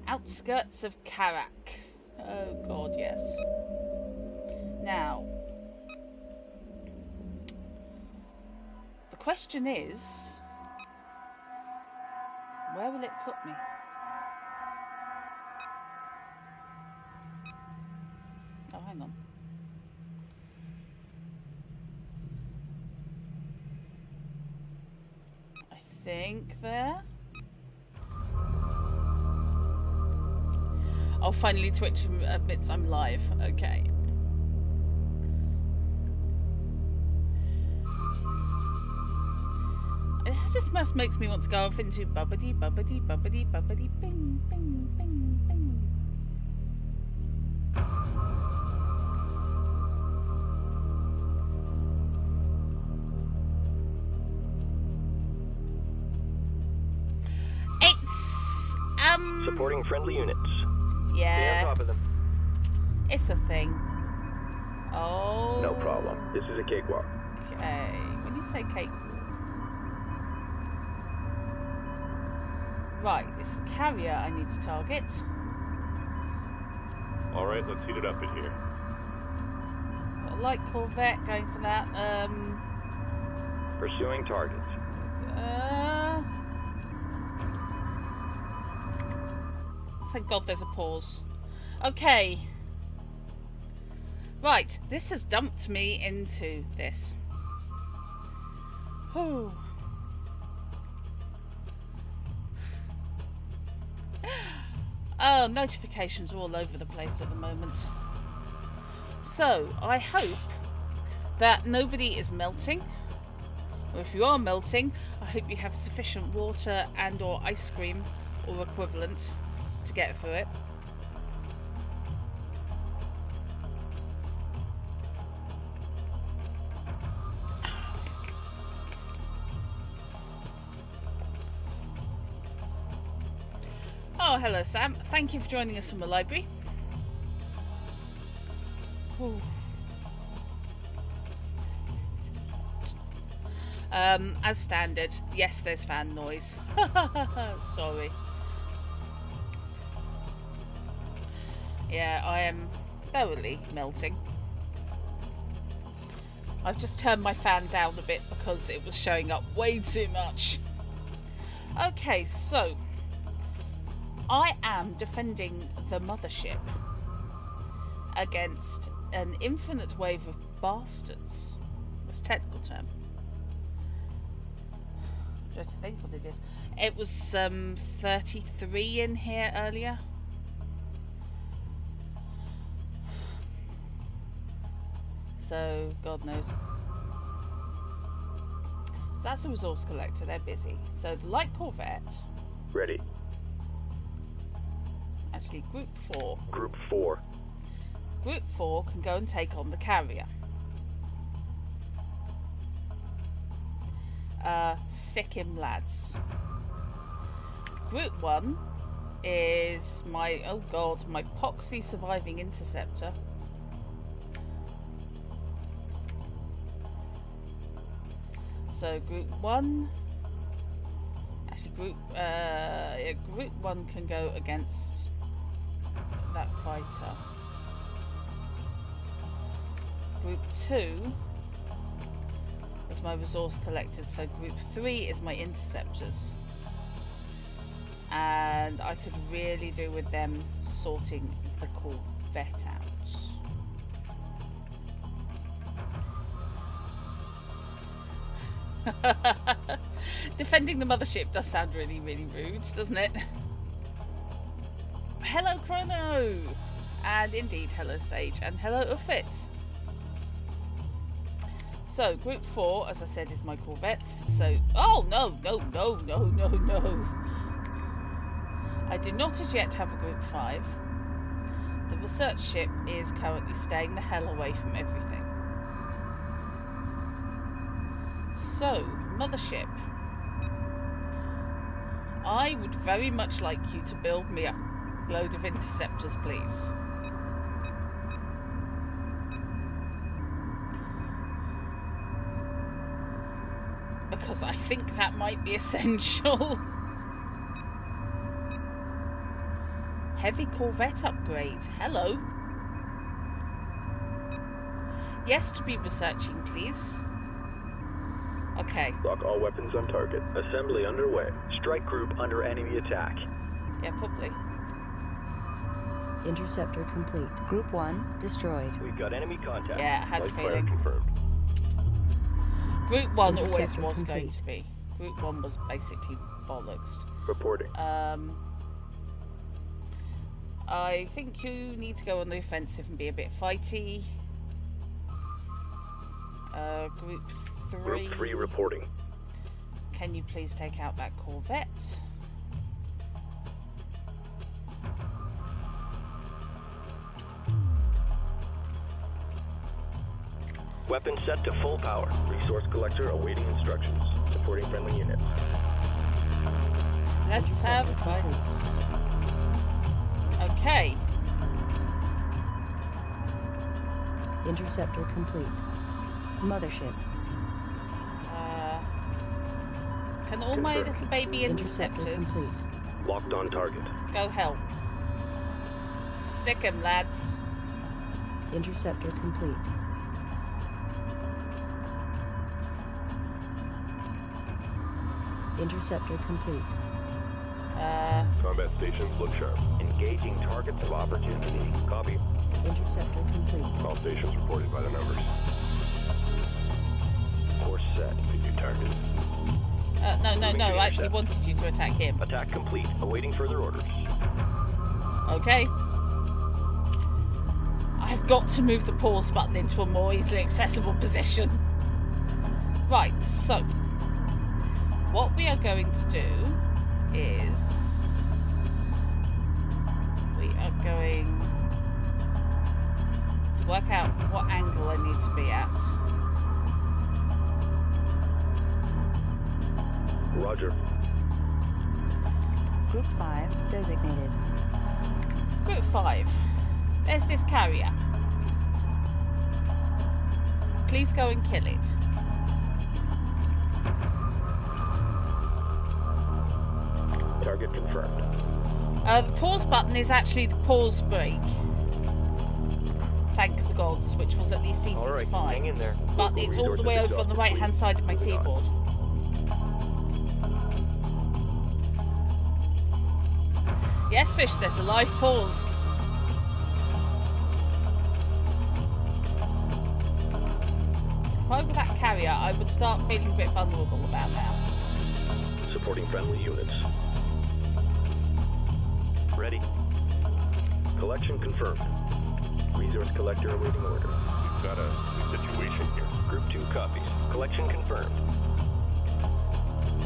Outskirts of Kharak. Oh god, yes. Now, the question is, where will it put me? Oh, hang on. I think there. Oh, finally Twitch admits I'm live. Okay. It just must makes me want to go off into bubbity, bubbity, bubbity, bubbity, bing, bing, bing, bing. It's supporting friendly units. Yeah. Stay on top of them. It's a thing. Oh. No problem. This is a cakewalk. Okay. When you say cakewalk. Right, it's the carrier I need to target. Alright, let's heat it up in here. Got a light Corvette going for that. Pursuing targets. Thank God there's a pause. Okay. Right, this has dumped me into this. Whew. Oh, notifications are all over the place at the moment. So, I hope that nobody is melting. Or if you are melting, I hope you have sufficient water and or ice cream or equivalent to get through it. Oh, hello Sam. Thank you for joining us from the library. Ooh. As standard, yes, there's fan noise. Sorry. Yeah, I am thoroughly melting. I've just turned my fan down a bit because it was showing up way too much. Okay, so I am defending the mothership against an infinite wave of bastards. That's a technical term. I'm trying to think what it is. It was 33 in here earlier. So, God knows. So that's a resource collector, they're busy. So the light Corvette. Ready. Actually, Group 4. Group 4. Group 4 can go and take on the carrier. Sick him, lads. Group 1 is my, oh god, my poxy surviving interceptor. So Group 1, actually Group 1 can go against that fighter. Group 2 is my resource collectors, so Group 3 is my interceptors. And I could really do with them sorting the Corvette out. Defending the mothership does sound really, really rude, doesn't it? Hello, Chrono! And indeed, hello, Sage, and hello, Uffit. So, Group 4, as I said, is my Corvettes. So, oh, no, no, no, no, no, no. I do not as yet have a Group 5. The research ship is currently staying the hell away from everything. So, mothership. I would very much like you to build me a load of interceptors, please. Because I think that might be essential. Heavy Corvette upgrade. Hello. Yes, to be researching, please. Okay. Lock all weapons on target. Assembly underway. Strike group under enemy attack. Yeah, probably. Interceptor complete. Group 1 destroyed. We've got enemy contact. Yeah, I had a Light fire feeling. confirmed. Group 1 always Interceptor was complete. going to be. Group 1 was basically bollocks. Reporting. I think you need to go on the offensive and be a bit fighty. Group 3. Group 3 reporting. Can you please take out that Corvette? Weapon set to full power. Resource collector awaiting instructions. Supporting friendly units. Let's have fun. Okay. Interceptor complete. Mothership. Can all my Confirmed. little baby Interceptor interceptors complete. Locked on target. go help? Sick 'em, lads. Interceptor complete. Interceptor complete. Combat stations look sharp. Engaging targets of opportunity. Copy. Interceptor complete. All stations reported by the numbers. Course set. Did you target? No. Moving to I actually intercept. wanted you to attack him. Attack complete. Awaiting further orders. Okay. I've got to move the pause button into a more easily accessible position. Right, so what we are going to do is we are going to work out what angle I need to be at. Roger. Group 5 designated. Group 5. There's this carrier. Please go and kill it. Target confirmed. The pause button is actually the pause brake. Thank the gods, which was at least easy All right, to find. hang in there. But Local it's all the resources way over on the exhausted. right hand side of my Moving on. keyboard. Yes, Fish, there's a live pause. If I were that carrier, I would start feeling a bit vulnerable about that. Supporting friendly units. Ready. Collection confirmed. Resource collector awaiting order. We've got a situation here. Group 2 copies. Collection confirmed.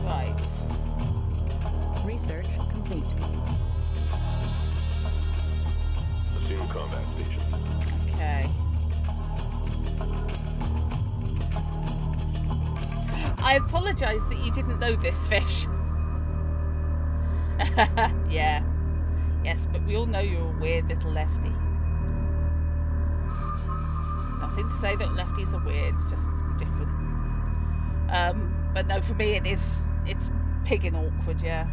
Right. Research complete. Assume combat station. Okay. I apologise that you didn't know this, Fish. Yeah. Yes, but we all know you're a weird little lefty. Nothing to say that lefties are weird, just different. But no, for me it's pig and awkward, yeah.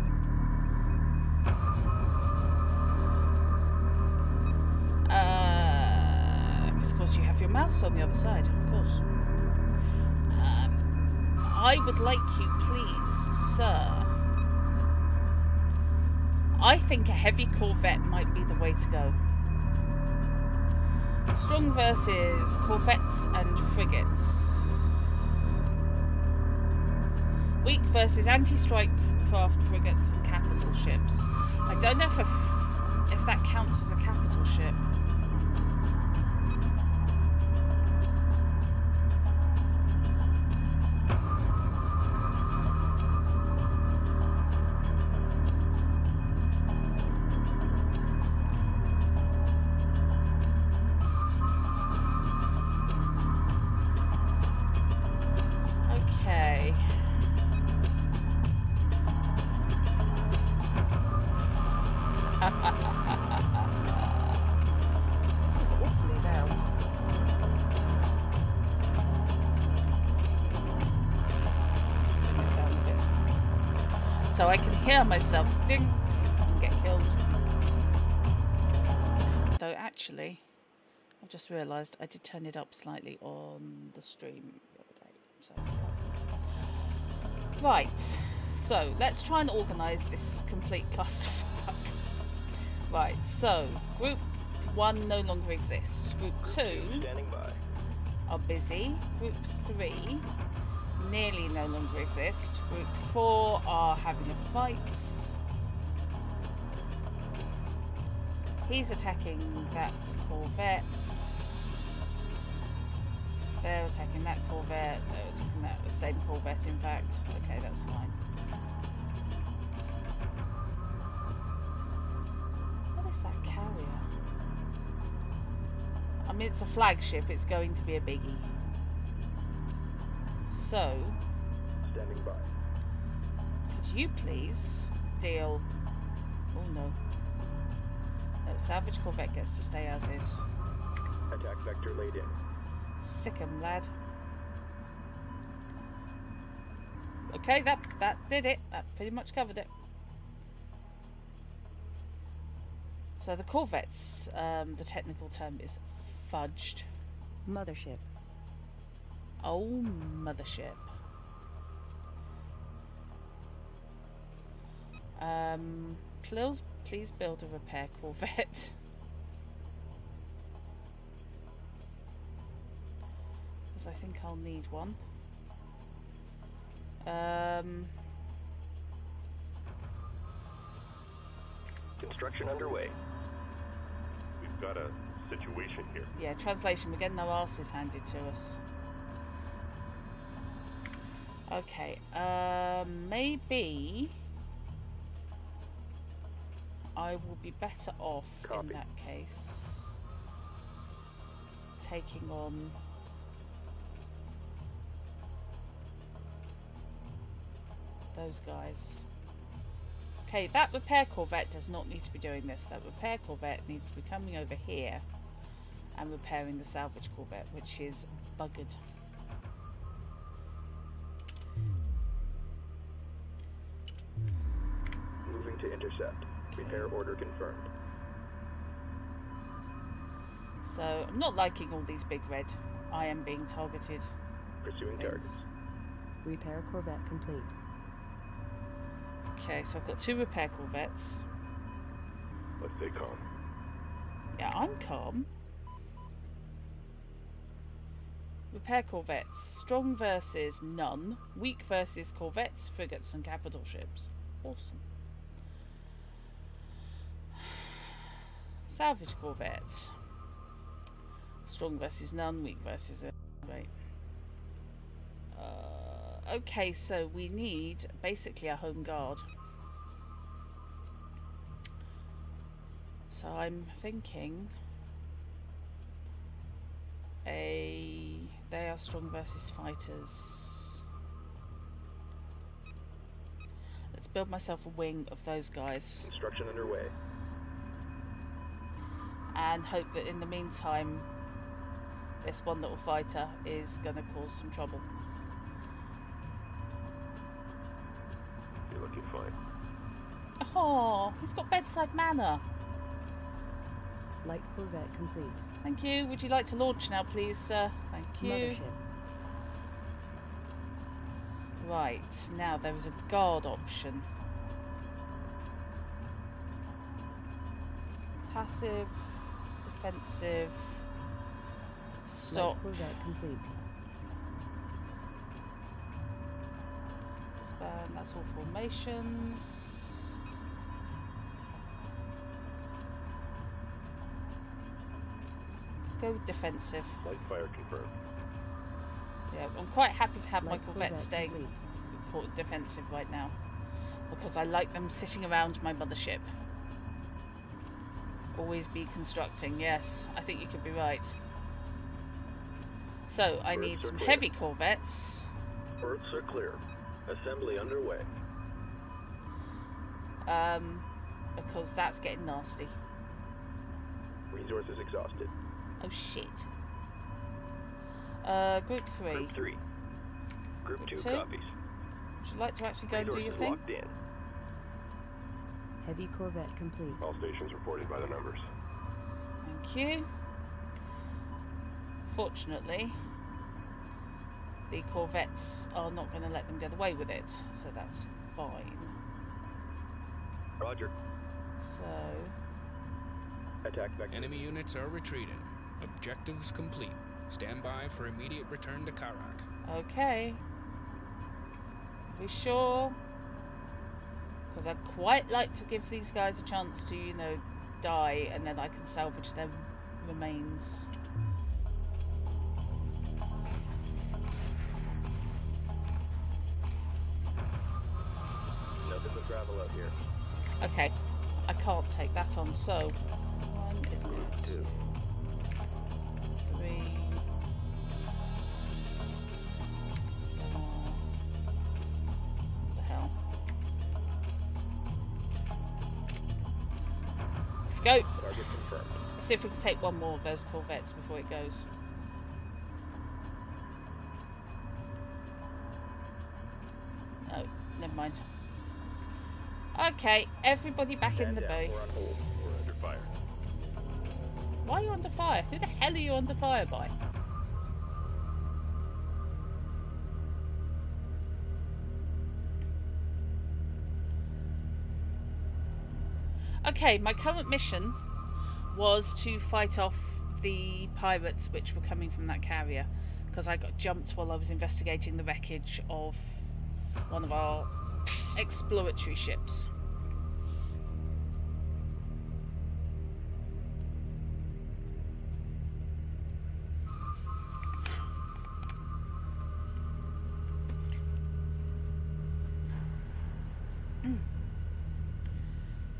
Because of course you have your mouse on the other side, of course. I would like you, please, sir. I think a heavy Corvette might be the way to go. Strong versus Corvettes and frigates. Weak versus anti-strike craft frigates and capital ships. I don't know if that counts as a capital ship. Okay. This is awfully loud. Turn it down a bit. So I can hear myself ding and get killed. actually, I've just realised I did turn it up slightly on the stream the other day. So. Right, so let's try and organise this complete clusterfuck. Right, so Group 1 no longer exists. Group 2 Standing by. are busy. Group 3 nearly no longer exist. Group 4 are having a fight. He's attacking that corvette. They're attacking that corvette. They're attacking that same corvette, in fact. Okay, that's fine. What is that carrier? I mean, it's a flagship. It's going to be a biggie. So, Standing by. could you please deal... Oh, no. No, salvage corvette gets to stay as is. Attack vector laid in. Sick 'em, lad. Okay, that did it. That pretty much covered it. So the corvettes, the technical term is fudged. Mothership. Oh, mothership. Please build a repair corvette. Because I think I'll need one. Construction underway. We've got a situation here. Yeah, translation, we're getting our asses handed to us. Okay, maybe I will be better off Copy. in that case taking on those guys. Okay, that repair corvette does not need to be doing this. That repair corvette needs to be coming over here and repairing the salvage corvette, which is buggered. Moving to intercept. Repair order confirmed. So I'm not liking all these big red I am being targeted Pursuing things. targets. Repair corvette complete. Okay, so I've got 2 repair corvettes. Let's stay calm. Yeah, I'm calm. Repair corvettes. Strong versus none. Weak versus corvettes, frigates and capital ships. Awesome. Salvage corvettes. Strong versus none. Weak versus... Right. Okay, so we need basically a home guard. So I'm thinking they are strong versus fighters. Let's build myself a wing of those guys Construction underway. and hope that in the meantime this one little fighter is going to cause some trouble. You're looking fine. Oh, he's got bedside manner. Light corvette complete. Thank you. Would you like to launch now, please, sir? Thank you. Mothership. Right, now there is a guard option. Passive, defensive, stop. Light corvette complete. Span, that's all formations. Let's go with defensive. Light fire confirmed. Yeah, I'm quite happy to have my Light corvette corvette staying defensive right now because I like them sitting around my mothership. Always be constructing. Yes, I think you could be right. So I need some heavy corvettes. Berths are clear. Assembly underway. Because that's getting nasty. Resources exhausted. Oh shit. Group 3. Group 3. Group 2 2? copies. Would you like to actually go and do your Resources thing? locked in. Heavy corvette complete. All stations reported by the numbers. you. Fortunately, the corvettes are not going to let them get away with it, so that's fine. Roger. So, Attack vector. Enemy units are retreating. Objectives complete. Stand by for immediate return to Kharak. okay. We sure? Because I'd quite like to give these guys a chance to, you know, die, and then I can salvage their remains. Nothing but gravel out here. Okay, I can't take that on, so 1, isn't it? 2. 3. What the hell? Off we go! Target confirmed. Let's see if we can take one more of those corvettes before it goes. No, never mind. Okay, everybody back in the Stand down. base. We're on hold. We're under fire. Why are you under fire? Who the hell are you under fire by? Okay, my current mission was to fight off the pirates which were coming from that carrier, because I got jumped while I was investigating the wreckage of one of our exploratory ships.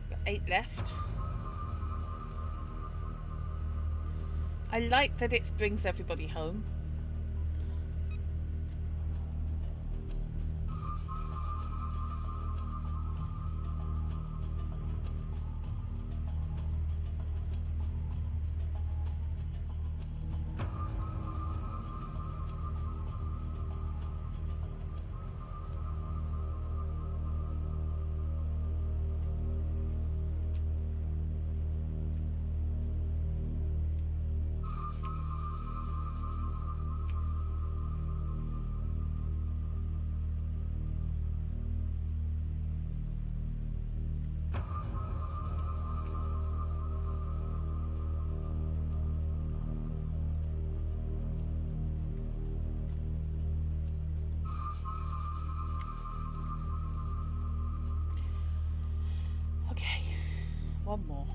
Got 8 left. I like that it brings everybody home. Okay, one more.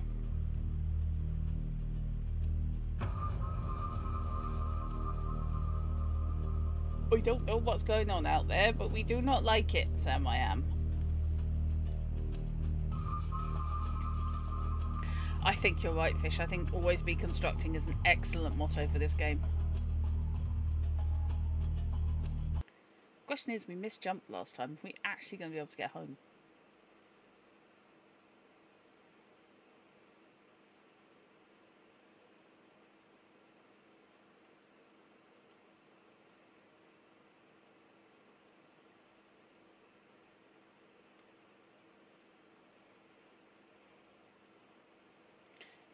We don't know what's going on out there, but we do not like it, Sam I am. I think you're right, Fish. I think always be constructing is an excellent motto for this game. Question is, we missed jump last time. Are we actually going to be able to get home?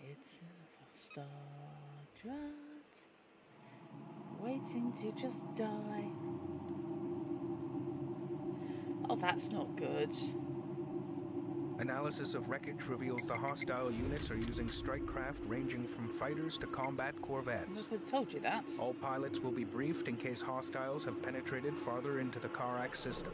It's a star Drutt, waiting to just die. Oh, that's not good. Analysis of wreckage reveals the hostile units are using strike craft ranging from fighters to combat corvettes. I could have told you that. All pilots will be briefed in case hostiles have penetrated farther into the Kharak system.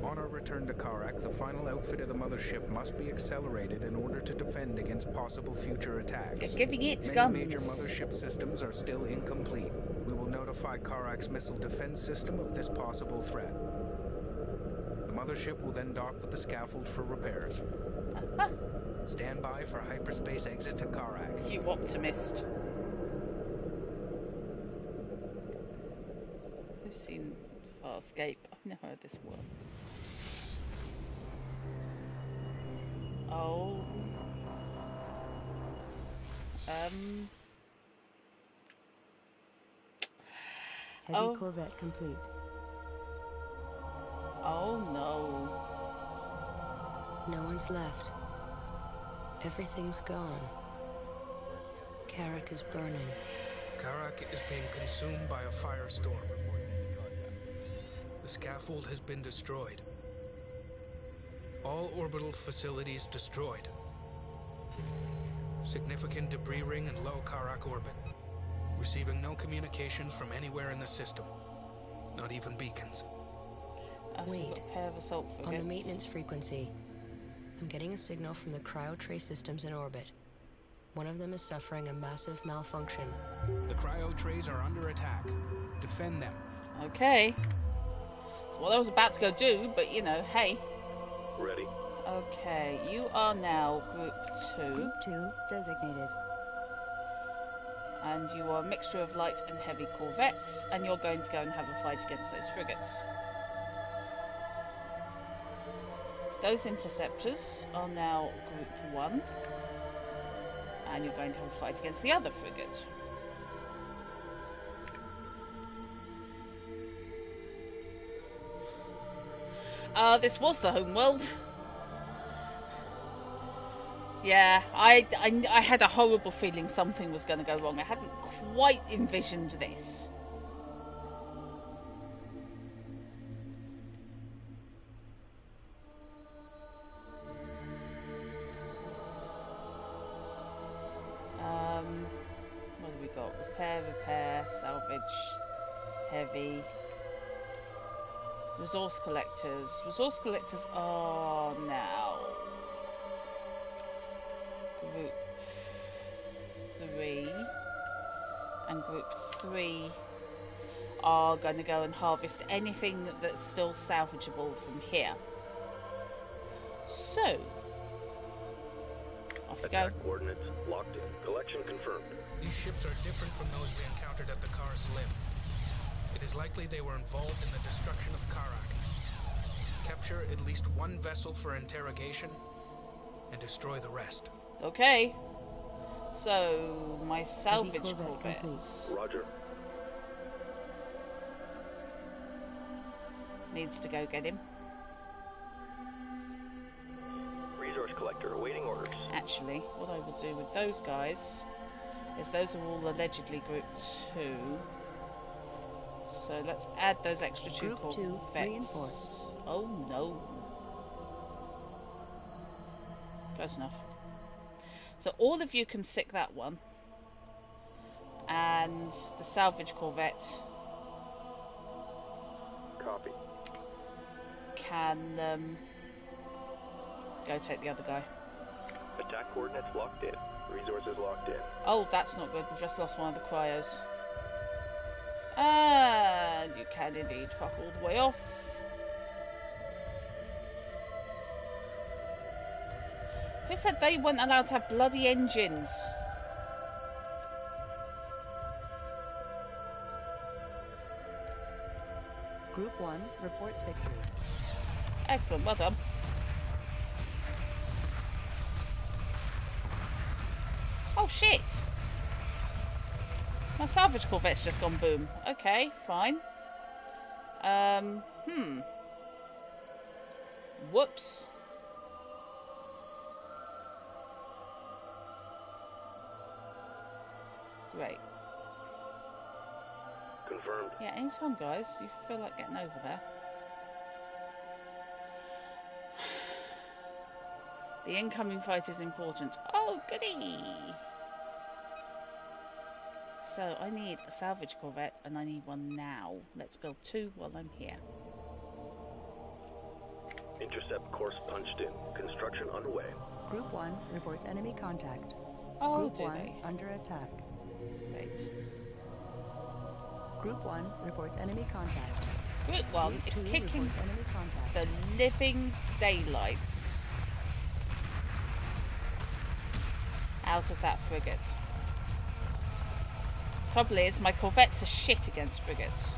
On our return to Kharak, the final outfit of the mothership must be accelerated in order to defend against possible future attacks. You're giving it Many guns. major mothership systems are still incomplete. We will notify Kharak's missile defense system of this possible threat. The mothership will then dock with the scaffold for repairs. Stand by for hyperspace exit to Kharak. You optimist. We've seen Farscape. I've never heard this works. Oh. Heavy Corvette complete. Oh no. No one's left. Everything's gone. Kharak is burning. Kharak is being consumed by a firestorm. The scaffold has been destroyed. All orbital facilities destroyed. Significant debris ring in low Kharak orbit. Receiving no communications from anywhere in the system. Not even beacons. Wait. A pair of assault frigates. On the maintenance frequency, I'm getting a signal from the cryo tray systems in orbit. One of them is suffering a massive malfunction. The cryo trays are under attack. Defend them. Okay. What I was about to go do, but you know, hey. Ready. Okay, you are now Group 2. Group 2 designated. And you are a mixture of light and heavy corvettes, and you're going to go and have a fight against those frigates. Those interceptors are now Group 1, and you're going to have a fight against the other frigate. This was the Homeworld. Yeah, I had a horrible feeling something was going to go wrong. I hadn't quite envisioned this. What have we got? Repair, salvage, heavy. Resource collectors. Resource collectors are now Group 3, and Group 3 are going to go and harvest anything that's still salvageable from here. So, off we go. Attack coordinates locked in. Collection confirmed. These ships are different from those we encountered at the Kar's Limb. It is likely they were involved in the destruction of Kharak. Capture at least one vessel for interrogation and destroy the rest. Okay. So, my salvage corvette. Roger. Needs to go get him. Resource collector awaiting orders. Actually, what I will do with those guys is those are all allegedly Group 2. So let's add those extra two Group 2 corvettes. reinforced. Oh no. Close enough. So all of you can sick that one. And the salvage corvette Copy. can go take the other guy. Attack coordinates locked in. Resources locked in. Oh, that's not good. We've just lost one of the cryos. And you can indeed fuck all the way off. Who said they weren't allowed to have bloody engines? Group 1 reports victory. Excellent, well done. Oh shit! My salvage corvette's just gone boom. Okay, fine. Whoops. Great. Confirmed. Yeah, anytime, guys, you feel like getting over there. The incoming fight is important. Oh, goody! So, I need a salvage corvette, and I need one now. Let's build two while I'm here. Intercept course punched in. Construction underway. Group 1 reports enemy contact. Oh, Group do 1 they? under attack. Great. Group 1 reports enemy contact. Group 1 Group is 2 kicking reports enemy contact. the living daylights out of that frigate. Trouble is, my corvettes are shit against frigates.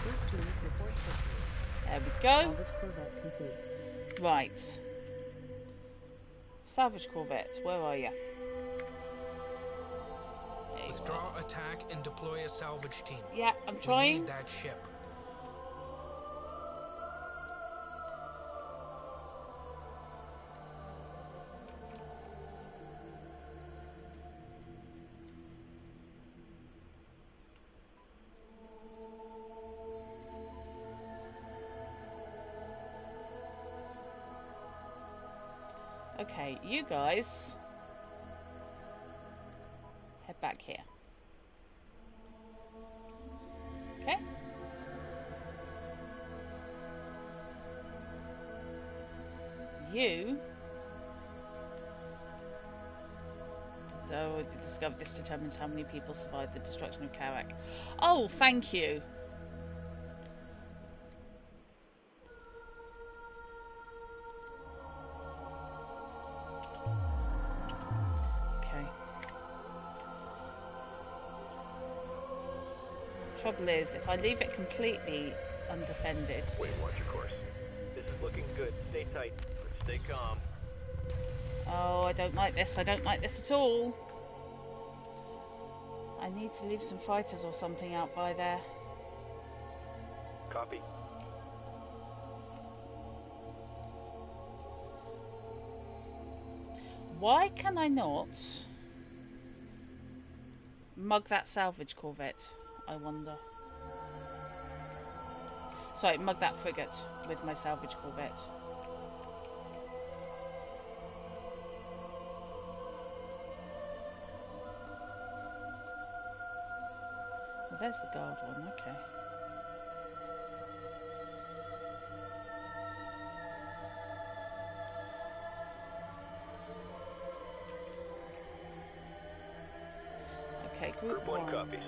Group 2 reports victory. There we go. Salvage corvette complete. Right. Salvage corvette, where are you? Withdraw attack and deploy a salvage team. Yeah, I'm We trying. need that ship. Okay, you guys head back here. Okay. You. So, discovered this determines how many people survived the destruction of Kharak. Oh, thank you. Okay. Trouble is, if I leave it completely undefended. Wait, watch your course. This is looking good. Stay tight, but stay calm. Oh, I don't like this. I don't like this at all. I need to leave some fighters or something out by there. Copy. Why can I not mug that salvage corvette, I wonder? Sorry, mug that frigate with my salvage corvette. Well, there's the guard one, okay. Okay, group 1 copies. 2.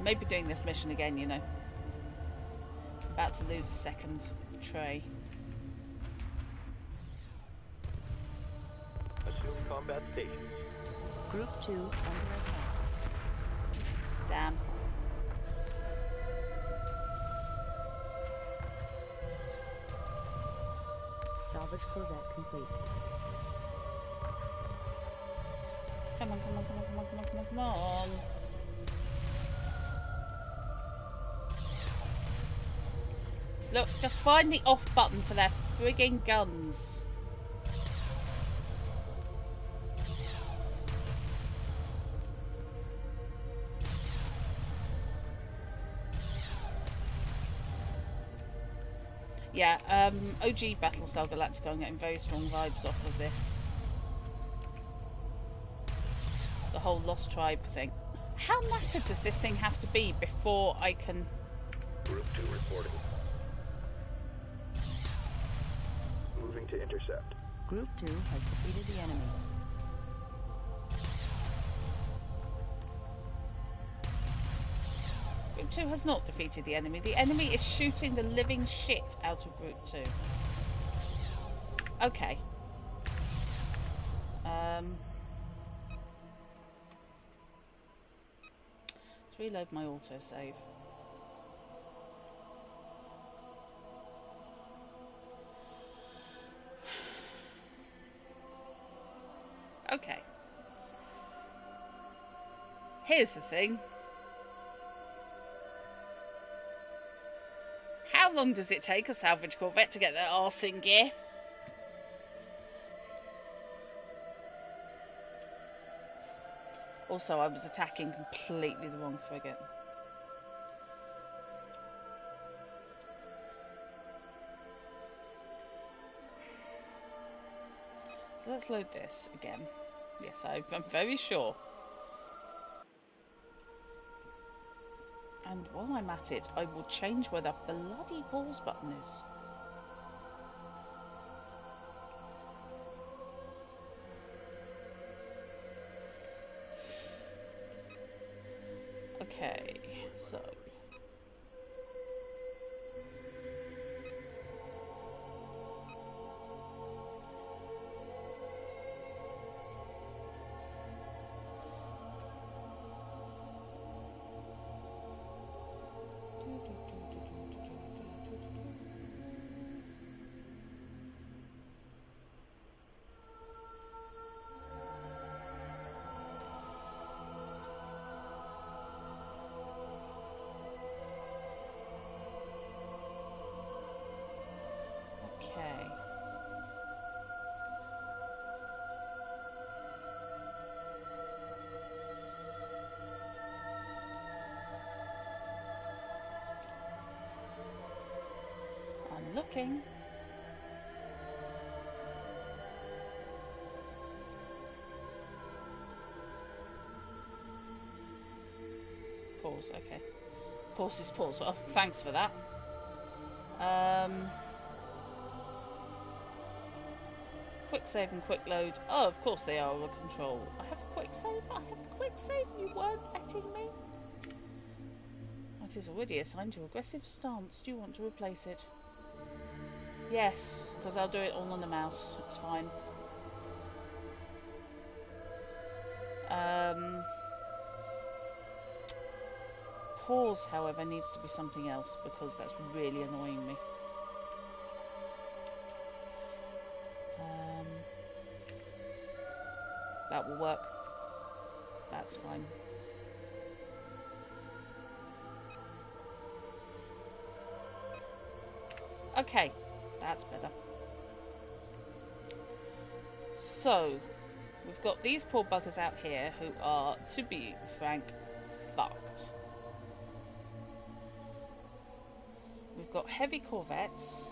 Maybe doing this mission again, you know. About to lose a second tray. Assume combat stations. Group 2 under attack. Damn. Salvage corvette complete. Come on, come on, come on, come on, come on, come on, come on. Look, just find the off button for their frigging guns. Yeah, OG Battlestar Galactica, I'm getting very strong vibes off of this. The whole Lost Tribe thing. How knackered does this thing have to be before I can... Group 2 reporting. Moving to intercept. Group 2 has defeated the enemy. Group 2 has not defeated the enemy. The enemy is shooting the living shit out of Group 2. Okay. Let's reload my autosave. Okay. Here's the thing. How long does it take a salvage corvette to get their arse in gear? Also, I was attacking completely the wrong frigate. So let's load this again. Yes, I'm very sure. And while I'm at it, I will change where the bloody pause button is. Okay, so... working? Pause, okay. Pause is pause. Well, thanks for that. Quick save and quick load. Oh, of course they are under control. I have a quick save. I have a quick save. You weren't letting me. It is already assigned to aggressive stance. Do you want to replace it? Yes, because I'll do it all on the mouse. It's fine. Pause, however, needs to be something else because that's really annoying me. That will work. That's fine. Okay, that's better. So, we've got these poor buggers out here who are, to be frank, fucked. We've got heavy corvettes.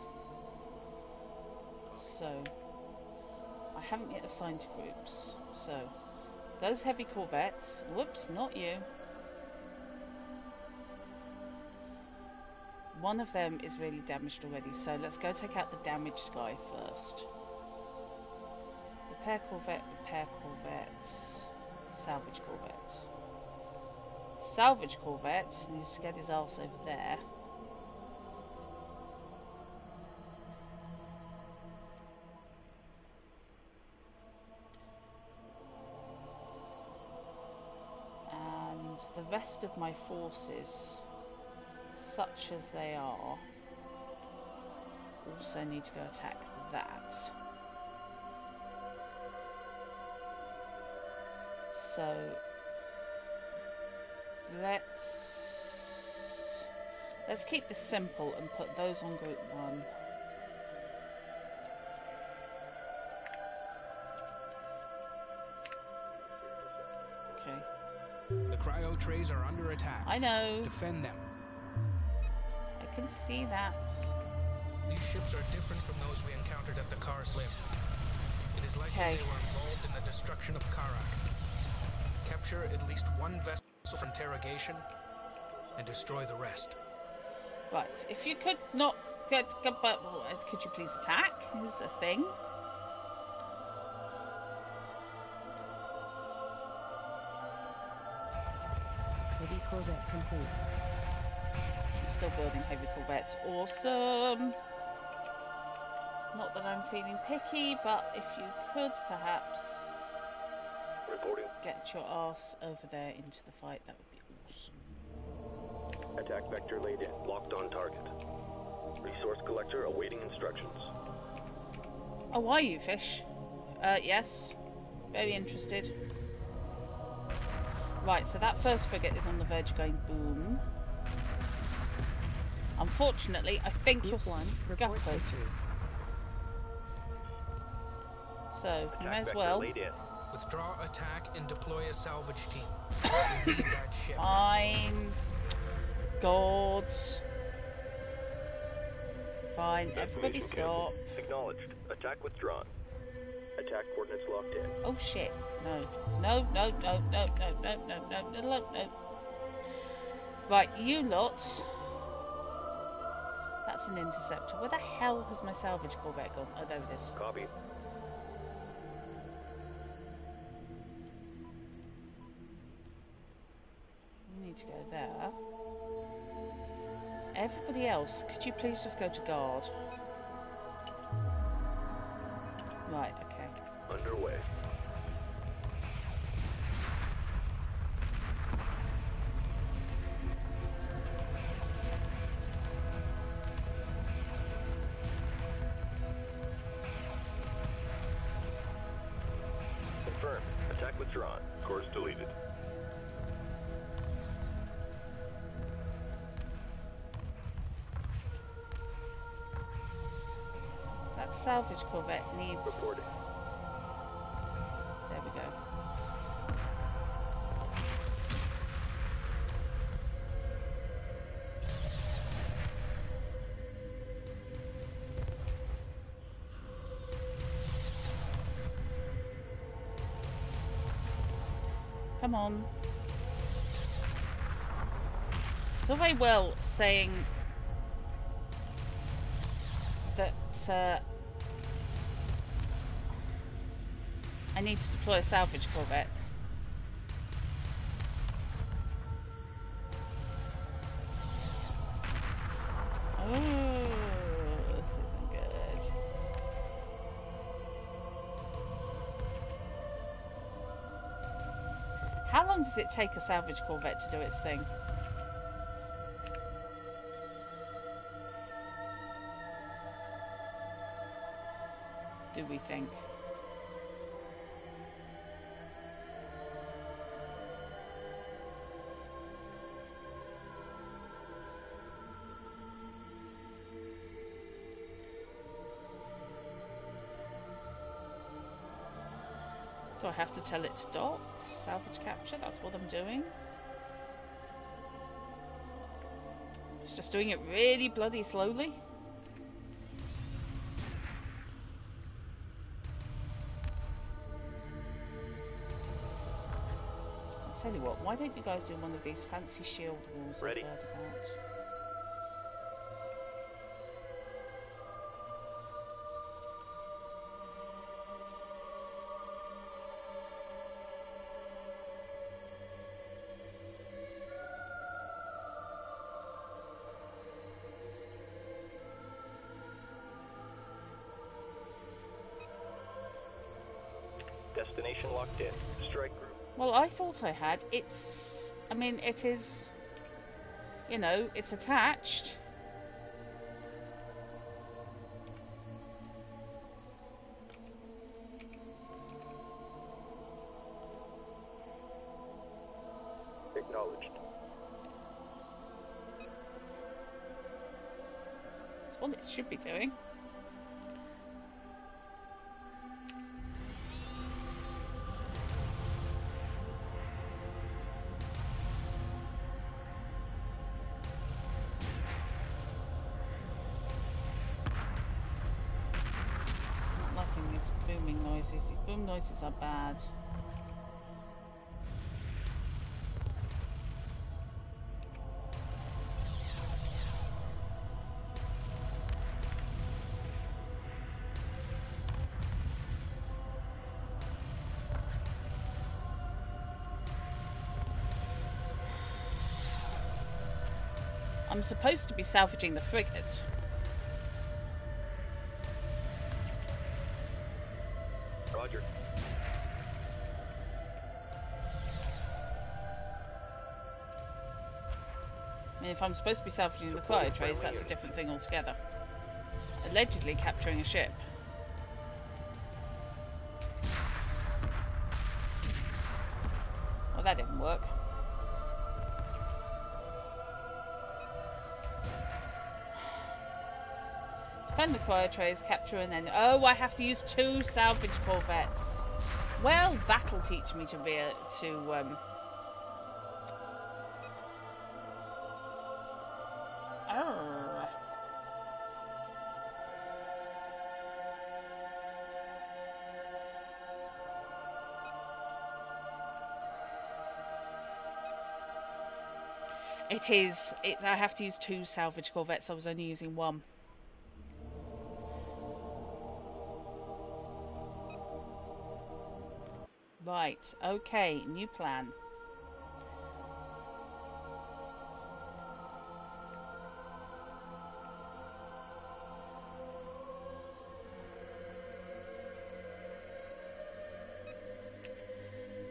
So, I haven't yet assigned to groups. So, those heavy corvettes... Whoops, not you. One of them is really damaged already, so let's go take out the damaged guy first. Repair corvette, salvage corvette. Salvage corvette needs to get his arse over there. And the rest of my forces, such as they are, also need to go attack that. So let's keep this simple and put those on group 1. Okay. The cryo trays are under attack. I know. Defend them. I can see that. These ships are different from those we encountered at the Car Slim. It is likely they were involved in the destruction of Kharak. Capture at least one vessel for interrogation and destroy the rest. Right, if you could not get, could you please attack? Is a thing. Heavy corvette complete. I'm still building heavy corvettes. Awesome. Not that I'm feeling picky, but if you could perhaps Reporting. get your ass over there into the fight, that would be awesome. Attack vector laid in. Locked on target. Resource collector awaiting instructions. Oh, are you, Fish? Yes. Very interested. Right, so that first frigate is on the verge of going boom. Unfortunately, I think you're Reports scuppered. So, you may as well. Withdraw attack and deploy a salvage team. We need that ship. Fine. God. Fine, everybody stop. Acknowledged. Attack withdrawn. Attack coordinates locked in. Oh shit. No. No, no, no, no, no, no, no, no, no, no, no. Right, you lot. That's an interceptor. Where the hell has my salvage corvette gone? Oh, there it is. Copy. You need to go there. Everybody else, could you please just go to guard? Right, okay. Underway. Confirmed. Attack withdrawn. Course deleted. That salvage corvette needs... Reporting. There we go. Come on. It's all very well saying that I need to deploy a salvage corvette. Oh, this isn't good. How long does it take a salvage corvette to do its thing? Do we think? Do I have to tell it to dock? Salvage capture? That's what I'm doing. It's just doing it really bloody slowly. I'll tell you what, why don't you guys do one of these fancy shield walls Ready? I've heard about? Destination locked in. Strike group. Well, I thought I had. It's... I mean, it is... You know, it's attached. Acknowledged. That's what it should be doing. Booming noises. These boom noises are bad. I'm supposed to be salvaging the frigate. Roger. I mean, if I'm supposed to be salvaging the cryo trays, that's a different thing altogether. Allegedly capturing a ship. Well, that didn't work. Defend the cryo trays, capture, and then... Oh, I have to use 2 salvage corvettes. Well, that'll teach me to veer to... It is... I have to use 2 salvage corvettes. I was only using 1. Right, okay, new plan.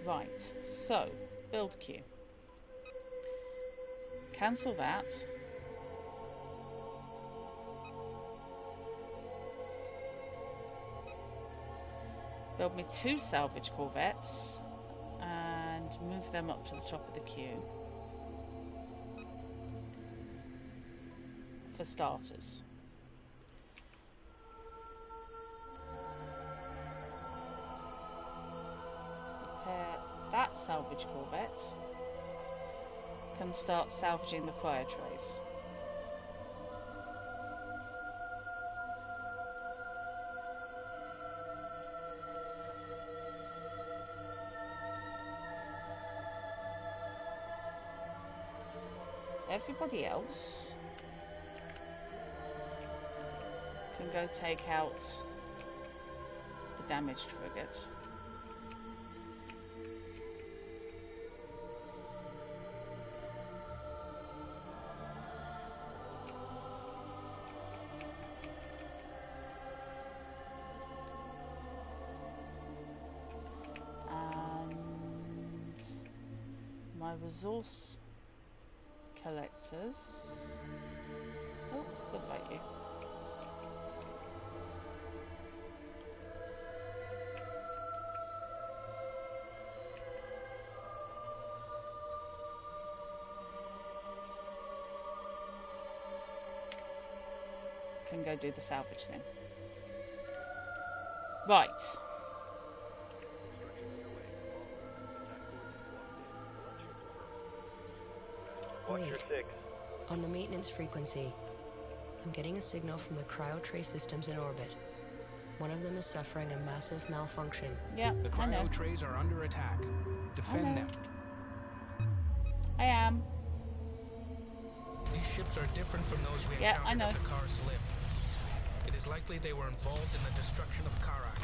Right, so, build queue. Cancel that. Build me 2 salvage corvettes and move them up to the top of the queue. For starters. Repair that salvage corvette. Can start salvaging the cryo trays. everybody else can go take out the damaged frigate. My resource collectors. Oh, forgot about you. Can go do the salvage thing. Right. Watch your six. On the maintenance frequency, I'm getting a signal from the cryo tray systems in orbit. One of them is suffering a massive malfunction. Yeah, The I know. cryo trays are under attack. Defend them. I am. These ships are different from those we Yeah, I encountered know. at the Kar Slim. It is likely they were involved in the destruction of Kharak.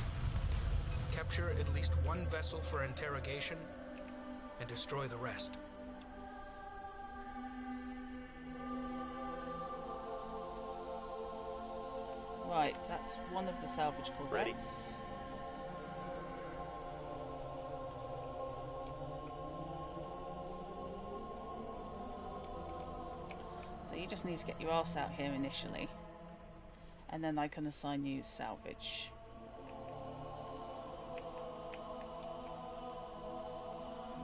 Capture at least one vessel for interrogation and destroy the rest. Right, that's one of the salvage corvettes. Ready. So you just need to get your ass out here initially. And then I can assign you salvage.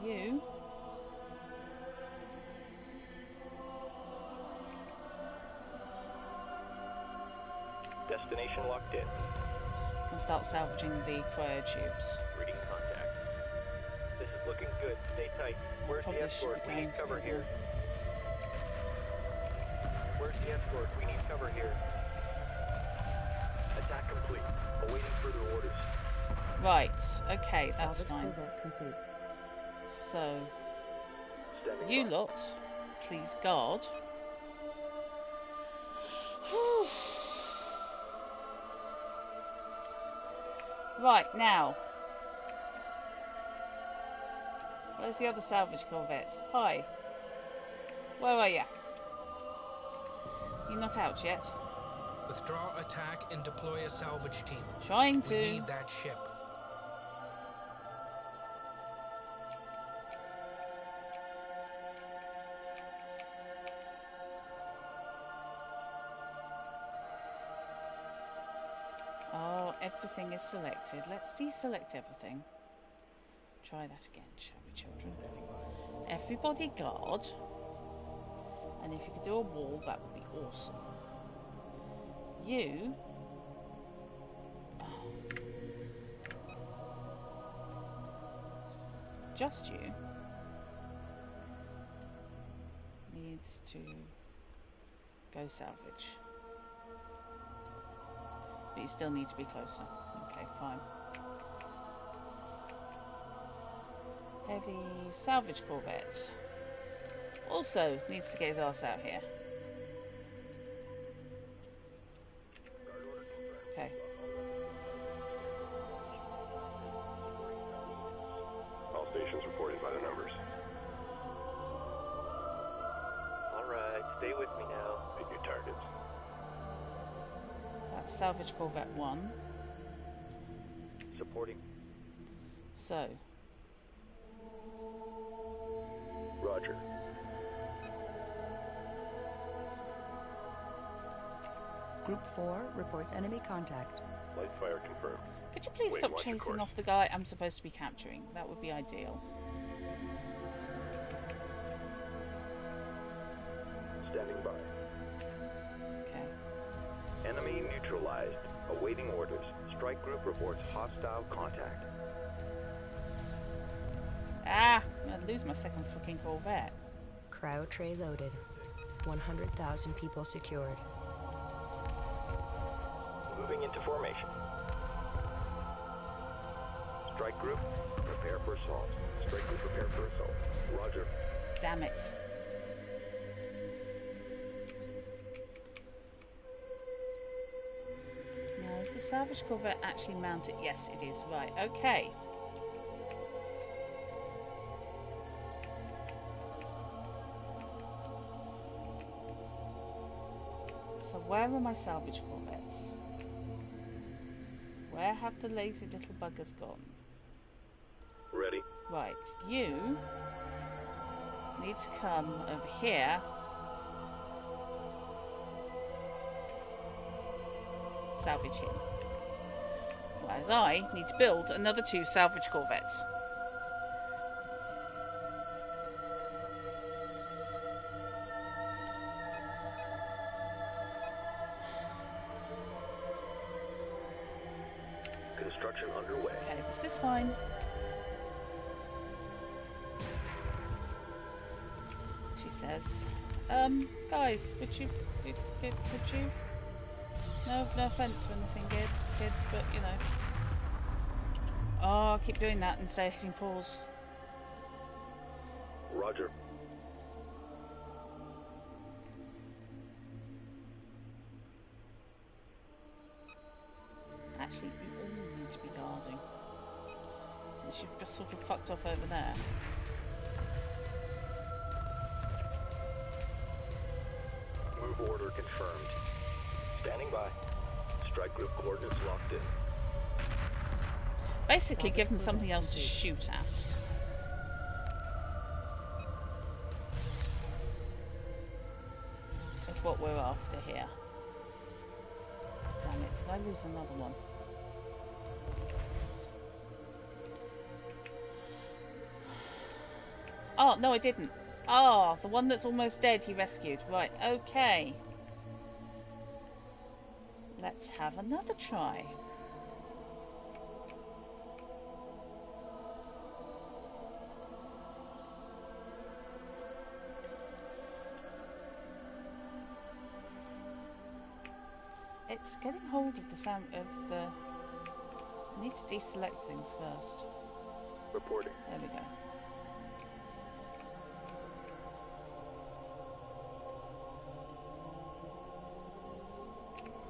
You. Destination locked in. Can start salvaging the cryo tubes. Reading contact. This is looking good. Stay tight. Where's the Probably escort? should We be need going cover to here. Where's the escort? We need cover here. Attack complete. Awaiting further orders. Right, okay, that's Salvage fine. corvette complete. So, Standing you by. lot, please guard. Whew. Right, now. Where's the other salvage corvette? Hi. Where are you? You're not out yet. Withdraw attack and deploy a salvage team. Trying We to. need that ship. Oh, everything is selected. Let's deselect everything. Try that again, shall we, children? Everybody guard. And if you could do a wall, that would be awesome. You... Just you needs to go salvage. But you still need to be closer. Okay, fine. Heavy salvage corvette. Also needs to get his ass out here. Okay. All stations reporting by the numbers. Alright, stay with me now. Pick your targets. That's salvage corvette 1. Supporting. So, Roger. Group 4 reports enemy contact. Light fire confirmed. could you please Wait, stop watch your chasing course. off the guy I'm supposed to be capturing? That would be ideal. Standing by. Okay. Enemy neutralized. Awaiting orders. Strike group reports hostile contact. Ah! I'm gonna lose my second fucking corvette. Cryo tray loaded. 100,000 people secured. Moving into formation. Strike group, prepare for assault. Strike group, prepare for assault. Roger. Damn it. salvage corvette actually mounted? Yes, it is. Right, okay. So where are my salvage corvettes? Where have the lazy little buggers gone? Ready. Right, you need to come over here. Salvage him. Whereas I need to build another 2 salvage corvettes. Construction underway. Okay, this is fine. She says, guys, would you? No offence or anything, kids, but you know. Oh, I keep doing that instead of hitting pause. Roger. Actually, you all need to be guarding. Since you've just sort of fucked off over there. Move order confirmed. Standing by. Strike group coordinates locked in. Basically, give them something else to shoot at. That's what we're after here. Damn it, did I lose another one? Oh, no I didn't. Oh, the one that's almost dead he rescued. Right, okay. Let's have another try. It's getting hold of the sound of the... I need to deselect things first. Reporting. There we go.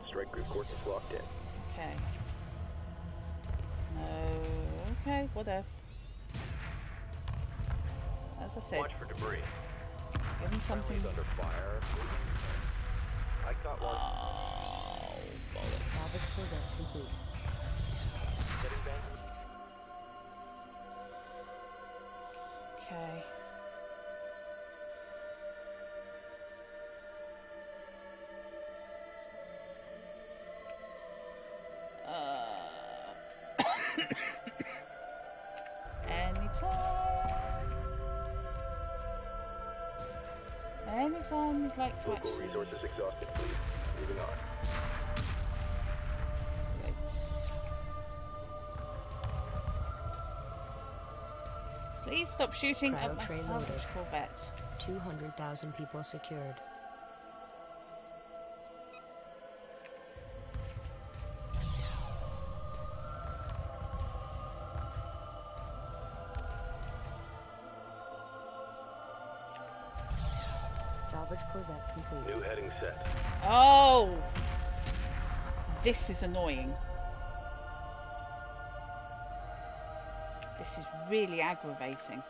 Strike group coordinates locked in. Okay. No. Okay, whatever. As I said, Watch for debris. give him something. Friendly's under fire. I caught one. Oh, bollocks. Salvage corvette complete. Getting back. Okay. Anytime you'd like to Local actually... resources exhausted, please. Moving on. Right. Please stop shooting at my Cryo tray salvage loaded. corvette. 200,000 people secured. Salvage corvette complete. New heading set. Oh! This is annoying. This is really aggravating.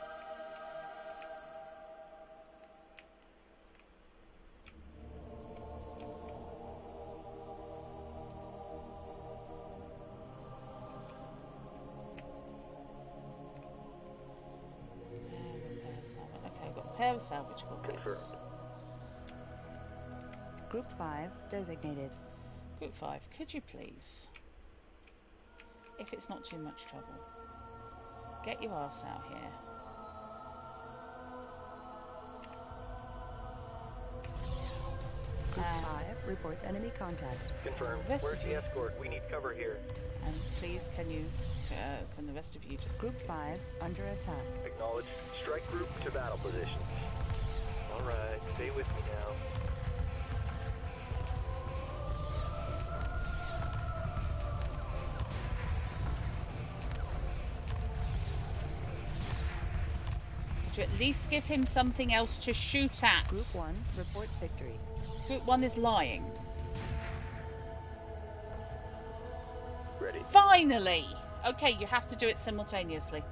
Okay, I've got a pair of salvage corvettes. Confirmed. Group 5 designated. Group 5, could you please, if it's not too much trouble, get your ass out here. Group 5 reports enemy contact. Confirmed. Rest Where's of the you. escort? We need cover here. And please, can the rest of you just... Group 5 under attack. Acknowledged. Strike group to battle position. All right. Stay with me now. Could you at least give him something else to shoot at? Group 1 reports victory. Group 1 is lying. finally! Okay, you have to do it simultaneously.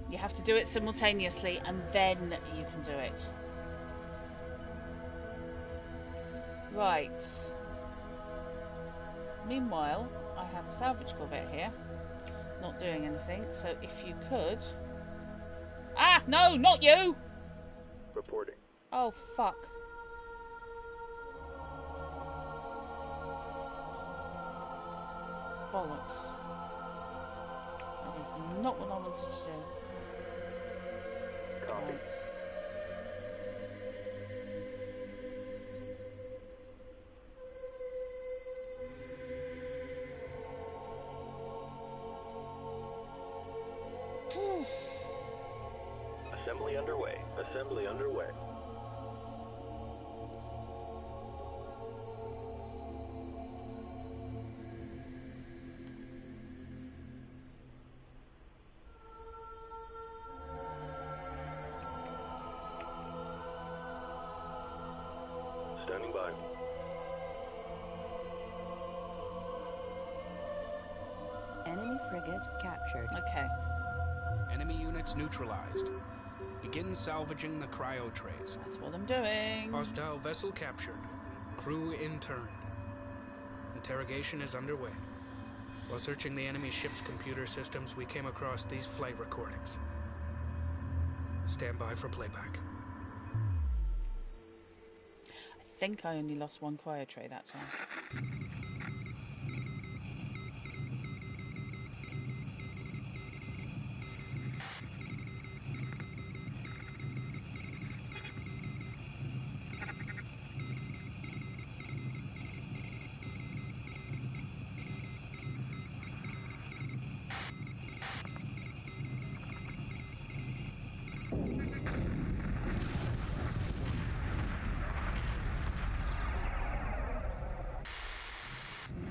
You have to do it simultaneously and then you can do it. Right. Meanwhile, I have a salvage corvette here. Not doing anything, so if you could... Ah! No! Not you! Reporting. Oh, fuck. Bollocks. That is not what I wanted to do. Copy. Right. Assembly underway. Assembly underway. Standing by. Enemy frigate captured. Okay. Enemy units neutralized. Begin salvaging the cryo trays. That's what I'm doing. Hostile vessel captured. Crew interned. Interrogation is underway. While searching the enemy ship's computer systems, we came across these flight recordings. Stand by for playback. I think I only lost one cryo tray that time.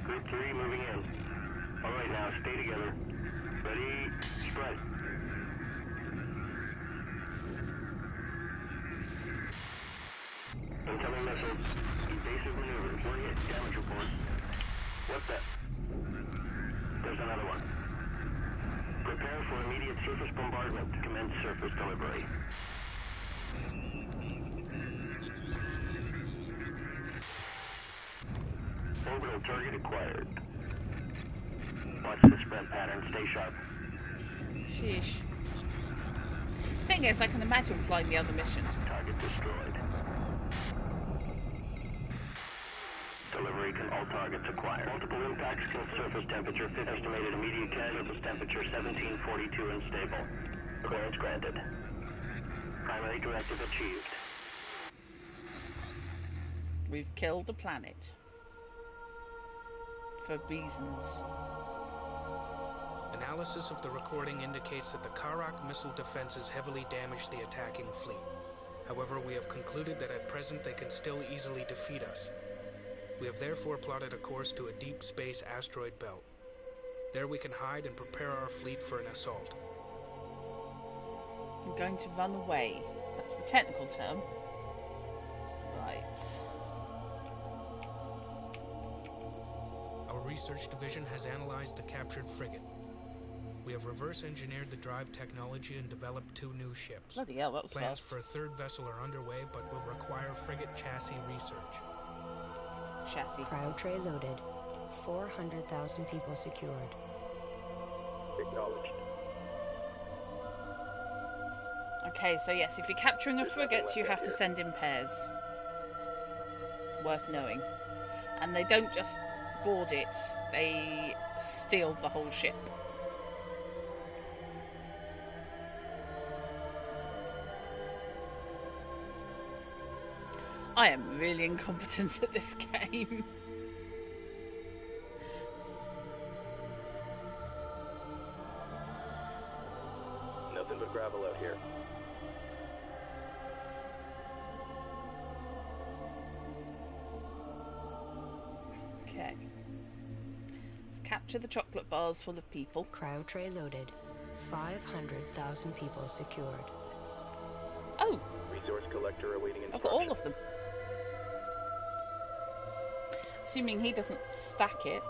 Group 3 moving in. Alright now, stay together. Ready, spread. Incoming missiles. Evasive maneuvers. Warning damage report. What the? There's another one. Prepare for immediate surface bombardment. Commence surface delivery. Orbital target acquired. Watch the spread pattern. Stay sharp. Sheesh. Thing is, I can imagine flying the other mission. Target destroyed. Delivery can all targets acquired. Multiple impacts kill surface temperature. Estimated immediate surface temperature 1742 and stable. Clearance granted. Primary directive achieved. We've killed the planet. For reasons. Analysis of the recording indicates that the Kharak missile defenses heavily damaged the attacking fleet. However, we have concluded that at present they can still easily defeat us. We have therefore plotted a course to a deep space asteroid belt. There we can hide and prepare our fleet for an assault. I'm going to run away. That's the technical term. Right. Our research division has analyzed the captured frigate. We have reverse engineered the drive technology and developed 2 new ships. Bloody hell, that was Plans fast. for a 3rd vessel are underway, but will require frigate chassis research. Chassis. Cryo tray loaded. 400,000 people secured. Acknowledged. Okay, so yes, if you're capturing a frigate, you have to send in pairs. Worth knowing. And they don't just board it, they steal the whole ship. I am really incompetent at this game. Nothing but gravel out here. Okay. Let's capture the chocolate bars full of people. Cryo tray loaded. 500,000 people secured. Oh! Resource collector awaiting I've got all of them. Assuming he doesn't stack it.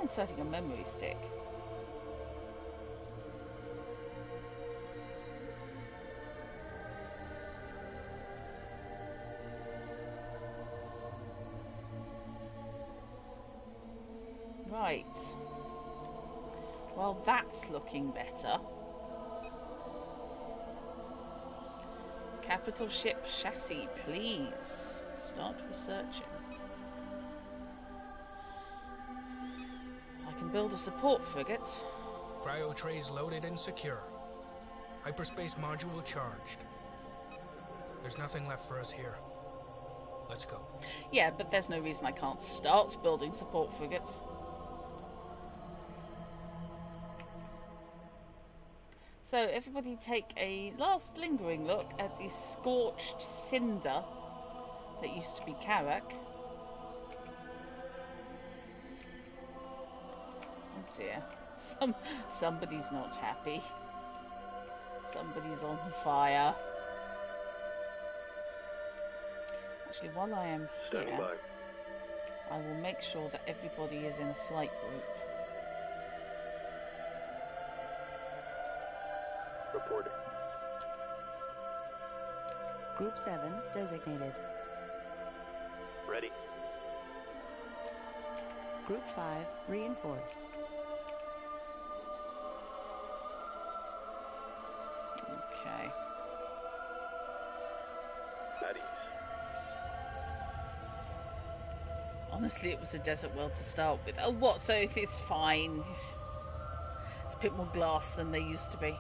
Inserting a memory stick. Right. Well, that's looking better. Capital ship chassis, please. Start researching. I can build a support frigate. Cryo trays loaded and secure. Hyperspace module charged. There's nothing left for us here. Let's go. Yeah, but there's no reason I can't start building support frigates. So everybody take a last lingering look at the scorched cinder that used to be Kharak. Oh dear. Somebody's not happy. Somebody's on fire. Actually, while I am here, I will make sure that everybody is in a flight group. Reporting. Group 7 designated. Ready. Group 5 reinforced. Okay. At ease. Honestly, it was a desert world to start with. Oh, what? So it's fine. It's a bit more glass than they used to be.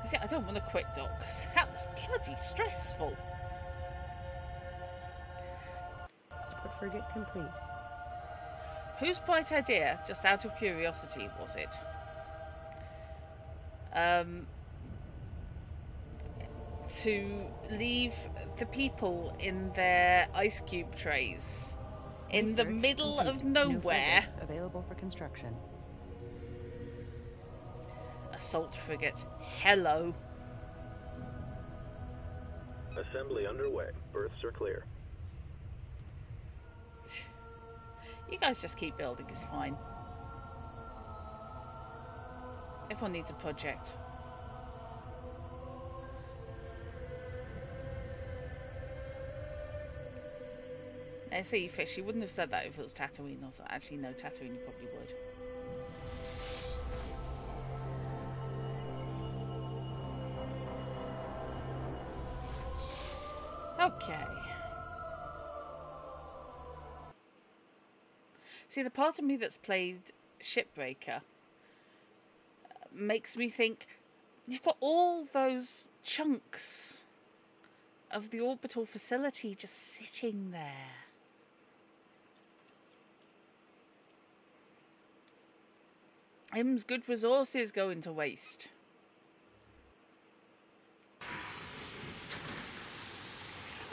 You see, I don't want to quit, Doc, because that was bloody stressful. Support frigate complete. Whose bright idea, just out of curiosity, was it? To leave the people in their ice cube trays in the Research middle complete. of New nowhere. frigates available for construction. Assault frigate. Hello. Assembly underway. Berths are clear. You guys just keep building, it's fine. Everyone needs a project. I see, Fish, you wouldn't have said that if it was Tatooine or so. Actually, no, Tatooine you probably would. Okay. See, the part of me that's played Shipbreaker makes me think you've got all those chunks of the orbital facility just sitting there. Him's good resources going to waste.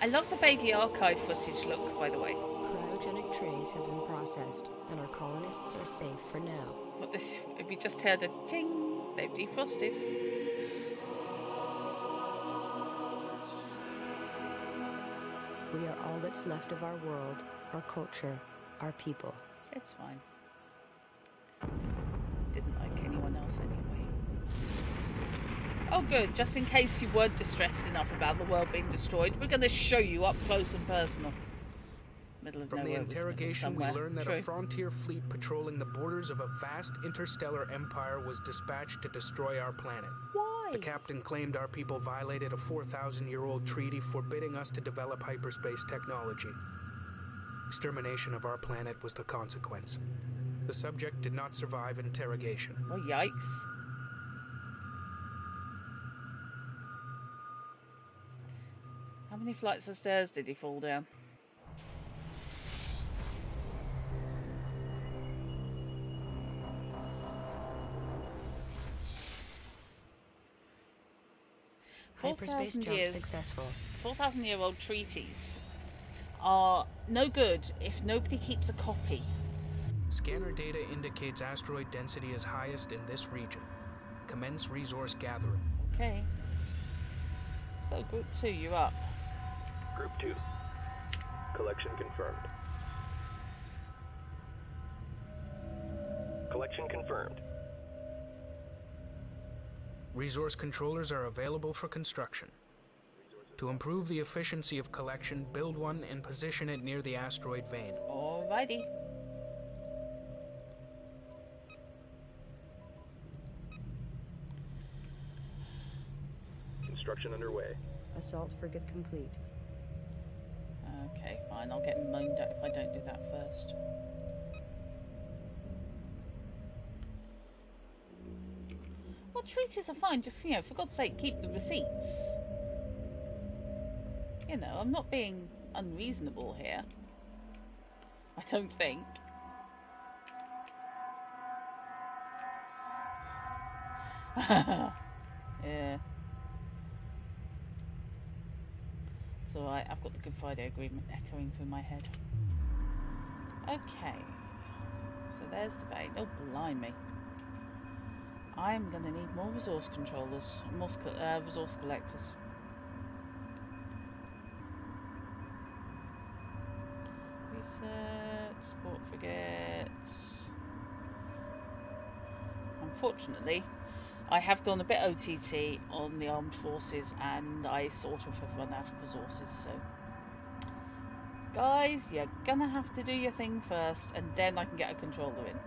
I love the vaguely archived footage look, by the way. Cryogenic trays have been processed, and our colonists are safe for now. What this? If you just heard a ting, they've defrosted. We are all that's left of our world, our culture, our people. It's fine. Didn't like anyone else anyway. Oh good, just in case you weren't distressed enough about the world being destroyed, we're going to show you up close and personal. Middle of From the nowhere, wasn't it? interrogation, we Somewhere. learned that True. a frontier fleet patrolling the borders of a vast interstellar empire was dispatched to destroy our planet. Why? The captain claimed our people violated a 4,000-year-old treaty forbidding us to develop hyperspace technology. Extermination of our planet was the consequence. The subject did not survive interrogation. Oh, yikes. How many flights of stairs did he fall down? Hyperspace 4,000 jump years, successful. 4,000-year-old treaties are no good if nobody keeps a copy. Scanner data indicates asteroid density is highest in this region. Commence resource gathering. Okay. So, Group 2, you're up. Group 2. Collection confirmed. Collection confirmed. Resource controllers are available for construction. To improve the efficiency of collection, build one and position it near the asteroid vein. Alrighty. Construction underway. Assault frigate complete. Okay, fine. I'll get moaned at if I don't do that first. Well, treaties are fine. Just, for God's sake, keep the receipts. I'm not being unreasonable here. I don't think. Yeah. It's alright, I've got the Good Friday Agreement echoing through my head. Okay. So there's the vein. Oh, blimey. I'm going to need more resource controllers. More resource collectors. Research, sport frigates. Unfortunately, I have gone a bit OTT on the armed forces and I sort of have run out of resources, so guys, you're gonna have to do your thing first and then I can get a controller in.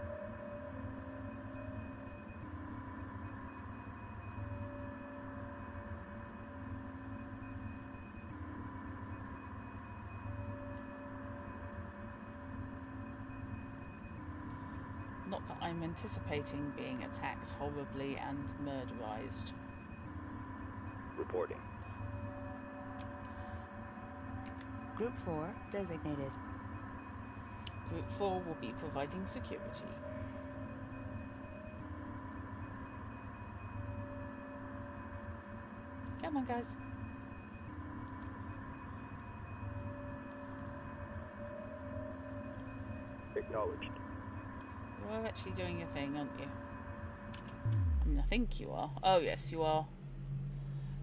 Not that I'm anticipating being attacked horribly and murderized. Reporting. Group 4 designated. Group 4 will be providing security. Come on, guys. Acknowledged. You are actually doing your thing, aren't you? I mean, I think you are. Oh, yes, you are.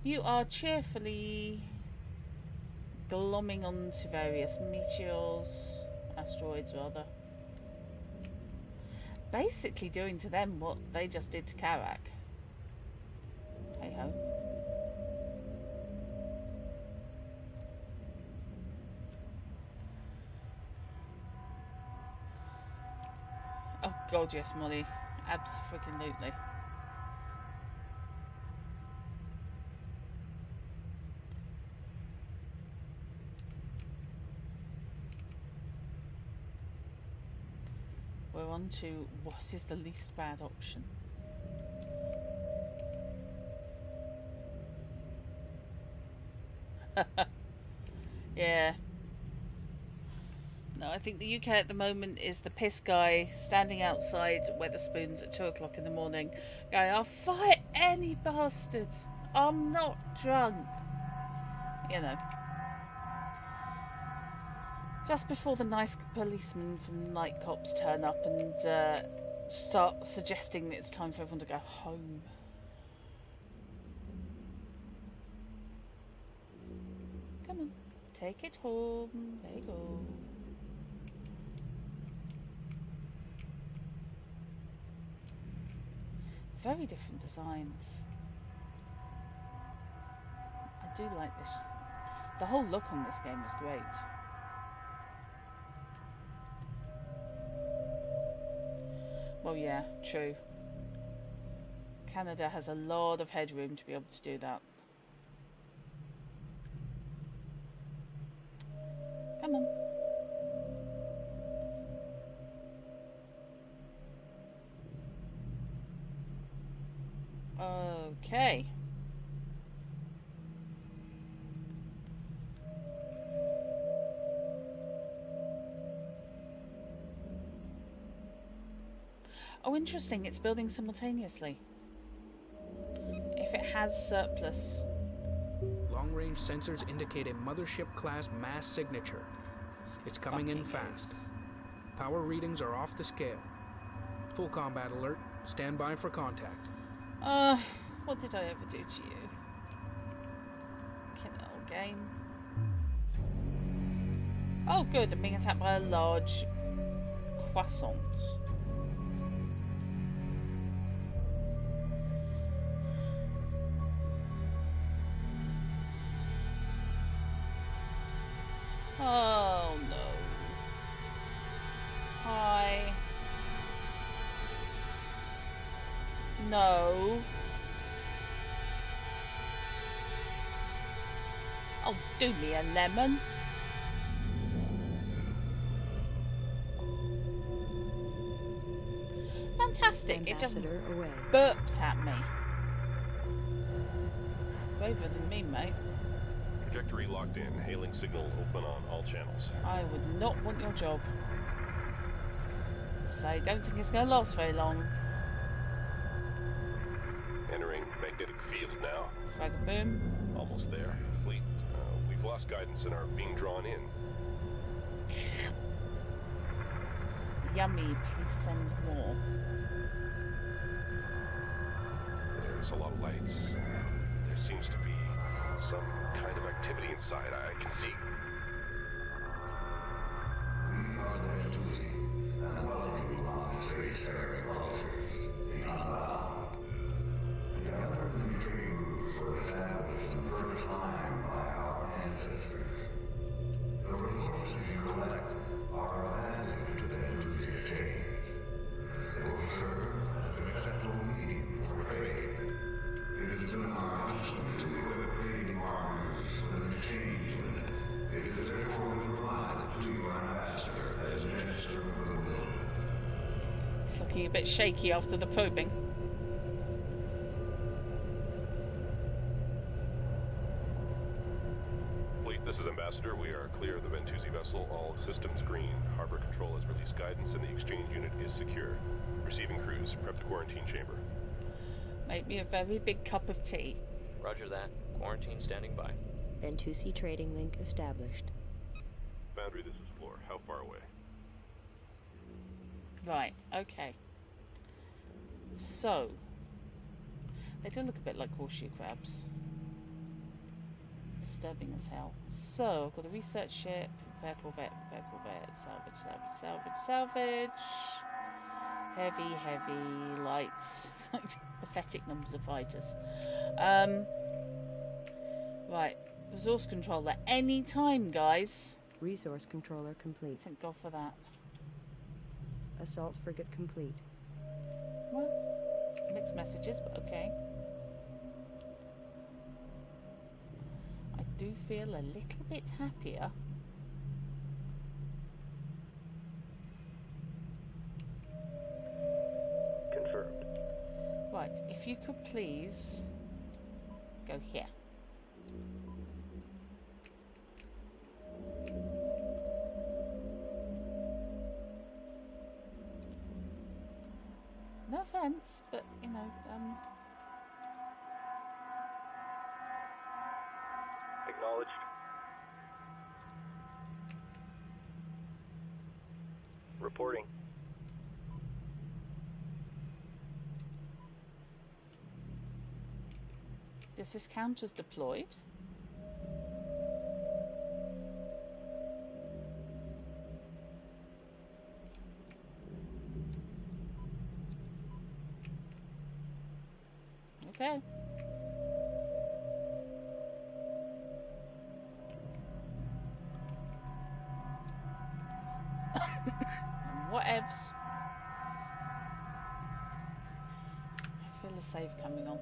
You are cheerfully glomming onto various meteors, asteroids rather. Basically doing to them what they just did to Kharak. Hey ho. Oh god, yes, Molly. Abso-freaking-lutely. We're on to what is the least bad option. Yeah. No, I think the UK at the moment is the piss guy standing outside Weatherspoons at 2 o'clock in the morning going, I'll fight any bastard. I'm not drunk. You know. Just before the nice policemen from the night cops turn up and start suggesting that it's time for everyone to go home. Come on, take it home. There you go. Very different designs. I do like this. The whole look on this game is great. Well, yeah, true. Canada has a lot of headroom to be able to do that. Come on. Okay. Oh, interesting. It's building simultaneously. If it has surplus Long-range sensors indicate a mothership-class mass signature. It's coming in fast. Power readings are off the scale. Full combat alert. Stand by for contact. What did I ever do to you? Fucking old game. Oh, good. I'm being attacked by a large croissant. Oh no. Hi. No. Oh, do me a lemon. Fantastic. It just Ambassador away. burped at me. Braver than me, mate. Trajectory locked in. Hailing signal open on all channels. I would not want your job. So I don't think it's going to last very long. Entering magnetic field now. Frag a boom. Almost there. Fleet, we've lost guidance and are being drawn in. Yummy, please send more. There's a lot of lights. There seems to be some kind of activity inside. I can see. We are the Bentusi, and welcome you on spacefaring cultures, the Unbound. The government trade routes were established for the first time by our ancestors. The resources you collect are of value to the Bentusi exchange. They will serve as an acceptable medium for trade. It has been our custom to equip trading partners with an exchange unit. It is therefore been provided to your ambassador as a gesture of goodwill. It's looking a bit shaky after the probing. Fleet, this is Ambassador. We are clear of the Bentusi vessel. All systems green. Harbor Control has released guidance and the exchange unit is secure. Receiving crews. Prep the quarantine chamber. Make me a very big cup of tea. Roger that. Quarantine standing by. Bentusi trading link established. Boundary, this is Floor. How far away? Right, okay. So, they do look a bit like horseshoe crabs. Disturbing as hell. So, I've got a research ship, repair corvette, salvage, salvage, salvage. Heavy, heavy, light. Pathetic numbers of fighters. Right, resource controller. Any time, guys. Resource controller complete. Thank God for that. Assault frigate complete. Well, mixed messages, but okay. I do feel a little bit happier. Confirmed. Right, if you could please go here. No offense, but you know, Acknowledged. Reporting. does this count as deployed? Okay. Whatevs. I feel a save coming on.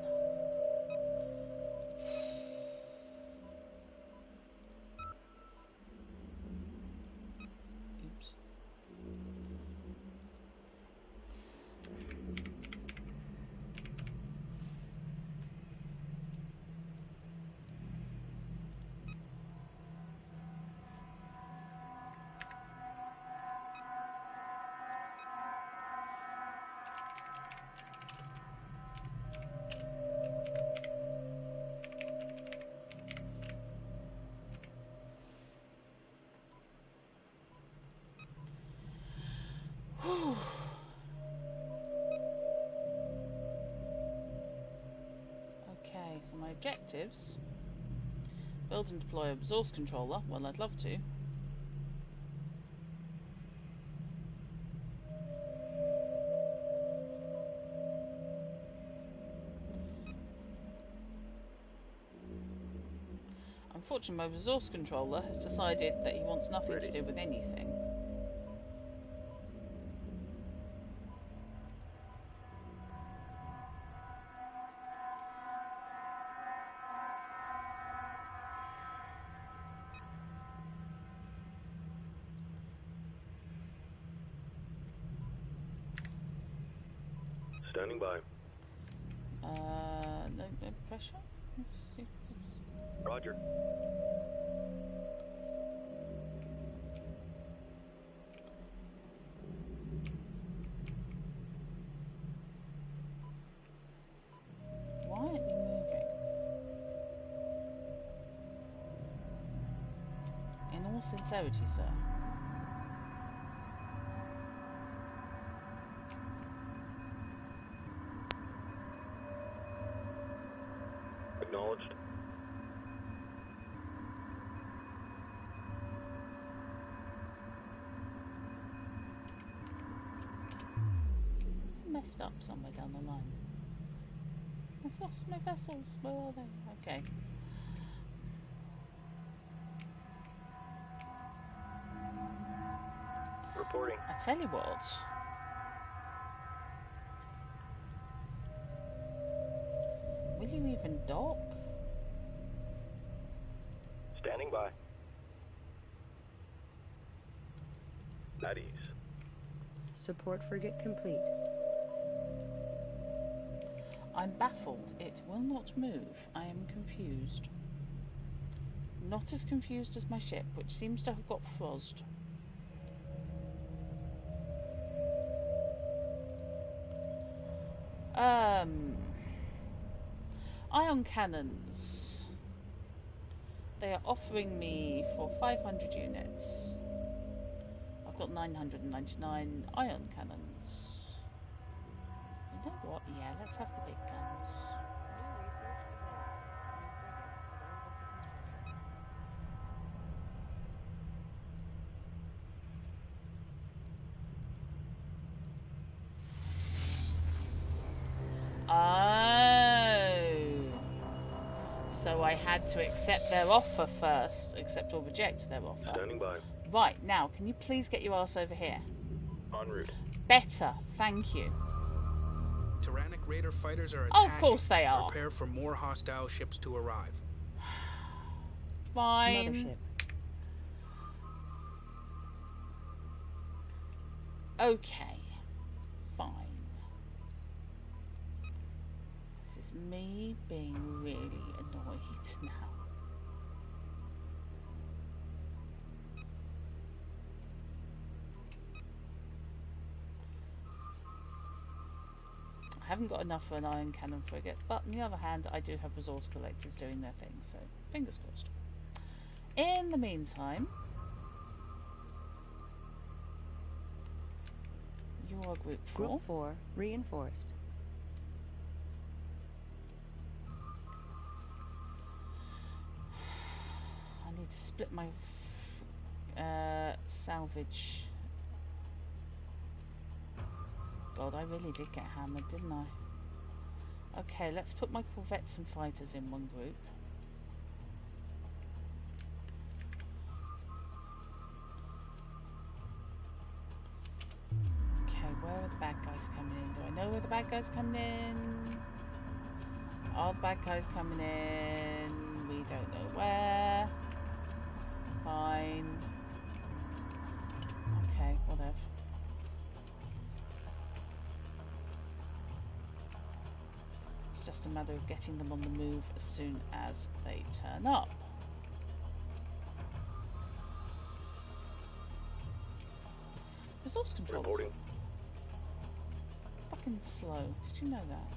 Oops. So my objectives: build and deploy a resource controller. Well, I'd love to. Unfortunately, my resource controller has decided that he wants nothing to do with anything. Standing by. No pressure? Roger. Why aren't you moving? In all sincerity, sir. Acknowledged. Messed up somewhere down the line. I've lost my vessels. Where are they? Okay. Reporting. I tell you what. Will you even dock? Standing by. At ease. Support frigate complete. I'm baffled. It will not move. I am confused. Not as confused as my ship, which seems to have got frozzed. Ion cannons. They are offering me for 500 units. I've got 999 ion cannons. You know what? Yeah, let's have the big guns. New research available. New frigates available for construction. Oh. So I had to accept their offer first. Accept or reject their offer. Standing by. Right, now, can you please get your ass over here? En route. Better, thank you. Tyrannic Raider fighters are Oh, attacking. of course they are. Prepare for more hostile ships to arrive. Fine. Mothership. Okay. Fine. This is me being really annoyed now. I haven't got enough for an iron cannon frigate, but on the other hand, I do have resource collectors doing their thing, so fingers crossed. In the meantime, you are Group 4. Group 4 reinforced. I need to split my salvage. God, I really did get hammered, didn't I? Okay, let's put my corvettes and fighters in one group. Okay, where are the bad guys coming in? Do I know where the bad guys coming in? Are the bad guys coming in? We don't know where. Fine. Okay, whatever. It's just a matter of getting them on the move as soon as they turn up. Resource control. Reporting. Fucking slow. Did you know that?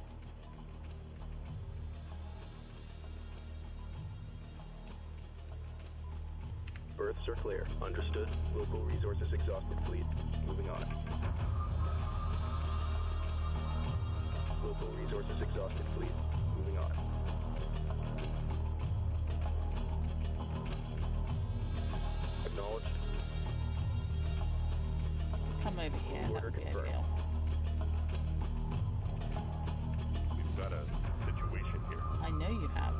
Berths are clear. Understood. Local resources exhausted fleet. Moving on. Local resources exhausted fleet. Moving on. over here. That Order would be confirmed. ideal. We've got a situation here. I know you have.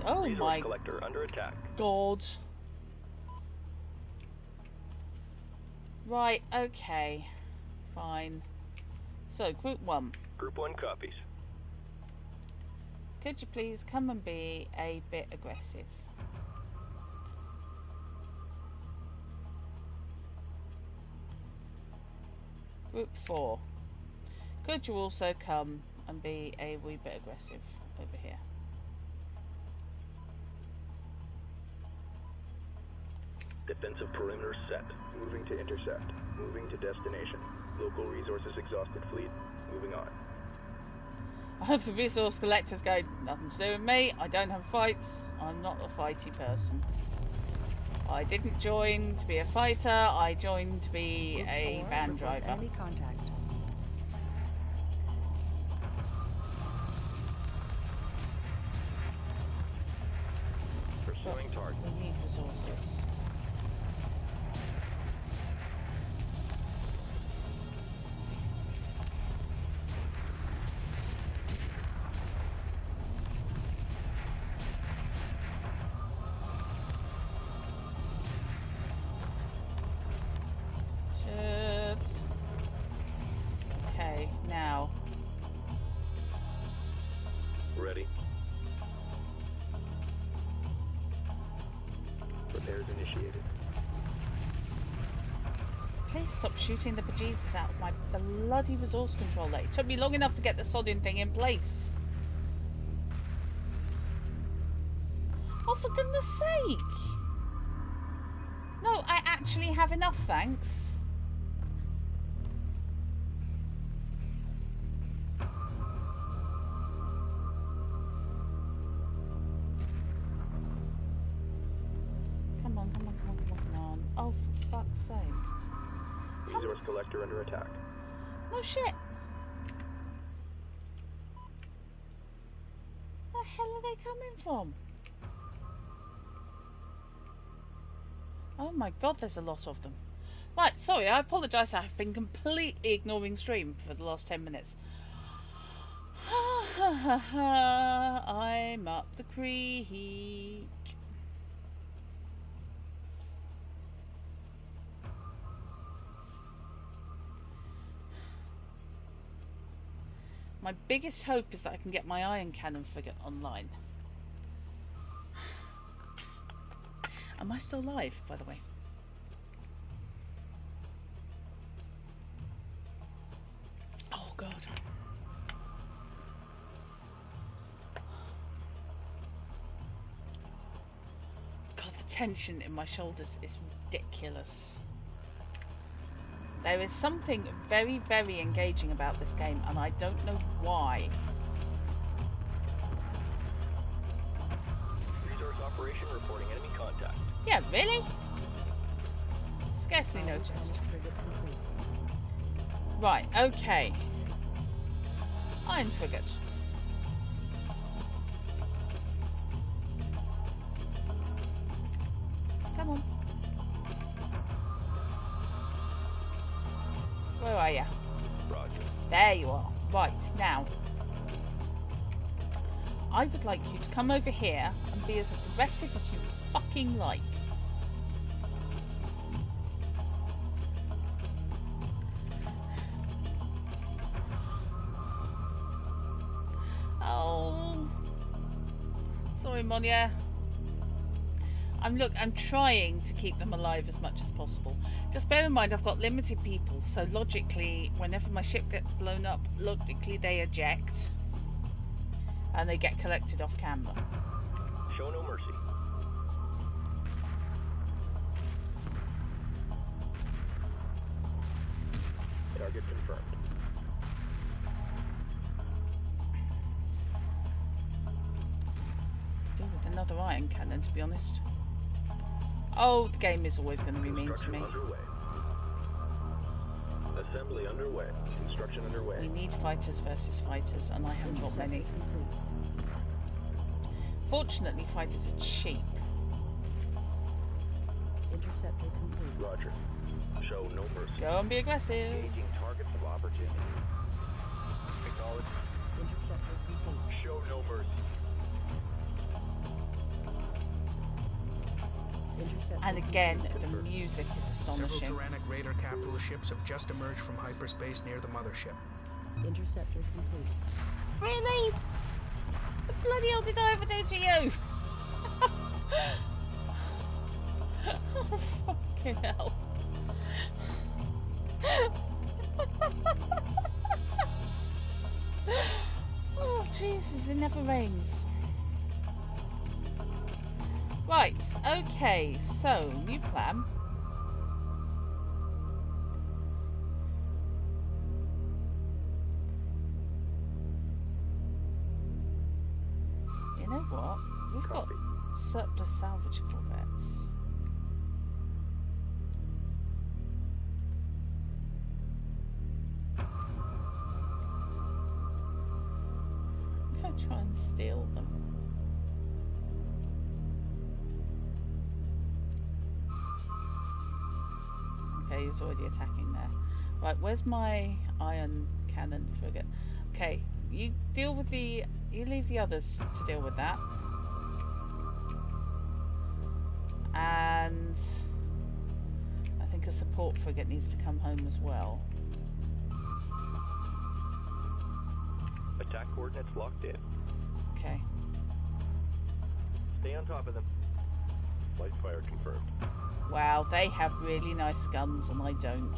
Oh Resource my collector under attack. god. Right, okay. Fine. So, group 1. Group 1 copies. Could you please come and be a bit aggressive? Group 4. Could you also come and be a wee bit aggressive over here? Defensive perimeter set. Moving to intercept. Moving to destination. Local resources exhausted fleet. Moving on. I hope the resource collectors go, nothing to do with me, I don't have fights, I'm not a fighty person. I didn't join to be a fighter, I joined to be Group a 4 van reports driver. Enemy contact. Pursuing target. We need resources. Shit. Okay, now. Ready. Repairs initiated. Please stop shooting the bejesus out of my bloody resource controller. It took me long enough to get the sodding thing in place. Oh, for goodness sake! No, I actually have enough, thanks. Come on, come on, come on, come on, come on. Oh, for fuck's sake. Resource collector under attack. No shit. Where the hell are they coming from? Oh my god, there's a lot of them. Right, sorry, I apologise. I've been completely ignoring stream for the last 10 minutes. I'm up the creek. My biggest hope is that I can get my iron cannon frigate online. Am I still live, by the way? Oh god. God, the tension in my shoulders is ridiculous. There is something very, very engaging about this game, and I don't know why. Resource operation reporting enemy contact. Yeah, really? Scarcely noticed. Frigate complete. Right, okay. Iron frigate. Come on. Where are you? Roger. There you are. Right, now. I would like you to come over here and be as aggressive as you fucking like. Oh. Sorry, Monia. I'm trying to keep them alive as much as possible. Just bear in mind I've got limited people, so logically, whenever my ship gets blown up, logically they eject. And they get collected off camera. Show no mercy. Target confirmed. Do with another iron cannon, to be honest. Oh, the game is always going to be mean to Construction me. underway. Assembly underway. Construction We underway. need fighters versus fighters, and I haven't got many. Complete. Fortunately, fighters are cheap. Interceptor complete. Roger. Show no mercy. Go and be aggressive. Engaging targets of opportunity. Acknowledge. Interceptor complete. Show no mercy. Interceptor And again, the music is Several astonishing. Tyrannic Raider capital ships have just emerged from hyperspace near the mothership. Interceptor complete. Really? What the bloody hell did I ever do to you? Oh, fucking hell. Oh, Jesus, it never rains. Right, okay, so, new plan. You know what? We've got surplus salvage corvettes. I'm going to try and steal them. Okay, he's already attacking there. Right, where's my iron cannon frigate? Okay, you deal with the... You leave the others to deal with that. And I think a support frigate needs to come home as well. Attack coordinates locked in. Okay. Stay on top of them. Light fire confirmed. Wow, they have really nice guns and I don't.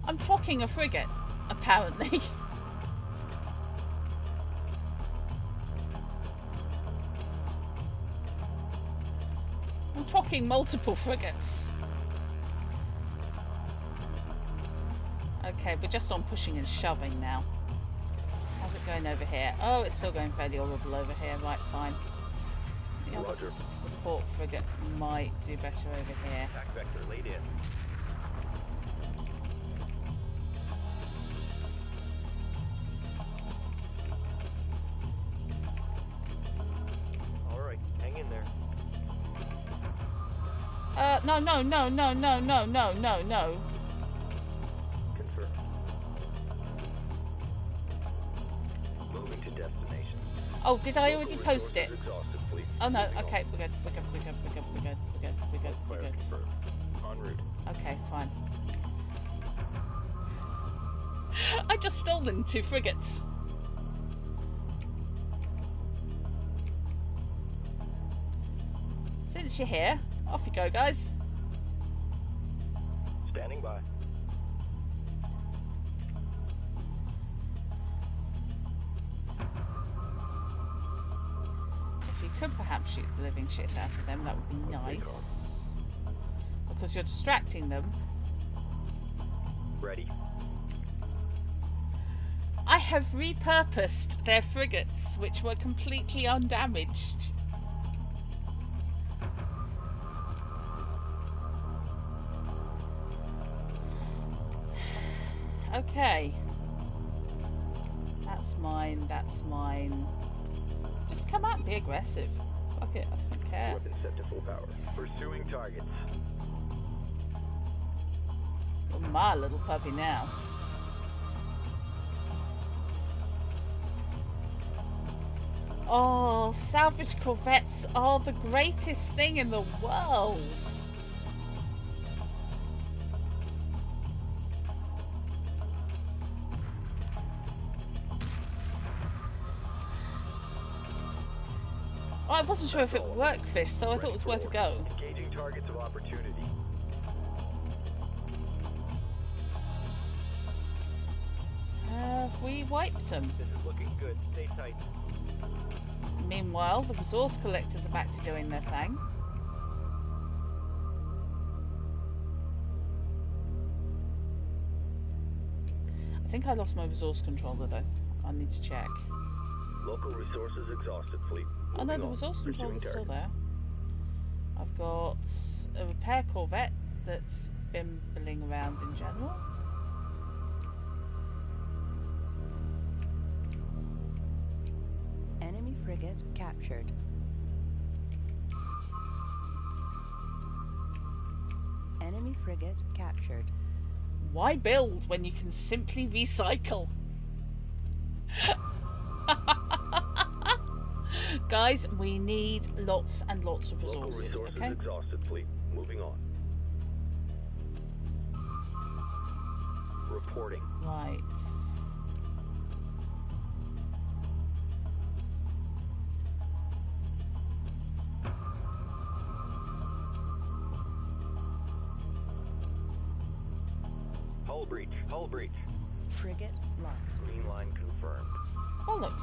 I'm talking a frigate, apparently. I'm talking multiple frigates. Okay, we're just on pushing and shoving now. How's it going over here? Oh, it's still going fairly horrible over here. Right, fine. The other Roger. support frigate might do better over here. Attack vector laid in. All right, hang in there. No. Confirmed. Moving to destination. Oh, did I already post it? Exhausted, fleet. Oh no, Moving okay, on. we're good. Fire confirmed. En route. Okay, fine. I just stolen 2 frigates. Since you're here, off you go, guys. Standing by. If you could perhaps shoot the living shit out of them, that would be nice. Because you're distracting them. Ready. I have repurposed their frigates, which were completely undamaged. Okay. That's mine, that's mine. Just come out and be aggressive. Fuck it, I don't care. Weapon set to full power. Pursuing targets. You're my little puppy now. Oh, salvage corvettes are the greatest thing in the world. I wasn't sure if it would work, Fish, so I thought it was worth a go. Engaging targets of opportunity. Have we wiped them? This is looking good. Stay tight. Meanwhile, the resource collectors are back to doing their thing. I think I lost my resource controller though. I need to check. Local resources exhausted, fleet. Oh no, Moving the on. resource Pursuing controller's still target. there. I've got a repair corvette that's bimbling around in general. Enemy frigate captured. Enemy frigate captured. Why build when you can simply recycle? Guys, we need lots and lots of Local resources, resources okay? exhausted, fleet. Moving on. Reporting. Right. Hull breach. Hull breach. Frigate lost. Green line confirmed. Bollocks.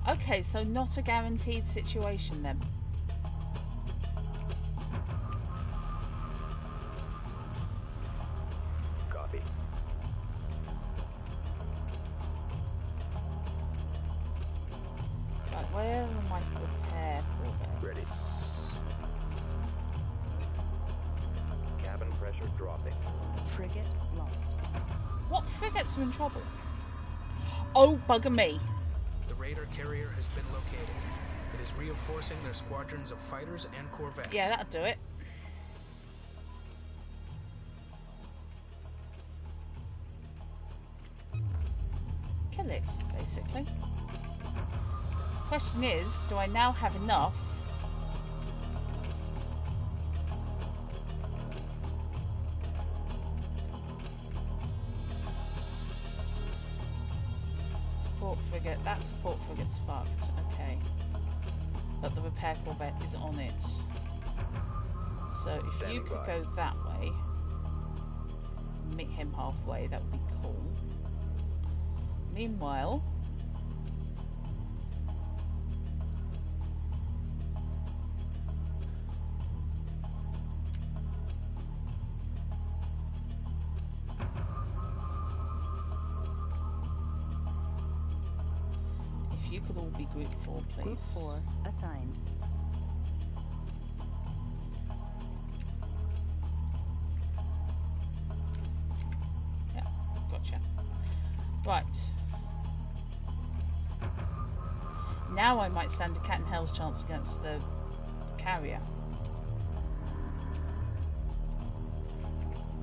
Okay, so not a guaranteed situation then. Copy. Right, where am I prepared for this? Ready. Cabin pressure dropping. Frigate lost. What frigates are in trouble? Oh, bugger me. The raider carrier has been located. It is reinforcing their squadrons of fighters and corvettes. Yeah, that'll do it. Kill it, basically. Question is, do I now have enough? Support frigate. That support frigate's fucked. Okay. But the repair corvette is on it. So if you Standing could by. go that way, meet him halfway, that would be cool. Meanwhile, if you could all be group 4, please. Group 4 assigned. Yeah, gotcha. Right. Now I might stand a cat and hell's chance against the carrier.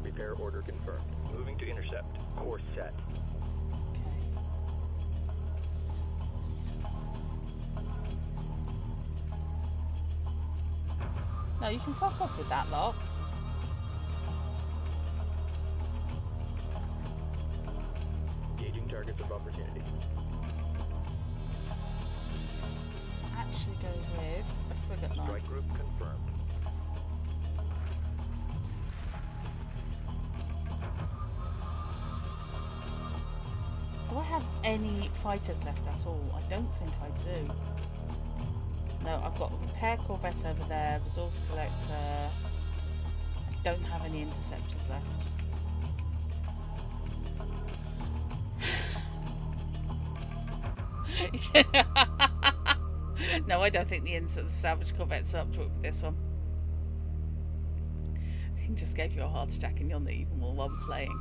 Repair order confirmed. Moving to intercept. Course set. Okay. No, you can fuck off with that lot. Gauging targets of opportunity. Actually go with a frigate line. Strike group confirmed. Do I have any fighters left at all? I don't think I do. No, I've got a repair corvette over there, resource collector. I don't have any interceptors left. No, I don't think the salvage corvettes are up to it with this one. I think just gave you a heart attack and you're not even one playing.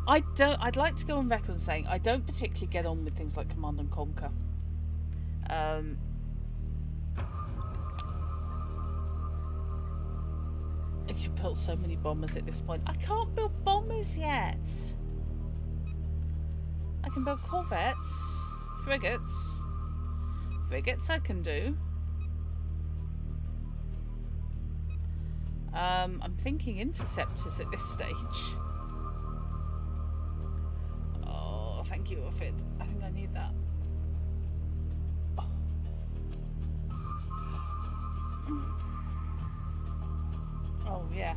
I'd like to go on record saying I don't particularly get on with things like Command and Conquer. If you built so many bombers at this point, I can't build bombers yet. I can build corvettes, frigates. Frigates I can do. I'm thinking interceptors at this stage. Oh, thank you, Offit. I think I need that. Oh, yeah.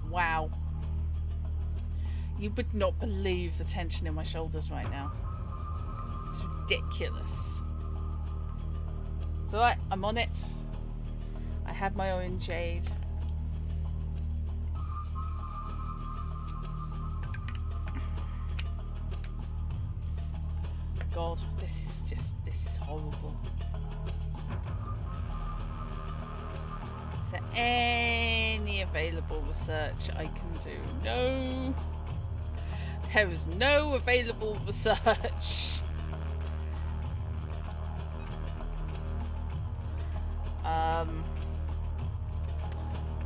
Wow. You would not believe the tension in my shoulders right now. It's ridiculous. It's alright, I'm on it. I have my orange jade. God, this This is horrible. Is there any available research I can do? No. There is no available research.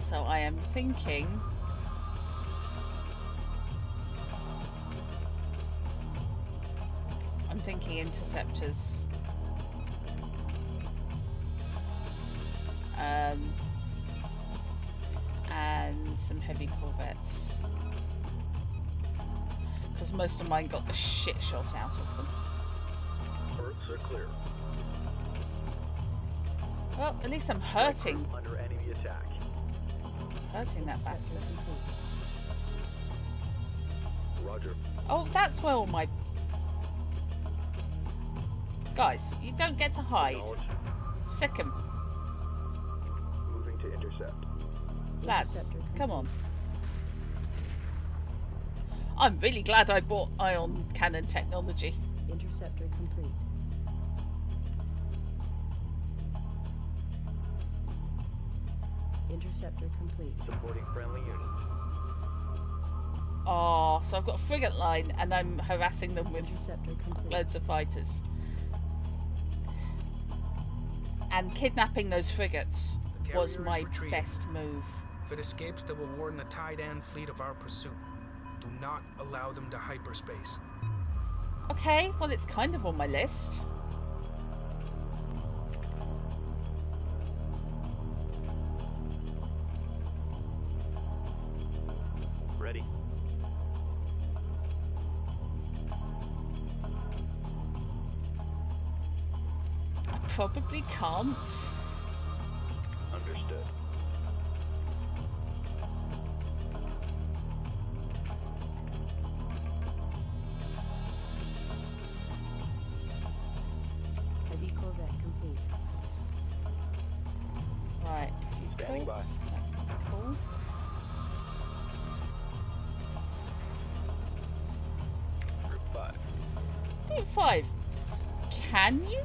So I am thinking interceptors. And some heavy corvettes. Because most of mine got the shit shot out of them. Berths are clear. Well, at least I'm hurting. Under enemy attack. Hurting that bastard. Roger. Oh, that's where all my... Guys, you don't get to hide. Sick 'em. Moving to intercept. Lads, come on. I'm really glad I bought ion cannon technology. Interceptor complete. Interceptor complete. Supporting friendly units. Oh, so I've got a frigate line and I'm harassing them with Interceptor complete. loads of fighters. And kidnapping those frigates The was carrier my is retreating. best move. If it escapes, they will warn the Taidan fleet of our pursuit. Do not allow them to hyperspace. Okay, well it's kind of on my list. Ready. I probably can't. Understood. Heavy corvette complete. Right, if you Standing cool. by. Cool. Group 5. Group 5. Can you?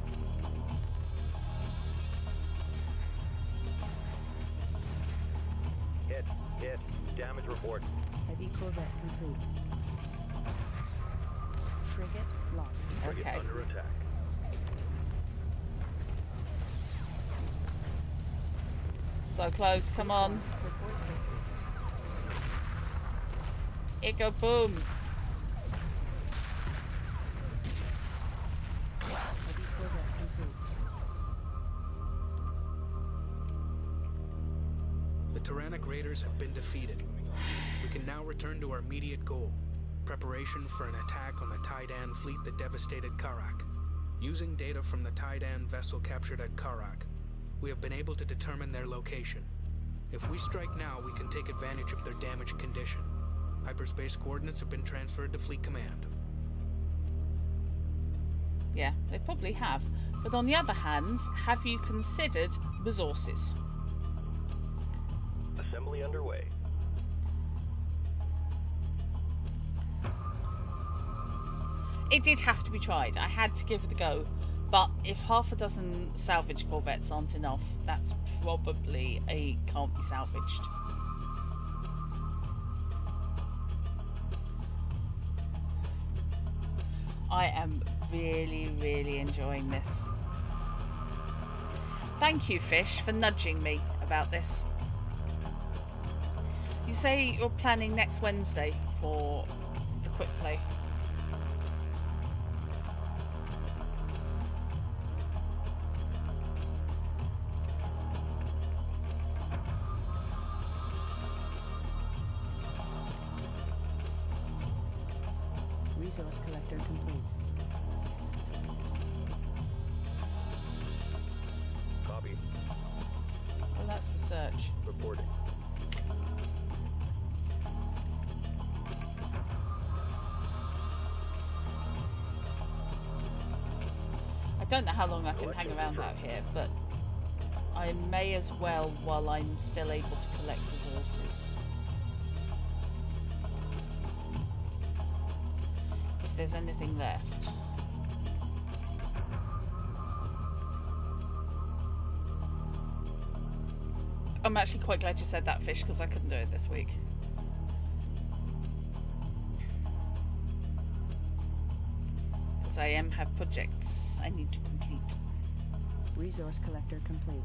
Hit. Hit. Damage report. Heavy corvette complete. Frigate lost. Frigate Okay. under attack. So close, come on. Reports victory. It go boom. Heavy corvette complete. The Tyrannic Raiders have been defeated. We can now return to our immediate goal, preparation for an attack on the Taidan fleet that devastated Kharak. Using data from the Taidan vessel captured at Kharak, we have been able to determine their location. If we strike now, we can take advantage of their damaged condition. Hyperspace coordinates have been transferred to Fleet Command. Yeah, they probably have. But on the other hand, have you considered resources? Assembly underway. It did have to be tried. I had to give it a go. But if half a dozen salvage corvettes aren't enough, that's probably can't be salvaged. I am really, really enjoying this. Thank you, Fish, for nudging me about this. You say you're planning next Wednesday for the quick play. Resource collector complete. Copy. Oh, that's research. Reporting. I don't know how long I can hang around out here, but I may as well while I'm still able to collect resources. If there's anything left. I'm actually quite glad you said that, Fish, because I couldn't do it this week. Because I have projects I need to complete. Resource collector complete.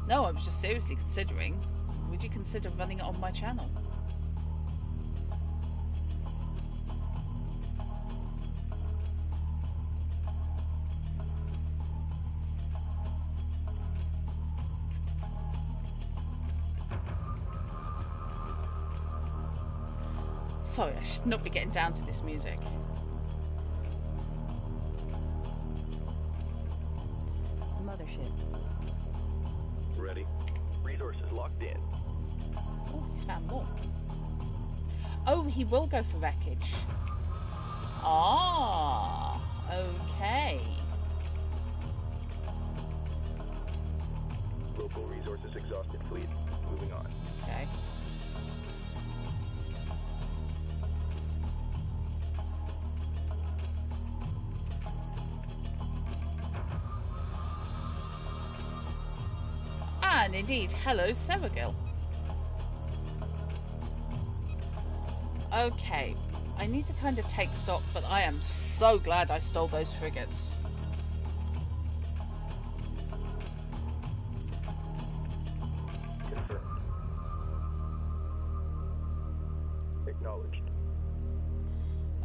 No, I was just seriously considering. Would you consider running it on my channel? Sorry, I should not be getting down to this music. Mothership. Ready. Resources locked in. Oh, he's found more. Oh, he will go for wreckage. Ah, okay. Local resources exhausted fleet. Moving on. Okay. And indeed, hello, Seragil. Okay, I need to kind of take stock, but I am so glad I stole those frigates. Confirmed. Acknowledged.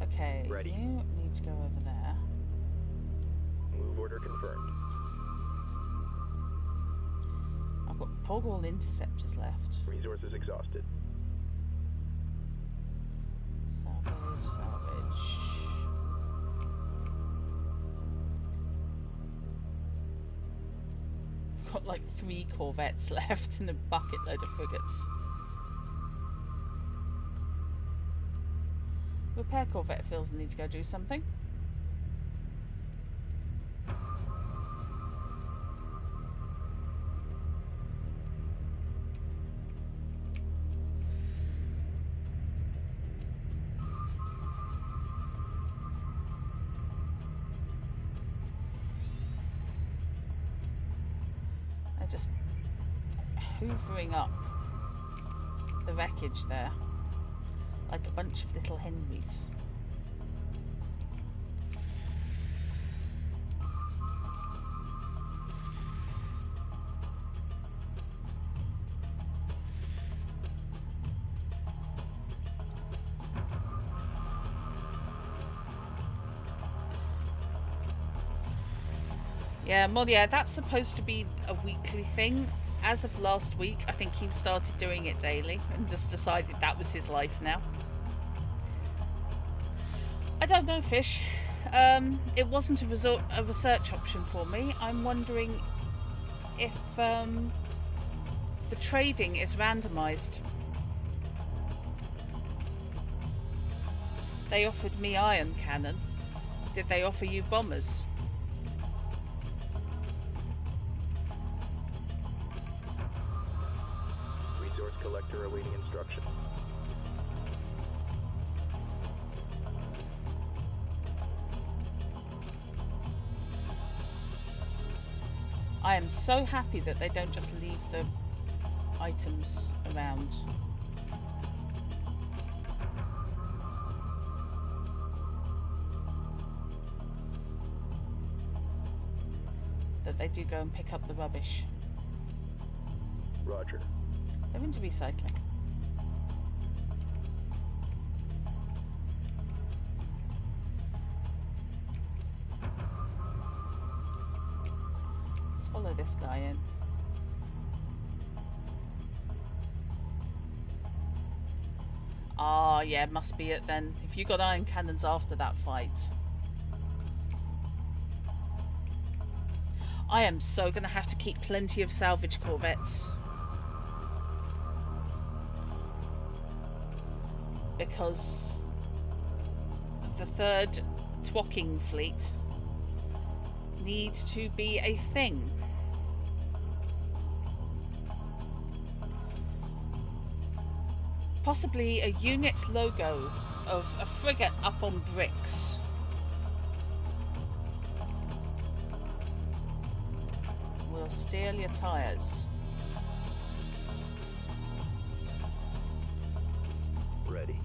Okay, Ready. you need to go over there. Move order confirmed. I've got Poggle interceptors left. Resources exhausted. Salvage, salvage. Got like 3 corvettes left and a bucket load of frigates. Repair corvette feels the need to go do something. Just hoovering up the wreckage there like a bunch of little Henrys. Yeah, well, yeah, that's supposed to be a weekly thing. As of last week, I think he started doing it daily and just decided that was his life now. I don't know, Fish. It wasn't a research option for me. I'm wondering if the trading is randomised. They offered me ion cannon. Did they offer you bombers? Collector awaiting instruction. I am so happy that they don't just leave the items around. That they do go and pick up the rubbish. Roger. They're into recycling. Let's follow this guy in. Ah, yeah, must be it then. If you got iron cannons after that fight. I am so gonna have to keep plenty of salvage corvettes. Because the third Twocking fleet needs to be a thing. Possibly a unit logo of a frigate up on bricks. will steal your tires. Ready.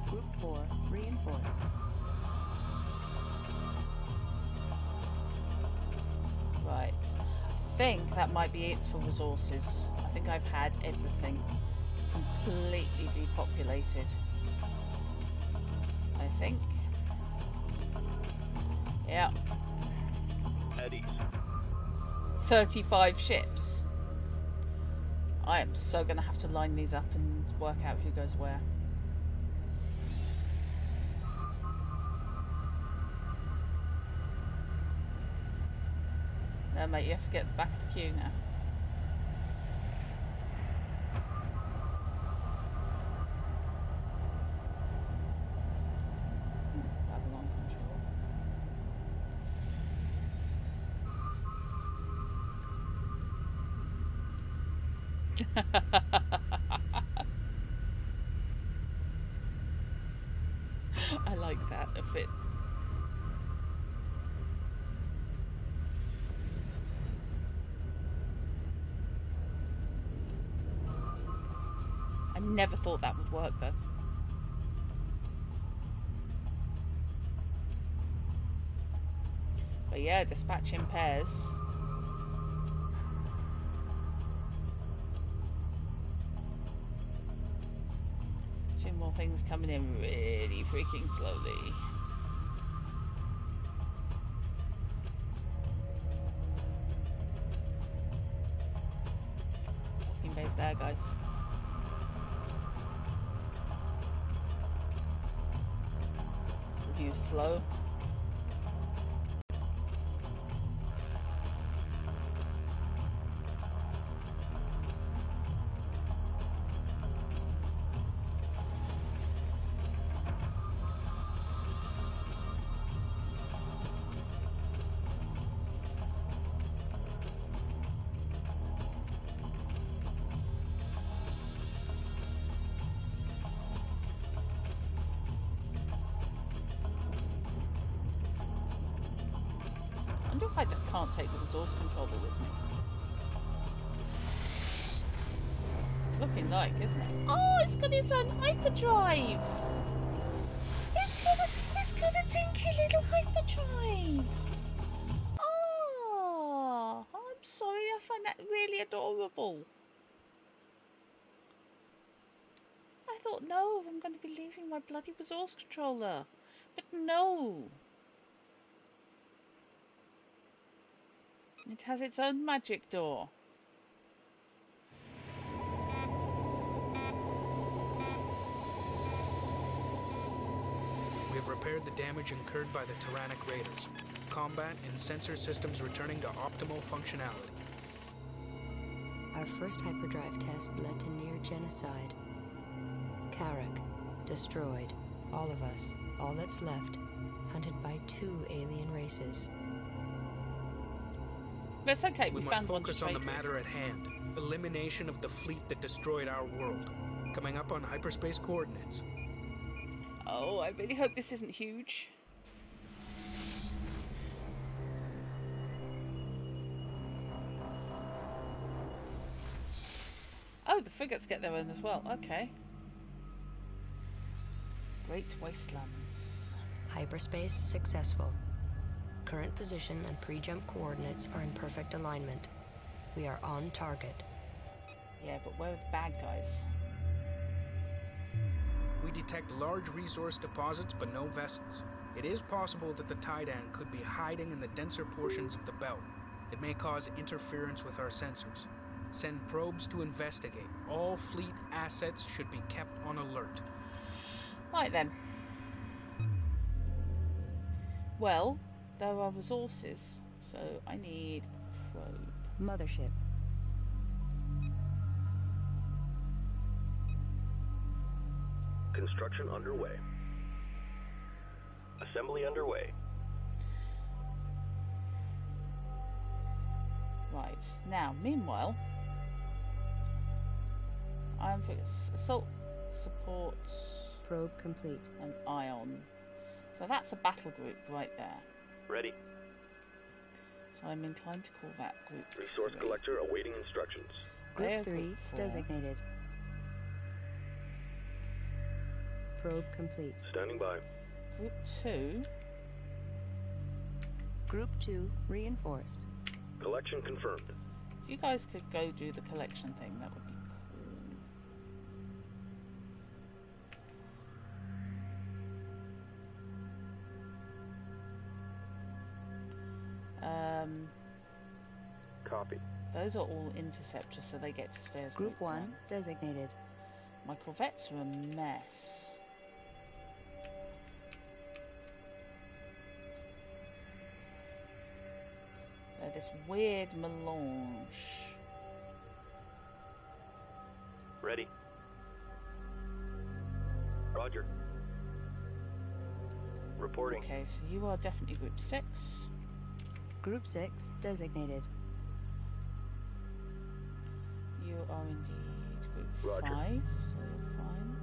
Group 4 reinforced. Right. I think that might be it for resources. I think I've had everything completely depopulated. I think. Yeah. At ease. 35 ships. I am so going to have to line these up and work out who goes where. No, mate, you have to get the back of the queue now. Babylon control. I like that a bit. I never thought that would work though. But yeah, dispatch in pairs. Two more things coming in really freaking slowly. Fucking base there, guys. Review slow. I wonder if I just can't take the resource controller with me. It's looking like, isn't it? Oh, it's got its own hyperdrive! It's got a dinky little hyperdrive! Oh, I'm sorry, I find that really adorable. I thought, no, I'm going to be leaving my bloody resource controller. But no! It has its own magic door. We have repaired the damage incurred by the Tyrannic Raiders. Combat and sensor systems returning to optimal functionality. Our first hyperdrive test led to near genocide. Kharak, destroyed. All of us, all that's left, hunted by 2 alien races. But it's okay, We must focus on the matter at hand. Elimination of the fleet that destroyed our world. Coming up on hyperspace coordinates. Oh, I really hope this isn't huge. Oh, the frigates get their own as well. Okay. Great Wastelands. Hyperspace successful. Current position and pre-jump coordinates are in perfect alignment. We are on target. Yeah, but where are the bad guys? We detect large resource deposits, but no vessels. It is possible that the Taidan could be hiding in the denser portions of the belt. It may cause interference with our sensors. Send probes to investigate. All fleet assets should be kept on alert. Right then. Well, there are resources, so I need a probe. Mothership. Construction underway. Assembly underway. Right, now, meanwhile, Iron Frigates, Assault, Support, Probe complete. and Ion. So that's a battle group right there. Ready. So I'm inclined to call that Group Resource 3. collector awaiting instructions. They're Group 3 Group 4. designated. Probe complete. Standing by. Group 2. Group 2 reinforced. Collection confirmed. If you guys could go do the collection thing, that would be cool. Copy. Those are all interceptors, so they get to stay as Group 1 designated. My corvettes are a mess. They're this weird melange. Ready. Roger. Reporting. Okay, so you are definitely Group 6. Group 6 designated. You are indeed Group Roger. 5, so you're fine.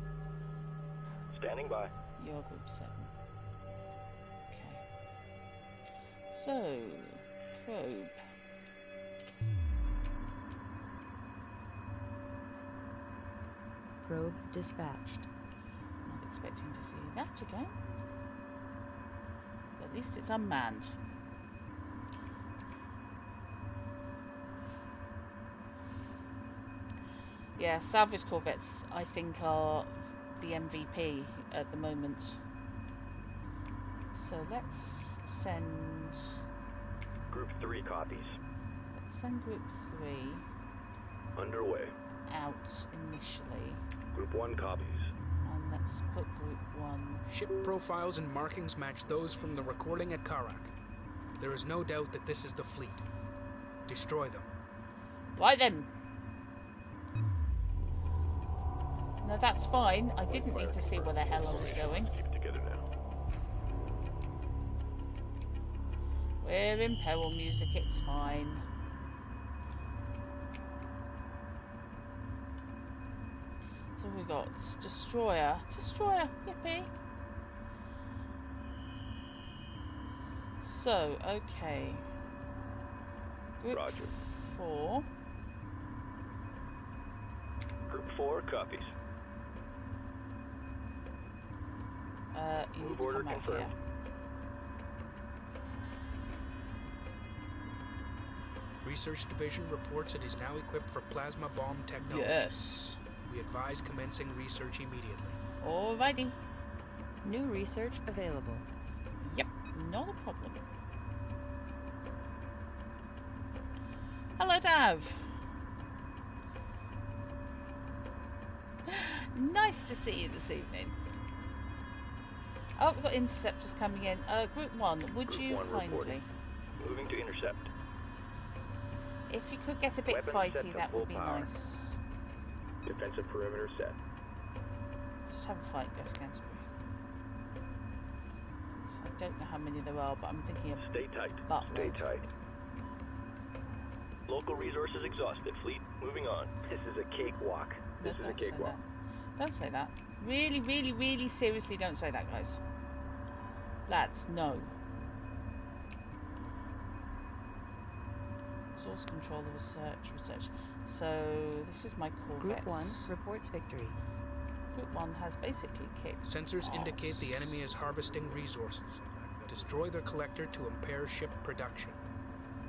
Standing by. You're Group 7. Okay. So, probe. Probe dispatched. Not expecting to see that again. At least it's unmanned. Yeah, salvage corvettes, I think, are the MVP at the moment. So let's send Group 3 copies. Group 3 Underway. out initially, Group 1 copies. and let's put Group 1. Ship profiles and markings match those from the recording at Kharak. There is no doubt that this is the fleet. Destroy them. Right then. No, that's fine. I didn't need to see where the hell I was going. Keep it together now. We're in peril music, it's fine. So we got destroyer, yippee. So, okay. Group Roger. 4. Group 4 copies. You need Move to order come out confirmed. here. Research Division reports it is now equipped for plasma bomb technology. Yes. We advise commencing research immediately. Alrighty. New research available. Yep, not a problem. Hello, Dav. Nice to see you this evening. Oh, we've got interceptors coming in. Group 1, would Group you 1 kindly, reporting. Moving to intercept. if you could get a bit Weapons set fighty, to that full would be power. nice. Defensive perimeter set. Just have a fight, go to Canterbury. So I don't know how many there are, but I'm thinking of Stay tight. But Stay load. tight. Local resources exhausted. Fleet, moving on. This is a cakewalk. No, This is a don't say cakewalk. that. Don't say that. Really, really, really seriously don't say that, guys. Lads, no. Resource control, research. So, this is my corvette. Group 1 reports victory. Group 1 has basically kicked Sensors ass. indicate the enemy is harvesting resources. Destroy their collector to impair ship production.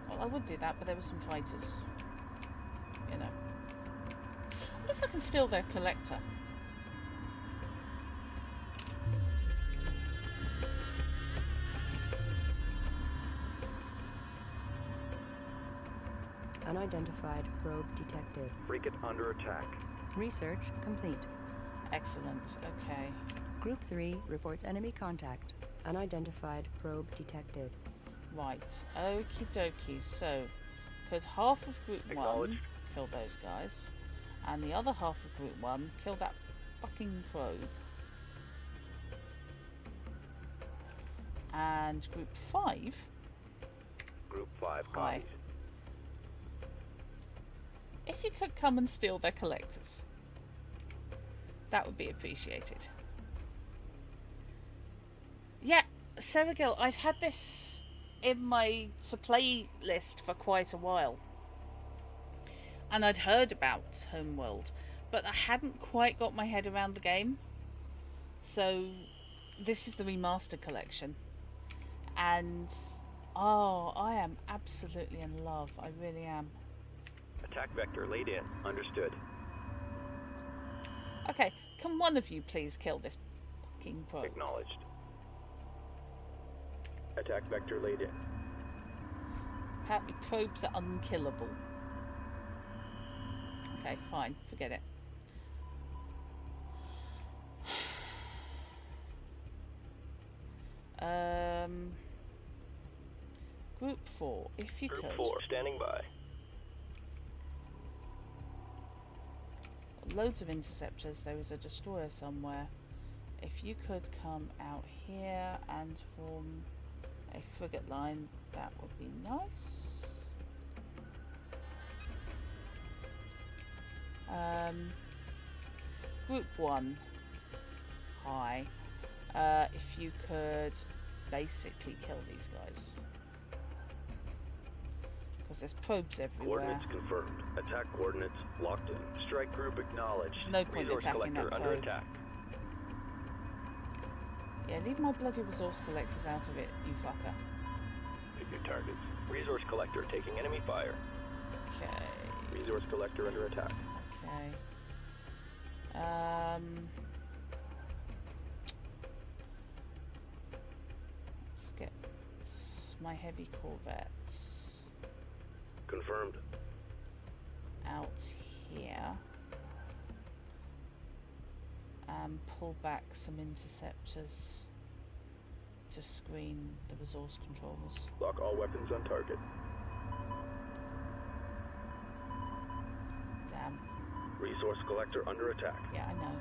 Well, I would do that, but there were some fighters. You know. I wonder if I can steal their collector. Unidentified probe detected. Frigate under attack. Research complete. Excellent. Okay. Group 3 reports enemy contact. Unidentified probe detected. Right. Okie dokie. So, could half of Group 1 Acknowledged. kill those guys, and the other half of Group 1 kill that fucking probe, and Group 5. Group 5 Hi. copies. If you could come and steal their collectors, that would be appreciated. Yeah, Seragil, I've had this in my to play list for quite a while. And I'd heard about Homeworld, but I hadn't quite got my head around the game. So this is the remastered collection. And oh, I am absolutely in love. I really am. Attack vector laid in. Understood. Okay, can one of you please kill this fucking probe? Acknowledged. Attack vector laid in. Apparently probes are unkillable. Okay, fine, forget it. Group 4, if you Group could. 4, standing by. Loads of interceptors. There is a destroyer somewhere. If you could come out here and form a frigate line, that would be nice. Group 1. Hi. If you could basically kill these guys. Because there's probes everywhere. Coordinates confirmed. Attack coordinates locked in. Strike group acknowledged. There's no point Resource attacking collector that under probe. attack. Yeah, leave my bloody resource collectors out of it, you fucker. Pick your targets. Resource collector taking enemy fire. Okay. Resource collector under attack. Okay. Let's get my heavy corvettes Confirmed. out here and pull back some interceptors to screen the resource controllers. Lock all weapons on target. Damn. Resource collector under attack. Yeah, I know.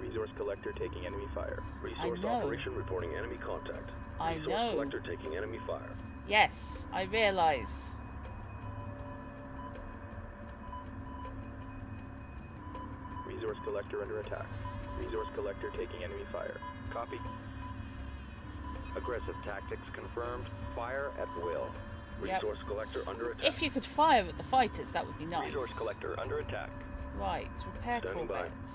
Resource collector taking enemy fire. Resource know. operation reporting enemy contact. I Resource know. collector taking enemy fire. Yes, I realise. Resource collector under attack. Resource collector taking enemy fire. Copy. Aggressive tactics confirmed. Fire at will. Yep. Resource collector under attack. If you could fire at the fighters, that would be nice. Resource collector under attack. Right, repair Standing by. corvettes.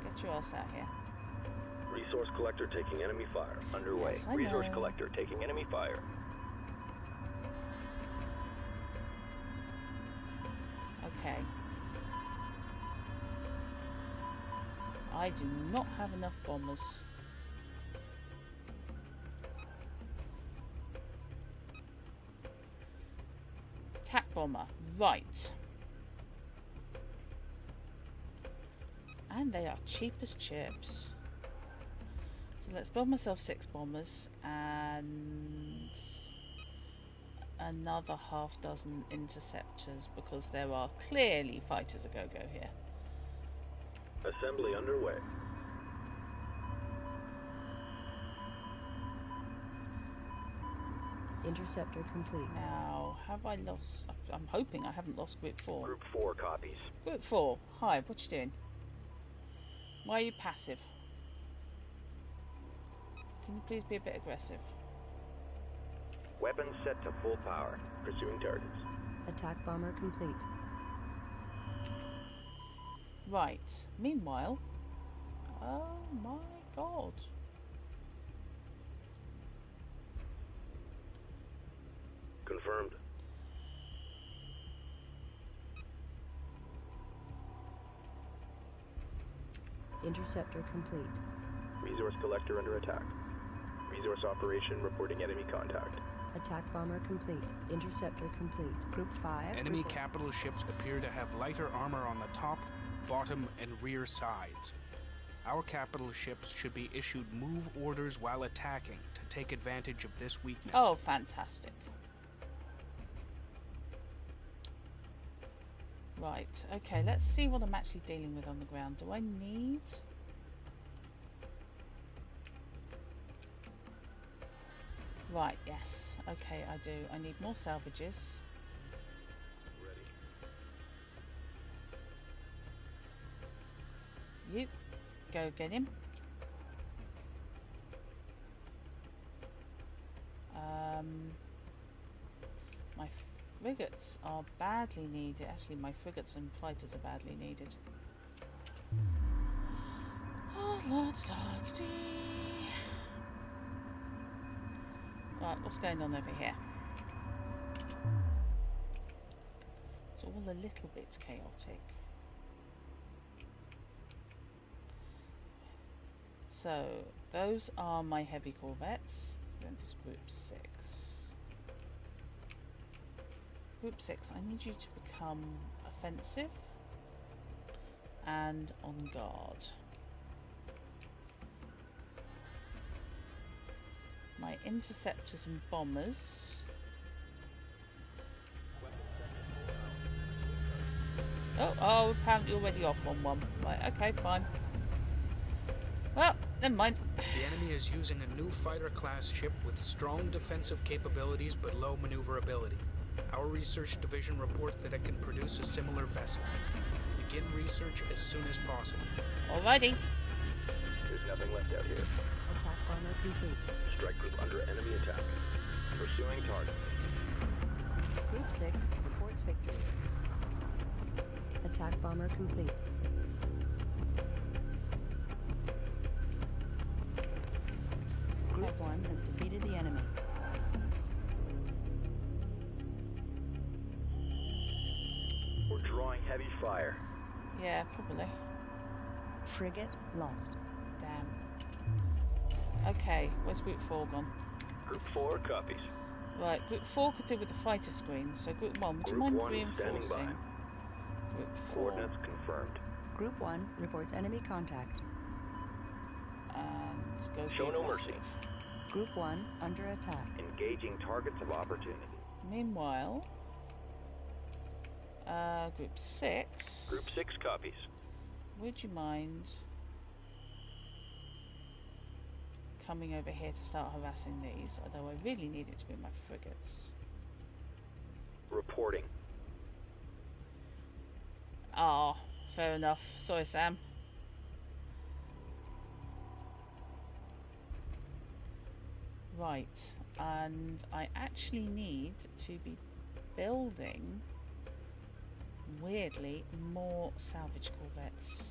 Get your ass out here. Resource collector taking enemy fire. Underway. Yes, I Resource know. collector taking enemy fire. Okay. I do not have enough bombers. Attack bomber. Right. And they are cheap as chips. So let's build myself 6 bombers and another half dozen interceptors because there are clearly fighters a go-go here. Assembly underway. Interceptor complete. Now, have I lost... I'm hoping I haven't lost Group 4. Group 4 copies. Group 4, hi, what you doing? Why are you passive? Can you please be a bit aggressive? Weapons set to full power. Pursuing targets. Attack bomber complete. Right, meanwhile... Oh my god. Confirmed. Interceptor complete. Resource collector under attack. Resource operation reporting enemy contact. Attack bomber complete. Interceptor complete. Group 5. Enemy report. capital ships appear to have lighter armor on the top, bottom, and rear sides. Our capital ships should be issued move orders while attacking to take advantage of this weakness. Oh, fantastic. Right, okay, let's see what I'm actually dealing with on the ground. Do I need... Right, yes. Okay, I do. I need more salvages. You, go get him. My frigates are badly needed. Actually, my frigates and fighters are badly needed. Oh, Lord, right, what's going on over here? It's all a little bit chaotic. So, those are my heavy corvettes. Then just Group 6. Group 6, I need you to become offensive and on guard. My interceptors and bombers. Oh, apparently already off on one. Right, okay, fine. Well, never mind. The enemy is using a new fighter-class ship with strong defensive capabilities but low maneuverability. Our research division reports that it can produce a similar vessel. Begin research as soon as possible. Alrighty. There's nothing left out here. Attack bomber complete. Strike group under enemy attack. Pursuing target. Group 6 reports victory. Attack bomber complete. Group 1 has defeated the enemy. We're drawing heavy fire. Yeah, probably. Frigate lost. Damn. Okay, where's Group 4 gone? Group 4 copies. Right, Group 4 could do with the fighter screen, so Group 1, would you Group mind 1 standing reinforcing? by. Group 4. Coordinates confirmed. Group 1 reports enemy contact. And go Show be no aggressive. mercy. Group 1 under attack. Engaging targets of opportunity. Meanwhile, Group 6. Group 6 copies. Would you mind coming over here to start harassing these? Although I really need it to be my frigates. Reporting. Ah, fair enough. Sorry, Sam. Right, and I actually need to be building, weirdly, more salvage corvettes.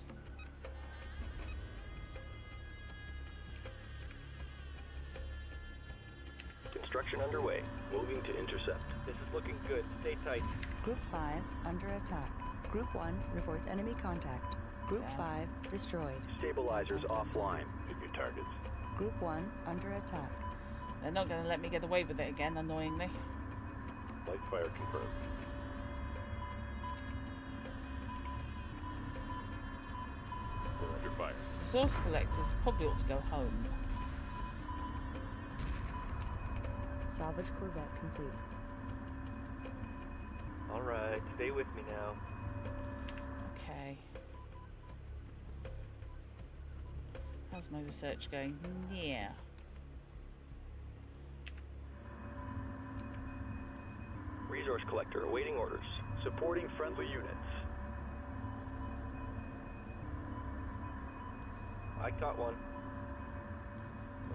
Construction underway. Moving to intercept. This is looking good. Stay tight. Group 5 under attack. Group 1 reports enemy contact. Group 5 destroyed. Stabilizers offline. Hit your targets. Group 1 under attack. They're not going to let me get away with it again, annoyingly. Light fire confirmed. We're under fire. Resource collectors probably ought to go home. Salvage corvette complete. Alright, stay with me now. Okay. How's my research going? Yeah. Resource collector awaiting orders. Supporting friendly units. I caught one.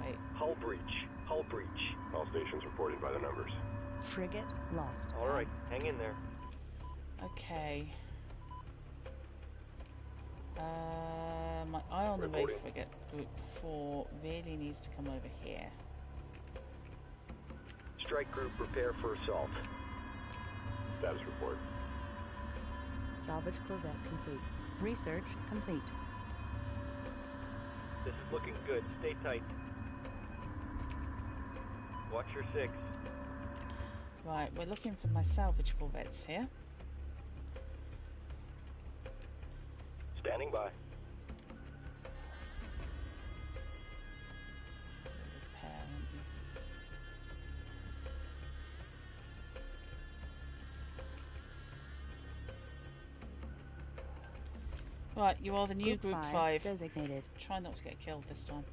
Wait. Hull breach. Hull breach. All stations reporting by the numbers. Frigate lost. Alright, hang in there. Okay. My eye on the ray Reporting. frigate, Group 4, really needs to come over here. Strike group prepare for assault. Status report. Salvage corvette complete. Research complete. This is looking good. Stay tight. Watch your 6. Right, we're looking for my salvage corvettes here. Standing by. Repair, aren't you? Right, you are the new Group 5. Designated. Try not to get killed this time.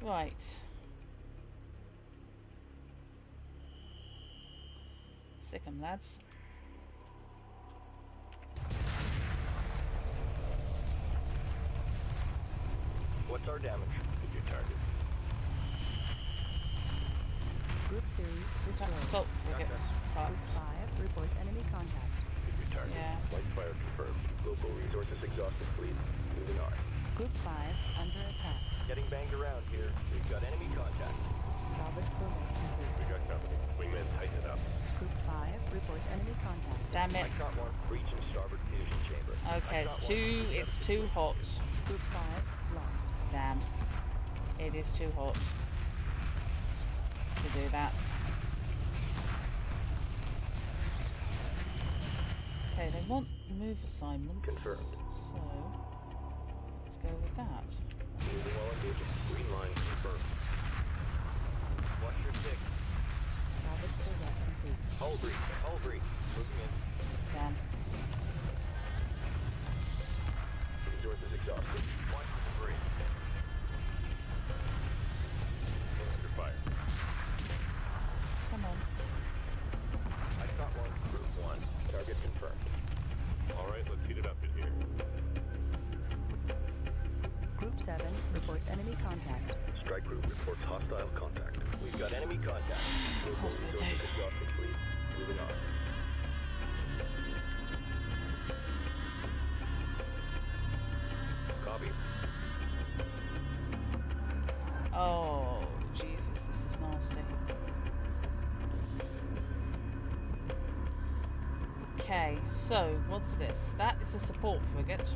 Right. Sick 'em, lads. What's our damage? Hit your target. Group 3 destroyed. Assault frigates. Group Fucked. 5 reports enemy contact. Hit your target. Yeah. Light fire confirmed. Local resources exhausted fleet. Moving on. Group 5 under attack. Getting banged around here. We've got enemy contact. Salvage corvette complete. We got company. Wingman, tighten it up. Group 5 reports enemy contact. Damn it. I got one. Breach in starboard fusion chamber. Okay, I got it's too hot. Group 5 lost. Damn. It is too hot to do that. Okay, they want move assignments. Confirmed. So let's go with that. Moving while engaging. Green line confirmed. Watch your six. Salvage corvette complete. Hull breach. Hull breach. Moving in. Damn. Resources exhausted. Watch the debris. Under fire. Come on. I got one. Group 1. Target confirmed. All right, let's heat it up in here. Group 7 reports enemy contact. Strike group reports hostile contact. We've got enemy contact. Of course they do. Resources exhausted fleet. Moving on. Copy. Oh, Jesus, this is nasty. Okay, so what's this? That is a support frigate.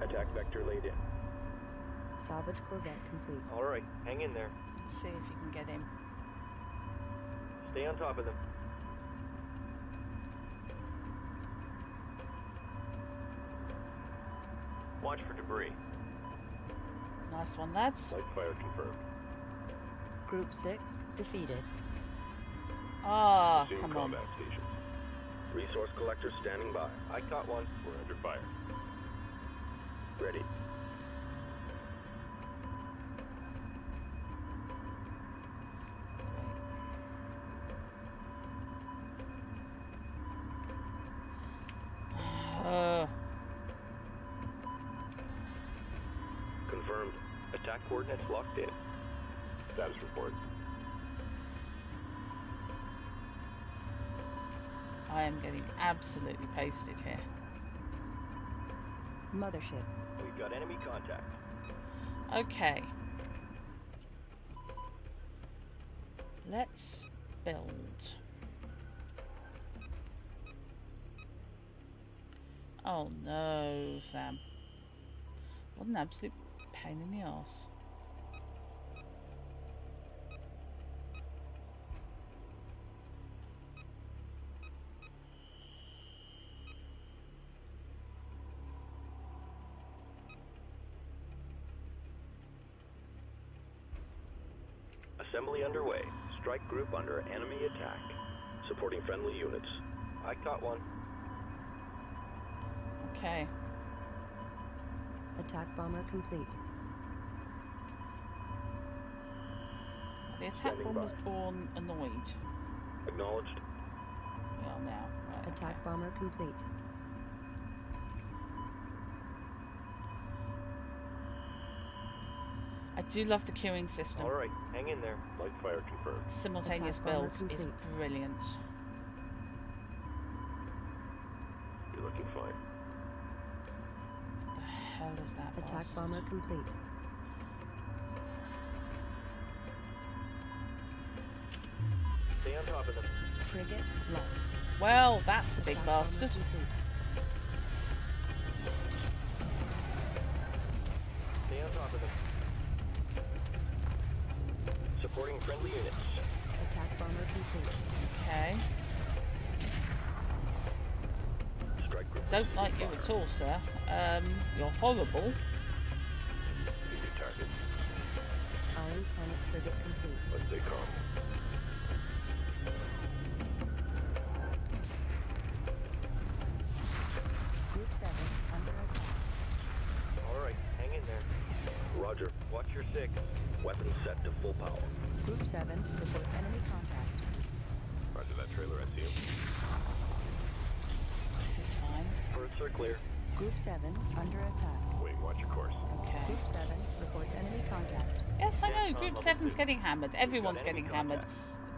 Attack vector laid in. Salvage corvette complete. All right. Hang in there. Let's see if you can get him. Stay on top of them. Watch for debris. Nice one, lads. Light fire confirmed. Group 6 defeated. Ah, Resume come on. combat stations. Resource collector standing by. I caught one. We're under fire. Ready. Confirmed. Attack coordinates locked in. Status report. I am getting absolutely pasted here. Mothership. We've got enemy contact. Okay. Let's build. Oh no, Sam. What an absolute pain in the arse. Assembly underway. Strike group under enemy attack. Supporting friendly units. I caught one. Okay. Attack bomber complete. The attack Standing bomb by. was born annoyed. Acknowledged. Well, now. Right, Attack okay. bomber complete. I do love the queuing system. All right. Hang in there. Light fire confirmed. Simultaneous Attack bomber builds is complete. brilliant. You're looking fine. The hell is that Attack bastard? bomber complete. Stay on top of them. Frigate lost. Well, that's a big Attack bomber bastard. complete. Stay on top of them. Supporting friendly units. Attack bomber complete. Okay. Strike group. Don't like you at all, sir. You're horrible. Hit your target. Iron Planet frigate complete. Let's stay calm. Group 7 under attack. All right. Hang in there. Roger. Watch your 6. Weapons set to full power. Group 7 reports enemy contact. Roger that trailer, I see him. This is fine. Birds are clear. Group 7 under attack. Wait, watch your course. Okay. Group 7 reports enemy contact. Yes, I know. Group 7's getting hammered. Everyone's getting hammered.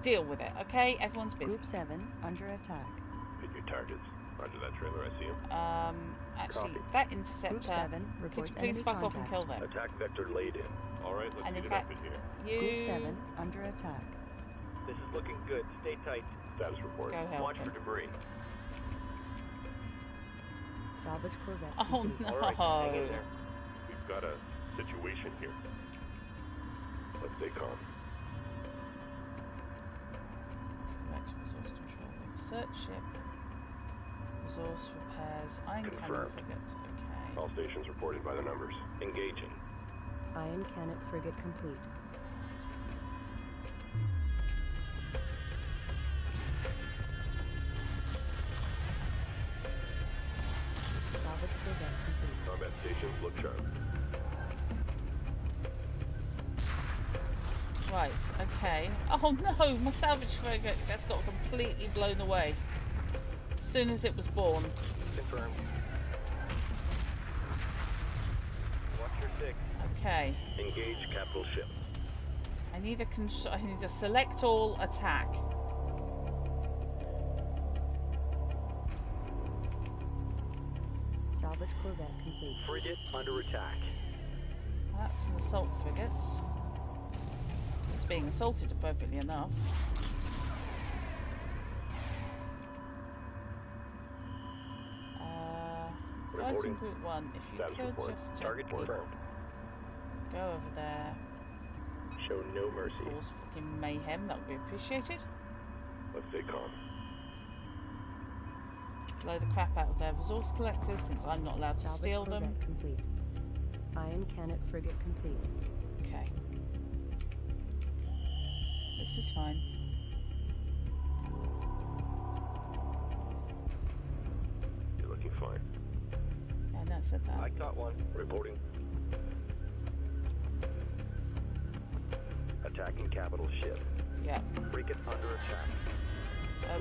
Deal with it, okay? Everyone's busy. Group 7 under attack. Hit your targets. Roger that trailer, I see him. Actually, Copy. that interceptor. Group 7 Could you reports please enemy fuck off and contact. kill them? Attack vector laid in. Alright, let's And get in it up fact, in here. you Group 7 under attack. This is looking good. Stay tight. Status report. go help Watch him. for debris. Salvage corvette Oh complete. no! Alright, hang in there. We've got a situation here. Let's stay calm. Select resource control. Research ship. Resource repairs. Iron cannon Confirmed. frigate. Okay. All stations reported by the numbers. Engaging. Iron cannon frigate complete. Salvage corvette complete. Combat stations look sharp. Right. Okay. Oh no! My salvage frigate just got completely blown away. As soon as it was born. Confirmed. Watch your 6. Okay. Engage capital ship. I need a select all attack. Salvage corvette complete. Frigate under attack. That's an assault frigate. It's being assaulted appropriately enough. Guys in Reporting. group 1, if you Status could report. just Target gently confirmed. go over there, Show no mercy. cause fucking mayhem, that would be appreciated. Let's stay calm. Blow the crap out of their resource collectors since I'm not allowed to Salvage steal them. corvette complete. Iron cannon frigate complete. Okay. This is fine. You're looking fine. Yeah, I know I said that. I caught one. Reporting. Attacking capital ship. Yeah. Frigate under attack.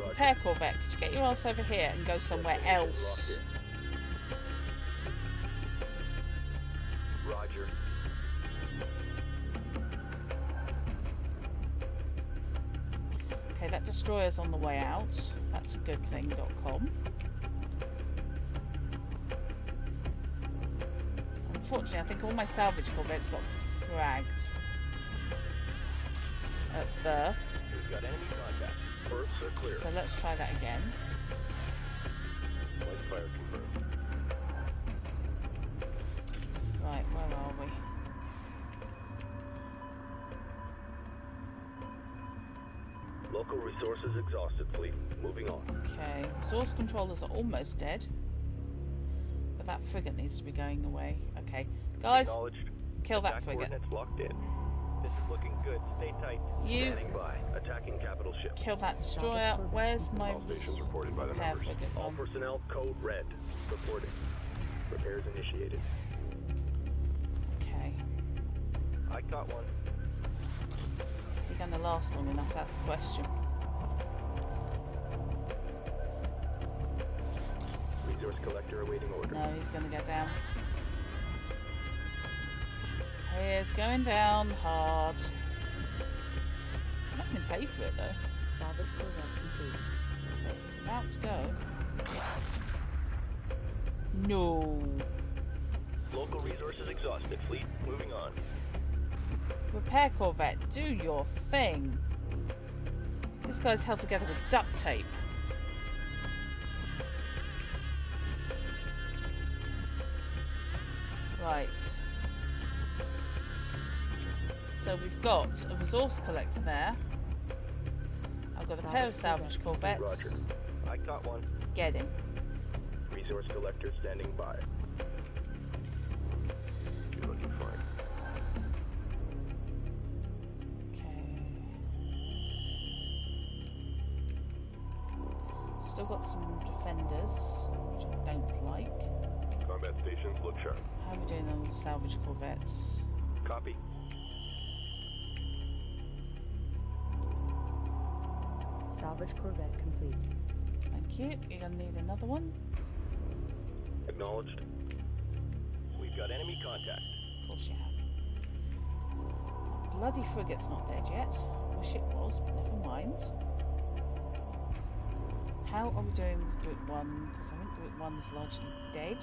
Repair corvette, could you get your ass over here and go somewhere else? Locked in. Roger. Okay, that destroyer's on the way out. That's a good thing.com. Unfortunately, I think all my salvage corvettes got fragged at birth. We've got enemy contact. Berths are clear. So let's try that again. Light fire confirmed. Right, where are we? Local resources exhausted, fleet. Moving on. Okay, resource controllers are almost dead. But that frigate needs to be going away. Okay, guys, Acknowledged. kill that Attack frigate. coordinates locked in. This is looking good. Stay tight. You Standing by. Attacking capital ship. kill that destroyer. Where's my All stations reported by the repair numbers. frigate All gone? personnel code red. Reporting. Repairs initiated. Okay. I caught one. Is he going to last long enough? That's the question. Resource collector awaiting order. No, he's going to go down. He is going down hard. I'm not going to pay for it though. Salvage corvette complete. But it's about to go. No. Local resources exhausted, fleet. Moving on. Repair corvette, do your thing. This guy's held together with duct tape. Right. So we've got a resource collector there. I've got a pair of salvage corvettes. Roger. I caught one. Get him. Resource collector standing by. You're looking fine. Okay. Still got some defenders, which I don't like. Combat stations look sharp. How are we doing on salvage corvettes? Copy. Salvage corvette complete. Thank you. You're gonna need another one. Acknowledged. We've got enemy contact. Of course you have. Bloody frigate's not dead yet. Wish it was, but never mind. How are we doing with Group 1? Because I think Group 1 is largely dead.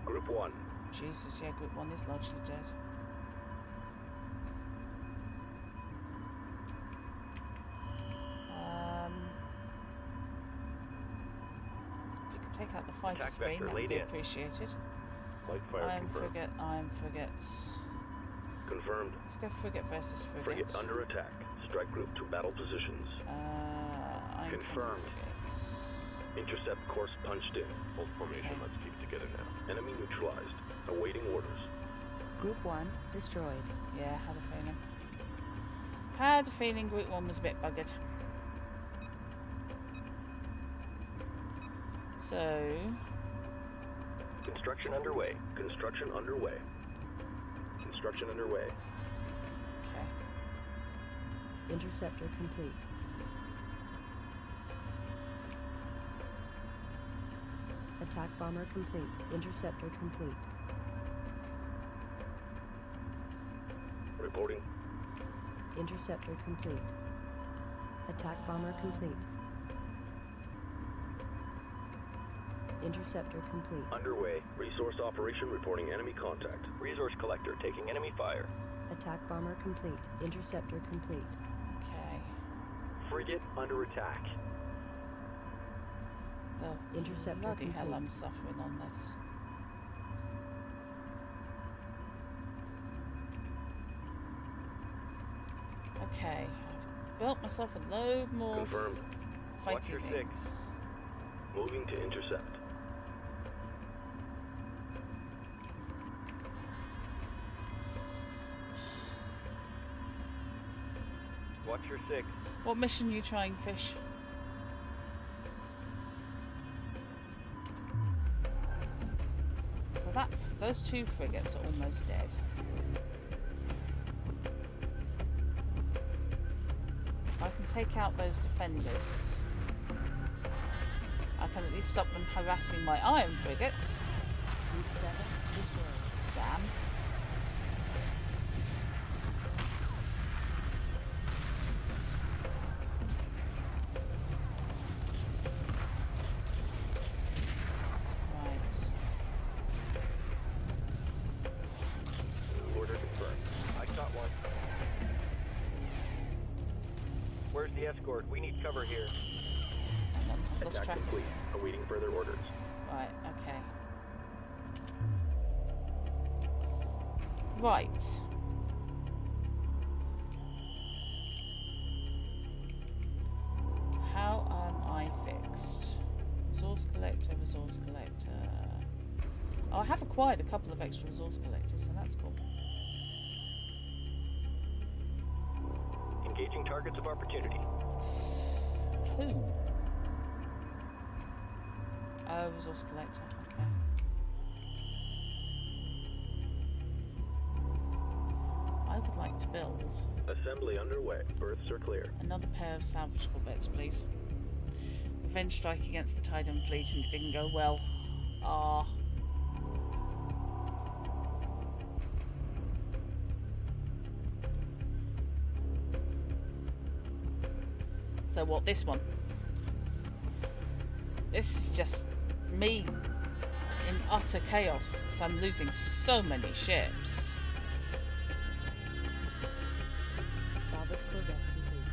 Group 1. Jesus, yeah, Group 1 is largely dead. If you could take out the fighter Attack screen, vector that would laid be in. appreciated. Light fire confirmed. I'm frigate. Confirmed. Let's go frigate versus frigate. Frigate under attack. Strike group to battle positions. I'm Confirmed. frigates. Intercept course punched in. Hold formation, let's keep it together now. Enemy neutralized. Awaiting orders. Group 1 destroyed. Yeah, had a feeling. Had a feeling Group 1 was a bit buggered. So... Construction underway. Construction underway. Construction underway. Okay. Interceptor complete. Attack bomber complete. Interceptor complete. Reporting. Interceptor complete. Attack bomber complete. Interceptor complete. Underway. Resource operation reporting enemy contact. Resource collector taking enemy fire. Attack bomber complete. Interceptor complete. Okay. Frigate under attack. Oh, Interceptor bloody hell, complete. I'm suffering on this. Okay, I've built myself a load more Confirmed. Watch fighting your things. six. Moving to intercept. Watch your six. What mission are you trying, Fish? So those two frigates are almost dead. I can take out those defenders. I can at least stop them harassing my iron frigates. Group 7 destroyed. Damn. Order confirmed. I shot one. Where's the escort? We need cover here. Hang on, I've lost Attack track. complete. Awaiting further orders. Right, okay. Right. How am I fixed? Resource collector, resource collector. Oh, I have acquired a couple of extra resource collectors, so that's cool. Engaging targets of opportunity. Who? Oh, resource collector, okay. I would like to build Assembly underway. Berths are clear. another pair of salvage corvettes, please. Revenge strike against the Titan fleet and it didn't go well. Ah. So what, this one? This is just me in utter chaos because I'm losing so many ships. Salvage corvette complete.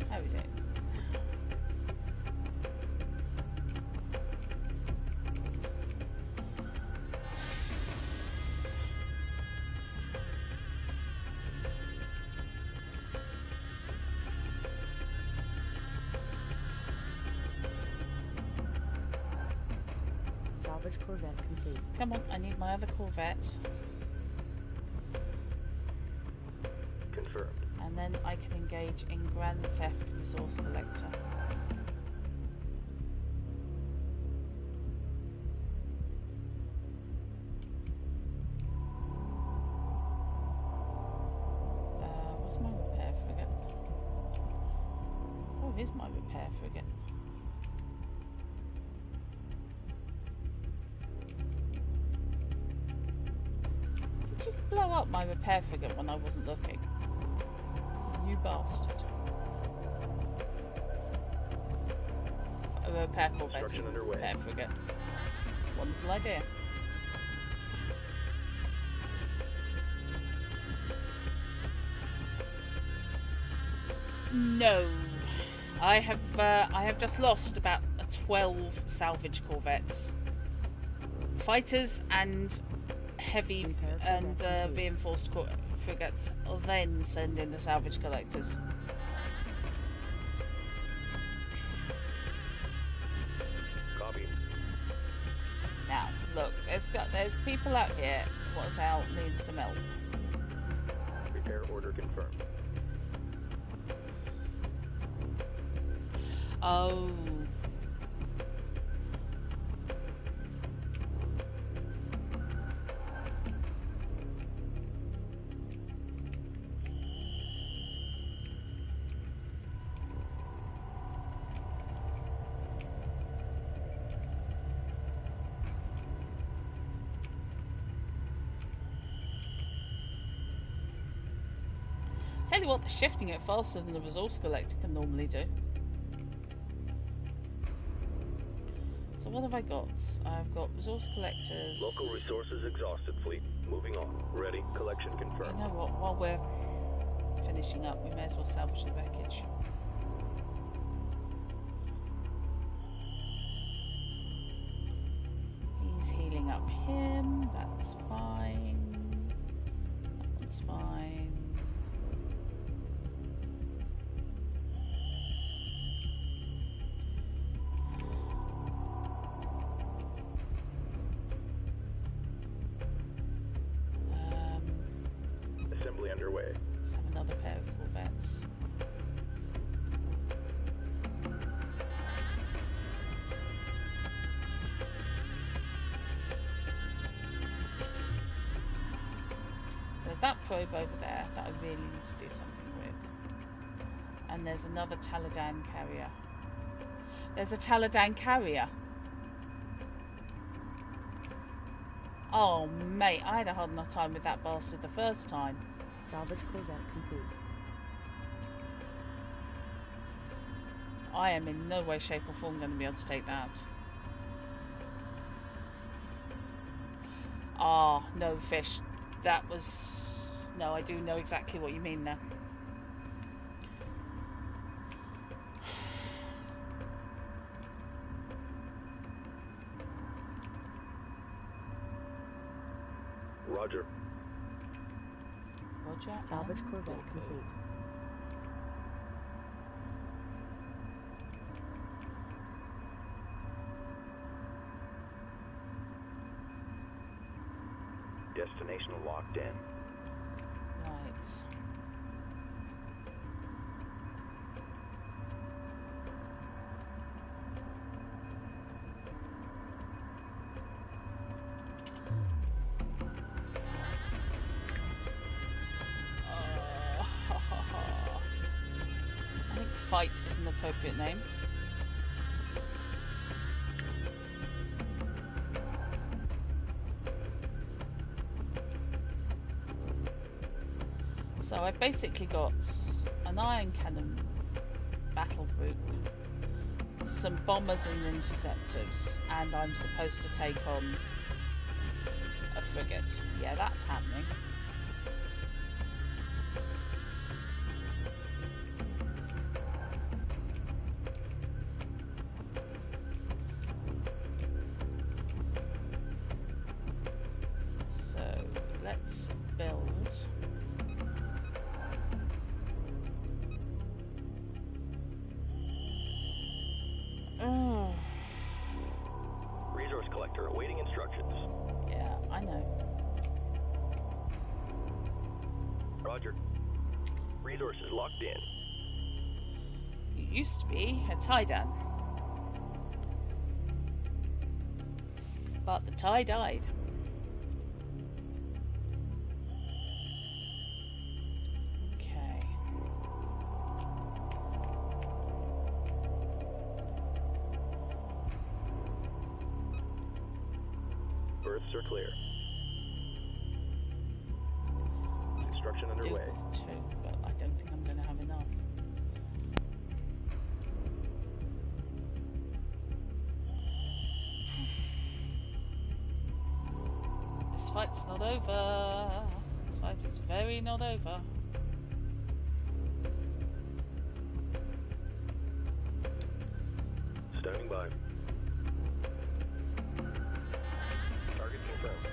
How are we doing? Salvage corvette complete. Come on, I need my other corvette. Confirmed. And then I can engage in Grand Theft Resource Collector. Here's my repair frigate. Did you blow up my repair frigate when I wasn't looking? You bastard. A repair corvette. Construction underway. Repair frigate. Wonderful idea. No. I have just lost about 12 salvage corvettes. Fighters and heavy and reinforced frigates will then send in the salvage collectors. Copy. Now, look, there's people out here. What's out needs some help. Repair order confirmed. Oh. Tell you what, they're shifting it faster than the resource collector can normally do. So what have I got? I've got resource collectors. Local resources exhausted, fleet. Moving on. Ready. Collection confirmed. You know what? While we're finishing up, we may as well salvage the wreckage. He's healing up him. That's fine. That's fine. Assembly underway. Let's have another pair of corvettes. So there's that probe over there that I really need to do something with. And there's another Taladan carrier. There's a Taladan carrier. Oh, mate, I had a hard enough time with that bastard the first time. Salvage corvette complete. I am in no way, shape or form going to be able to take that. Ah, no, fish. That was... No, I do know exactly what you mean there. Roger. Roger. Salvage and corvette Goku. complete. Destination locked in. Right. I think fight is an appropriate name. So I've basically got an iron cannon battle group, some bombers and interceptors, and I'm supposed to take on a frigate. Yeah, that's happening. So let's build. Resource collector awaiting instructions. Yeah, I know. Roger. Resources locked in. It used to be a Tidan. But the tie died. Okay. Berths are clear. Construction underway. Do two, but I don't think I'm going to have enough. This fight's not over. This fight is very not over. Standing by. Target confirmed.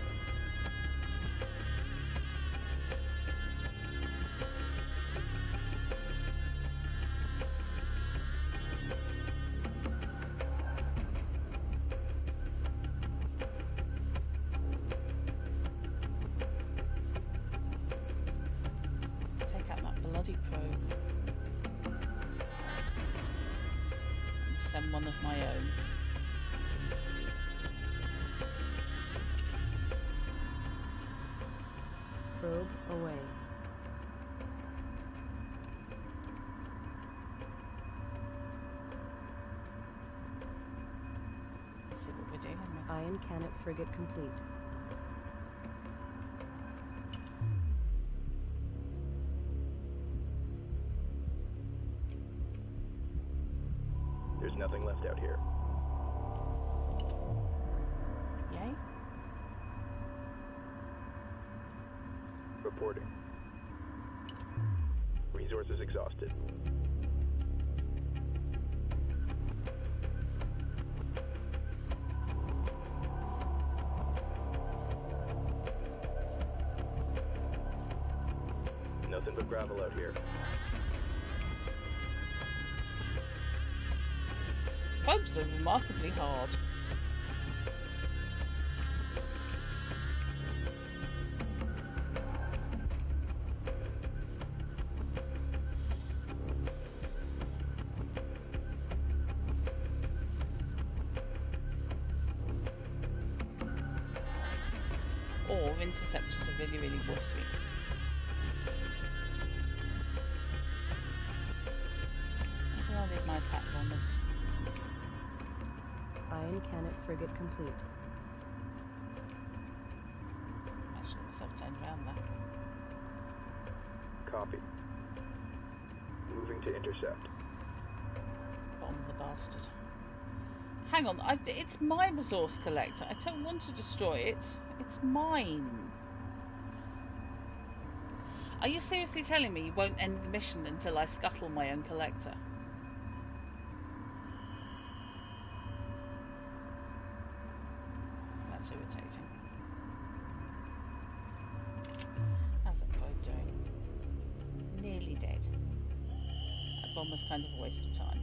Let's take out that bloody probe. And send one of my own. Probe away. Let's see what we're dealing with. Ion cannon frigate complete. There's nothing left out here. Yay? Reporting. Resources exhausted. Nothing but gravel out here. Probes are remarkably hard. Or interceptors are really, really wussy. Where do I leave my attack bombers? Ion cannon frigate complete. I should have myself turned around there. Copy. Moving to intercept. Bomb the bastard. Hang on, it's my resource collector. I don't want to destroy it. It's mine. Are you seriously telling me you won't end the mission until I scuttle my own collector? That's irritating. How's that probe doing? Nearly dead. That bomb was kind of a waste of time.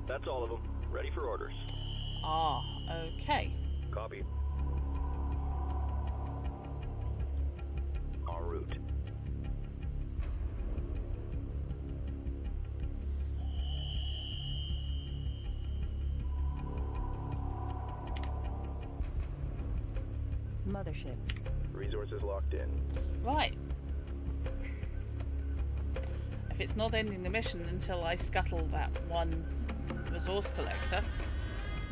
That's all of them. Ready for orders. Ah, okay. Copy. En route. Mothership. Resources locked in. Right. If it's not ending the mission until I scuttle that one resource collector,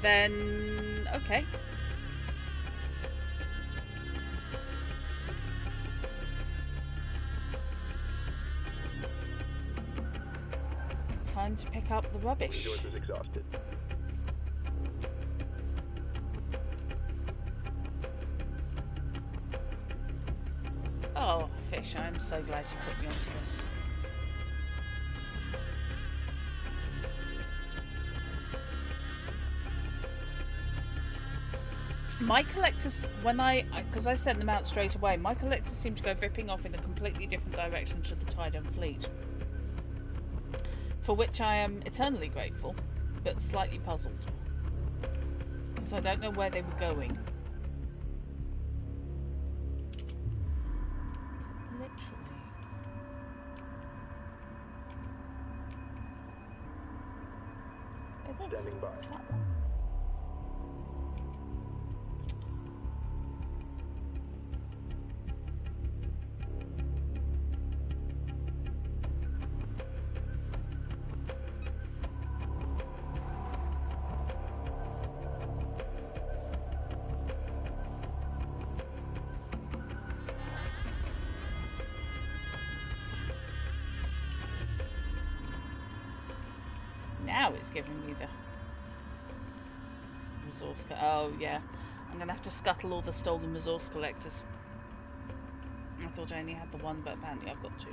then okay. Time to pick up the rubbish. Resources exhausted. Oh, Fish, I'm so glad you put me onto this. My collectors, because I sent them out straight away, my collectors seem to go ripping off in a completely different direction to the Tidal fleet. For which I am eternally grateful, but slightly puzzled. Because I don't know where they were going. Literally. Standing by. It's that one. Now it's giving me the resource. Oh yeah, I'm gonna have to scuttle all the stolen resource collectors. I thought I only had the one, but apparently I've got two.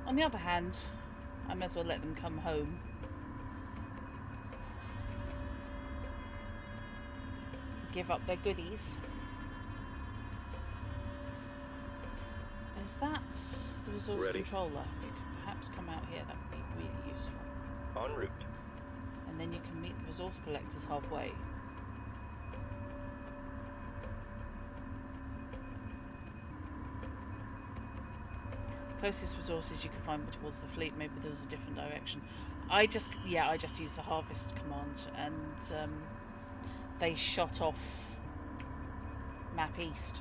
On the other hand, I may as well let them come home. Give up their goodies. Is that the resource Ready. controller? If you could perhaps come out here, that would be really useful. En route. And then you can meet the resource collectors halfway. Closest resources you can find were towards the fleet. Maybe there was a different direction. I just used the harvest command, and they shot off map east,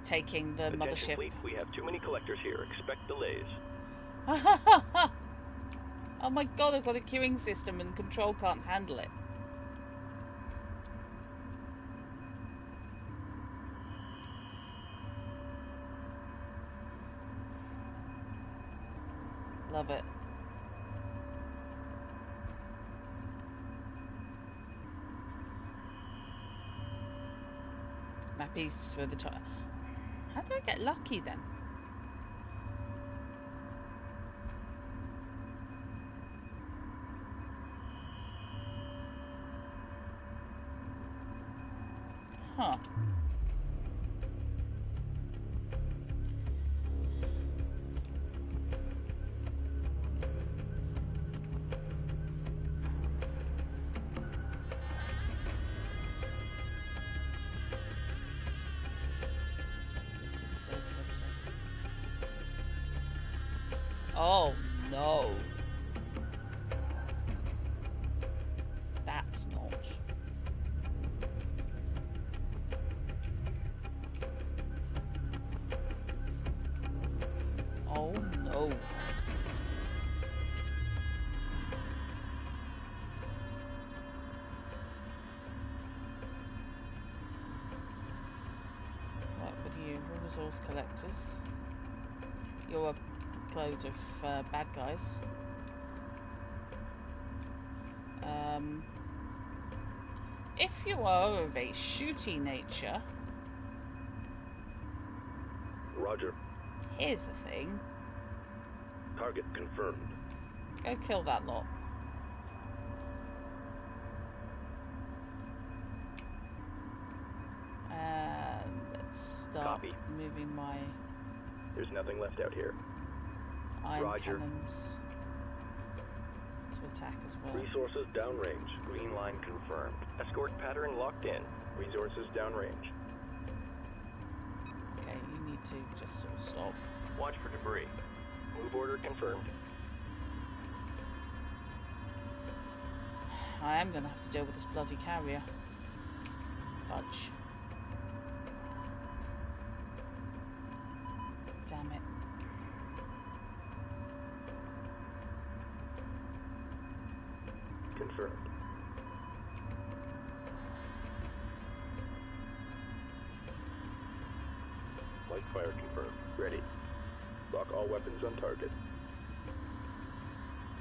taking the Attention mothership. fleet, we have too many collectors here. Expect delays. Oh my god, I've got a queuing system and control can't handle it. Love it. Map east is where the top. How did I get lucky then? Huh. Oh no. That's not. Oh no. What are you? We're resource collectors. You're a load of bad guys. If you are of a shooty nature, Roger. here's the thing. Target confirmed. Go kill that lot. And let's start Copy. moving my There's nothing left out here. iron Roger. cannons to attack as well. Resources downrange. Green line confirmed. Escort pattern locked in. Resources downrange. Okay, you need to just sort of stop. Watch for debris. Move order confirmed. I am going to have to deal with this bloody carrier. Fudge. Damn it. Confirmed. Light fire confirmed. Ready. Lock all weapons on target.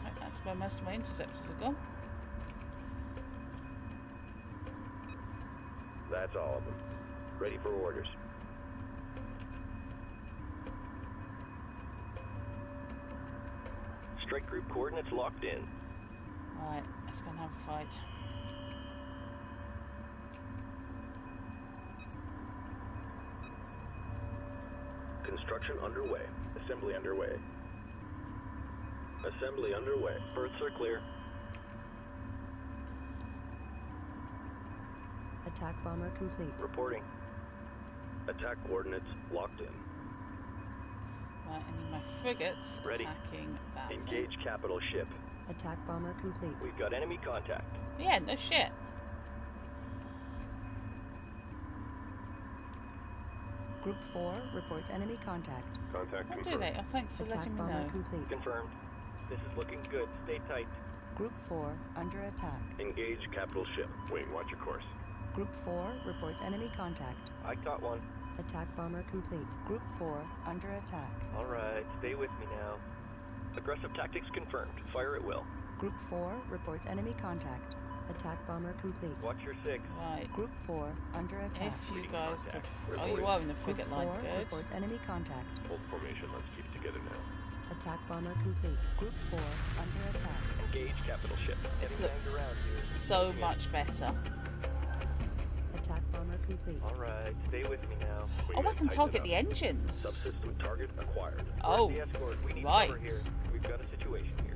Right, that's where most of my interceptors have gone. That's all of them. Ready for orders. Strike group coordinates locked in. Alright, let's go and have a fight. Construction underway. Assembly underway. Assembly underway. Berths are clear. Attack bomber complete. Reporting. Attack coordinates locked in. Right, I need my frigates Ready. attacking that Engage capital ship. Attack bomber complete. We've got enemy contact. thing. Yeah, no shit. Group 4 reports enemy contact. Contact How do confirmed. they? Oh, thanks for Attack letting me bomber know. complete. Confirmed. This is looking good. Stay tight. Group 4 under attack. Engage capital ship. Wait, watch your course. Group 4 reports enemy contact. I caught one. Attack bomber complete. Group 4 under attack. All right, stay with me now. Aggressive tactics confirmed. Fire at will. Group 4 reports enemy contact. Attack bomber complete. Watch your six. Right. Group 4 under attack. If you Reading guys contact. could... Oh, you Reporting. are in the Group frigate 4 line. Good. reports enemy contact. Hold formation, let's keep it together now. Attack bomber complete. Group 4 under attack. Engage capital ship. This Enemy looks around here. so Moving in. much better. Attack bomber complete. Alright, stay with me now. Oh, I can target the engines. Subsystem target acquired. Oh, Where's the escort? We need right. cover here. We've got a situation here.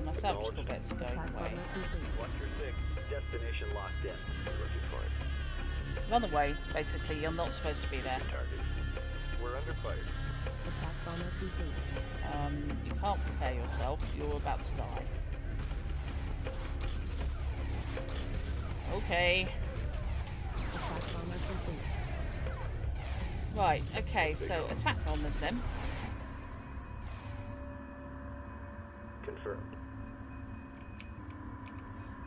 My salvageable bits are going Attack away. bomber complete. Watch your six. Destination locked in. Looking fine. Run away, basically. You're not supposed to be there. Target. We're under fire. Attack bomber complete. You can't prepare yourself. You're about to die. Okay. Attack bomber complete. Right, okay, so attack bombers then. Confirmed.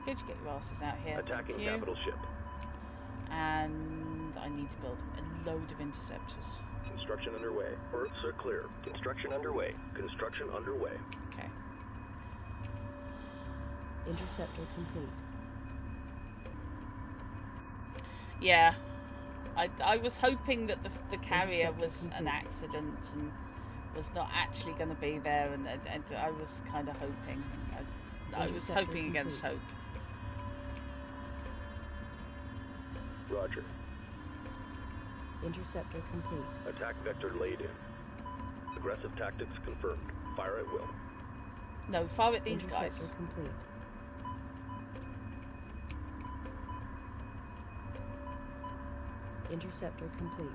Could you get your asses out here? Attacking Thank you. capital ship. And I need to build a load of interceptors. Construction underway. Earths are clear. Construction underway. Construction underway. Okay. Interceptor complete. Yeah. I was hoping that the carrier Interceptor was an complete. accident and was not actually going to be there, and I was kind of hoping. I was Interceptor hoping against hope. complete. Roger. Interceptor complete. Attack vector laid in. Aggressive tactics confirmed. Fire at will. No, fire at these Interceptor guys. complete. Interceptor complete.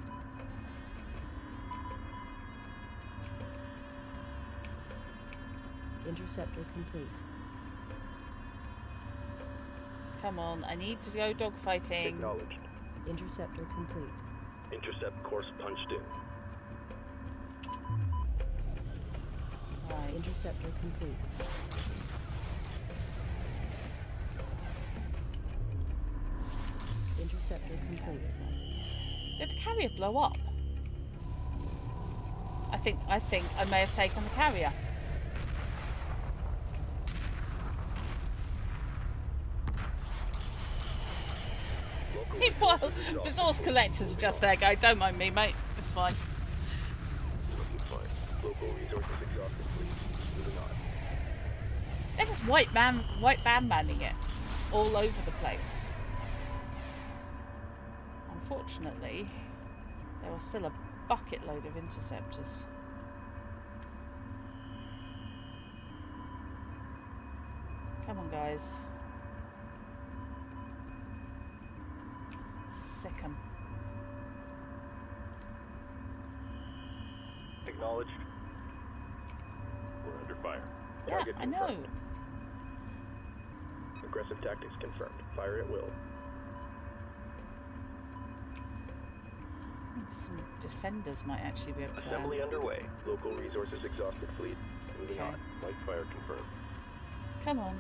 Interceptor complete. Come on, I need to go dogfighting. Acknowledged. Interceptor complete. Intercept course punched in. Right. Interceptor complete. Interceptor complete. Did the carrier blow up? I think I may have taken the carrier. Local Meanwhile, resources exhausted. resource collectors are just there going, don't mind me, mate. It's fine. Looking fine. Local resources exhausted. Please. Moving on. They're just white van manning it all over the place. Unfortunately, there are still a bucket load of interceptors. Come on, guys. Sick 'em. Acknowledged. We're under fire. Yeah, Target I know. confirmed. Aggressive tactics confirmed. Fire at will. Some defenders might actually be able to. Assembly underway. Local resources exhausted. Fleet. Moving Okay. on. Light fire confirmed. Come on.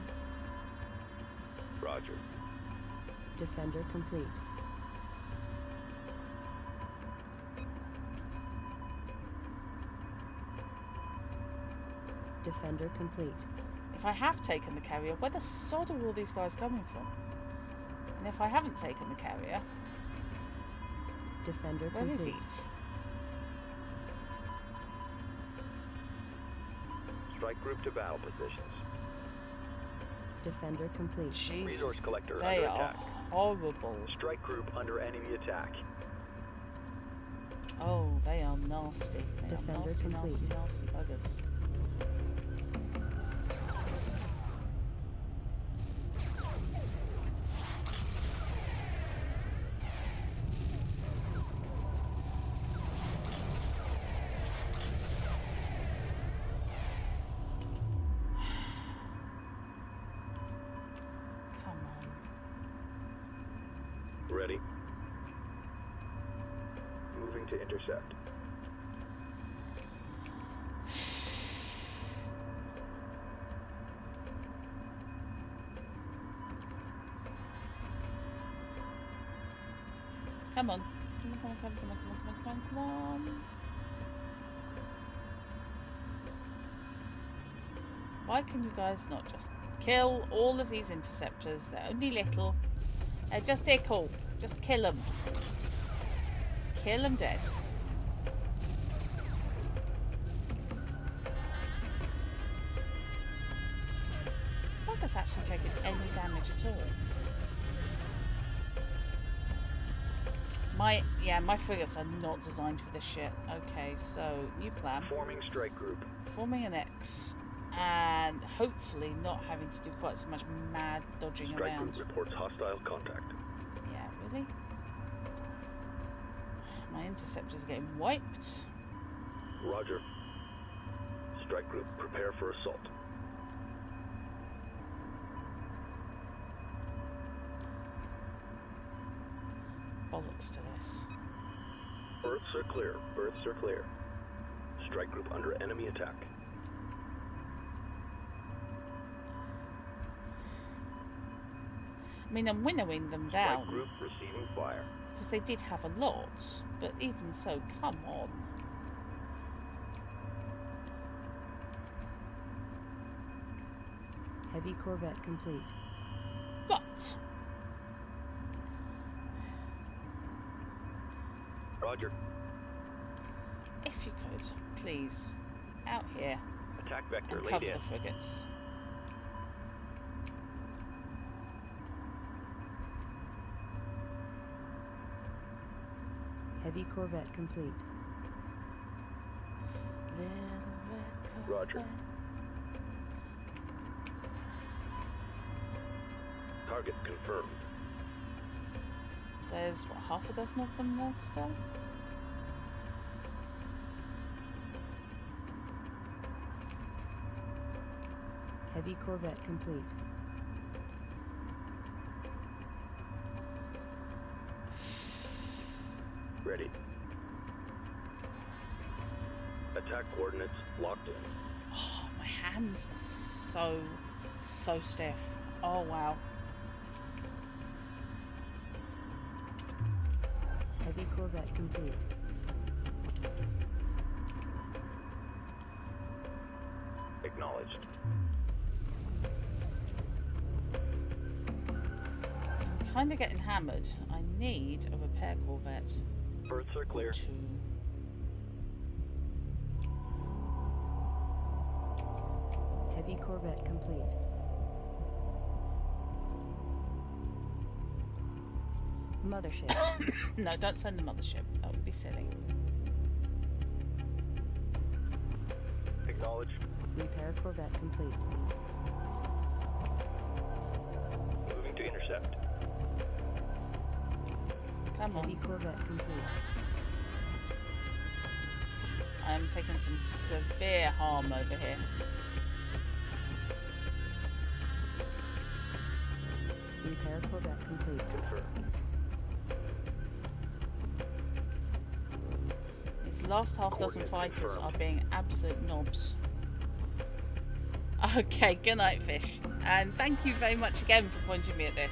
Roger. Defender complete. Defender complete. If I have taken the carrier, where the sod are all these guys coming from? And if I haven't taken the carrier, Defender where is complete. he? Strike group to battle positions. Defender complete. Jesus, Resource collector they under are attack. horrible. Strike group under enemy attack. Oh, they are nasty. They Defender are nasty, complete. nasty buggers. Come on. Ready. Moving to intercept. Come on. Come on, come on, come on, come on, come on, come on, come on. Why can you guys not just kill all of these interceptors? They're only little. They're just ickle. Just kill them. Kill them dead. This bugger's actually taken any damage at all. My frigates are not designed for this shit. Okay, so new plan. Forming strike group. Forming an X. And hopefully not having to do quite so much mad dodging Strike around. group reports hostile contact. Yeah, really? My interceptors are getting wiped. Roger. Strike group, prepare for assault. Bollocks to this. Berths are clear. Berths are clear. Strike group under enemy attack. I mean, I'm winnowing them Strike down. group receiving fire. Because they did have a lot. But even so, come on. Heavy corvette complete. But Roger. if you could, please, out here Attack vector and laid cover in. the frigates. Heavy corvette complete. Little red Roger. Corvette. Target confirmed. There's, what, half a dozen of them there still? Heavy corvette complete. Ready. Attack coordinates locked in. Oh, my hands are so stiff. Oh, wow. Heavy corvette complete. Acknowledged. I'm kind of getting hammered. I need a repair corvette. Berths are clear. Two. Heavy corvette complete. Mothership. No, don't send the mothership. That would be silly. Acknowledged. Repair corvette complete. Moving to intercept. Come Heavy on. corvette complete. I'm taking some severe harm over here. Repair corvette complete. Confirmed. These last half dozen Coordinates fighters confirmed. are being absolute knobs. Okay, good night, fish. And thank you very much again for pointing me at this.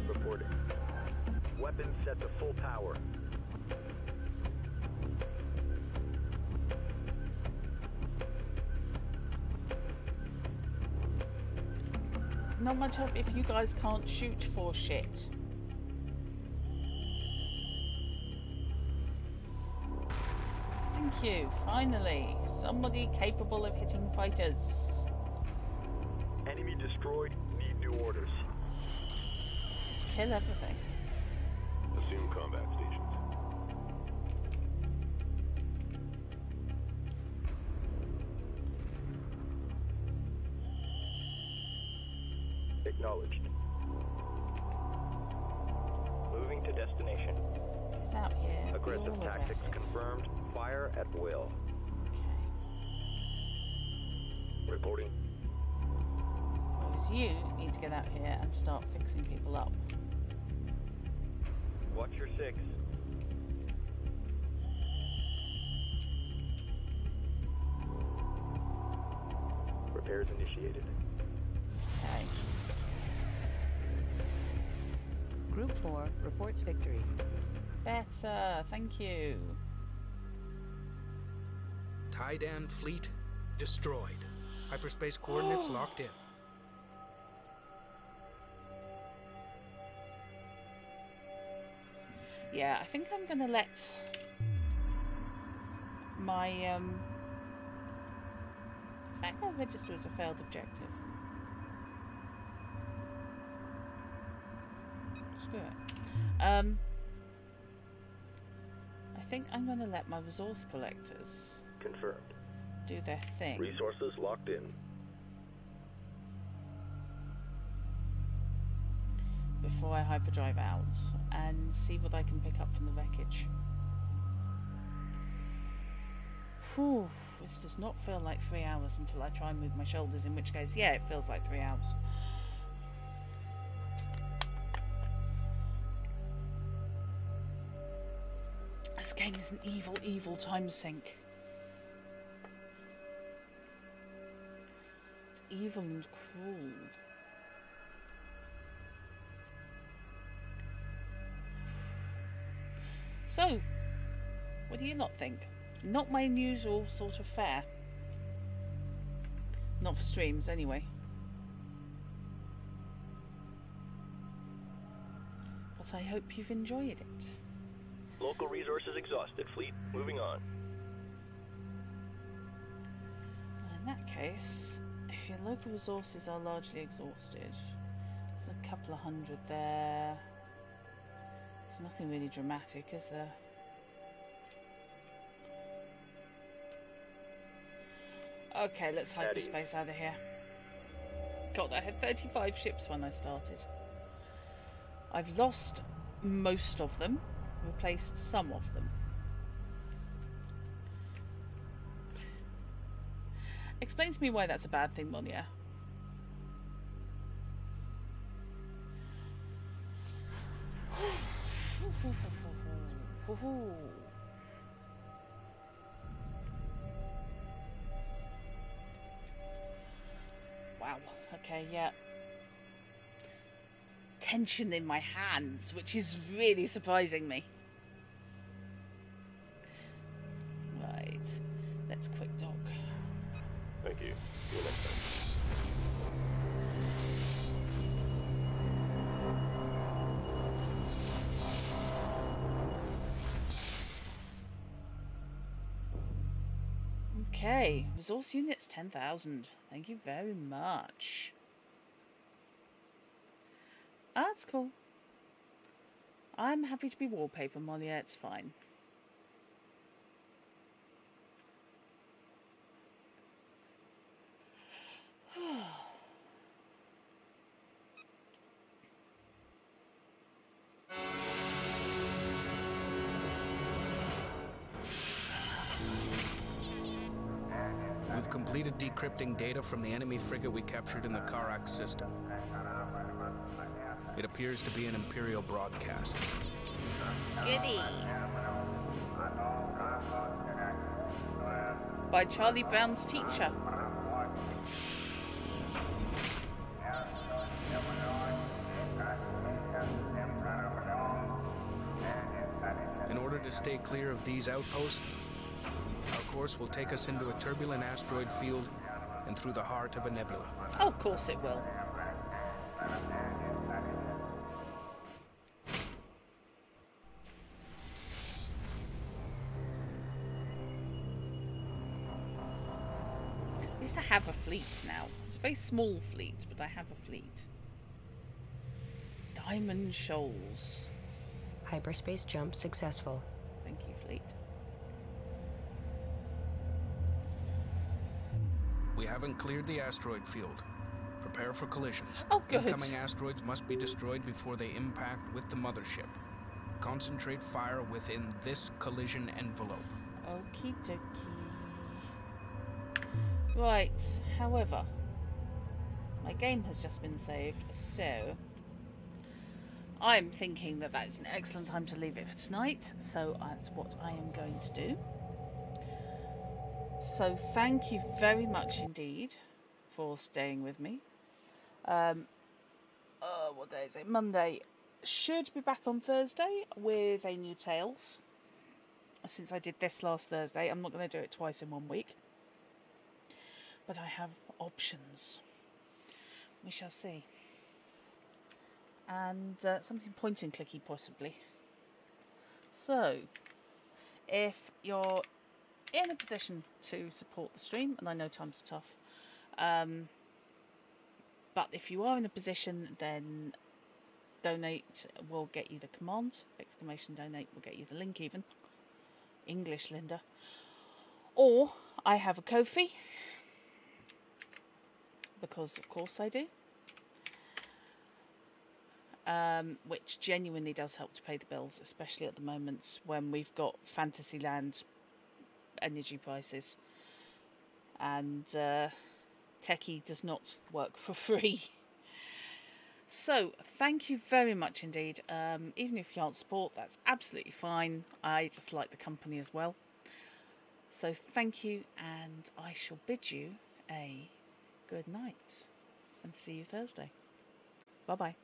Reporting. Weapons set to full power. Not much help if you guys can't shoot for shit. Thank you. Finally, somebody capable of hitting fighters. Enemy destroyed. Need new orders. Just kill everything. Assume combat stations. Acknowledged. Moving to destination. Get out here. Be Aggressive all tactics aggressive. confirmed. Fire at will. Okay. Reporting. Whereas you need to get out here and start fixing people up. Watch your six. Repairs initiated. Okay. Group 4 reports victory. Better, thank you. Taidan fleet destroyed. Hyperspace coordinates locked in. Yeah, I think I'm gonna let my is that gonna register as a failed objective? Screw it. I think I'm gonna let my resource collectors Confirmed. do their thing. Resources locked in. Before I hyperdrive out and see what I can pick up from the wreckage. Whew, this does not feel like 3 hours until I try and move my shoulders, in which case, yeah, it feels like 3 hours. This game is an evil, evil time sink. It's evil and cruel. So, what do you lot think? Not my usual sort of fare. Not for streams, anyway. But I hope you've enjoyed it. Local resources exhausted. Fleet, moving on. In that case, if your local resources are largely exhausted, there's a couple of hundred there. There's nothing really dramatic, is there? Okay, let's hyperspace out of here. God, I had 35 ships when I started. I've lost most of them, replaced some of them. Explain to me why that's a bad thing, Monia. Wow, okay, yeah. Tension in my hands, which is really surprising me. Right, let's quick dock. Thank you. See you next time. Okay, resource units 10,000. Thank you very much. Ah, that's cool. I'm happy to be wallpaper, Molly. It's fine. We've completed decrypting data from the enemy frigate we captured in the Kharak system. It appears to be an Imperial broadcast. Goody. By Charlie Brown's teacher. In order to stay clear of these outposts, our course will take us into a turbulent asteroid field and through the heart of a nebula. Oh, of course it will. At least I have a fleet now. It's a very small fleet, but I have a fleet. Diamond Shoals. Hyperspace jump successful. Thank you, fleet. We haven't cleared the asteroid field. Prepare for collisions. Oh, good. Incoming asteroids must be destroyed before they impact with the mothership. Concentrate fire within this collision envelope. Okie dokie. Right, however, my game has just been saved, so I'm thinking that is an excellent time to leave it for tonight, so that's what I am going to do. So thank you very much indeed for staying with me. What day is it? Monday. should be back on Thursday with a new Tales. Since I did this last Thursday, I'm not going to do it twice in 1 week. But I have options. We shall see. And something point and clicky possibly. So, if you're in a position to support the stream, and I know times are tough, but if you are in a position, then donate will get you the command, exclamation donate will get you the link even, English Linda, or I have a Ko-fi, because of course I do, which genuinely does help to pay the bills, especially at the moment when we've got Fantasyland energy prices, and Techie does not work for free. So, thank you very much indeed. Even if you can't support, that's absolutely fine. I just like the company as well. So, thank you, and I shall bid you a good night, and see you Thursday. Bye-bye.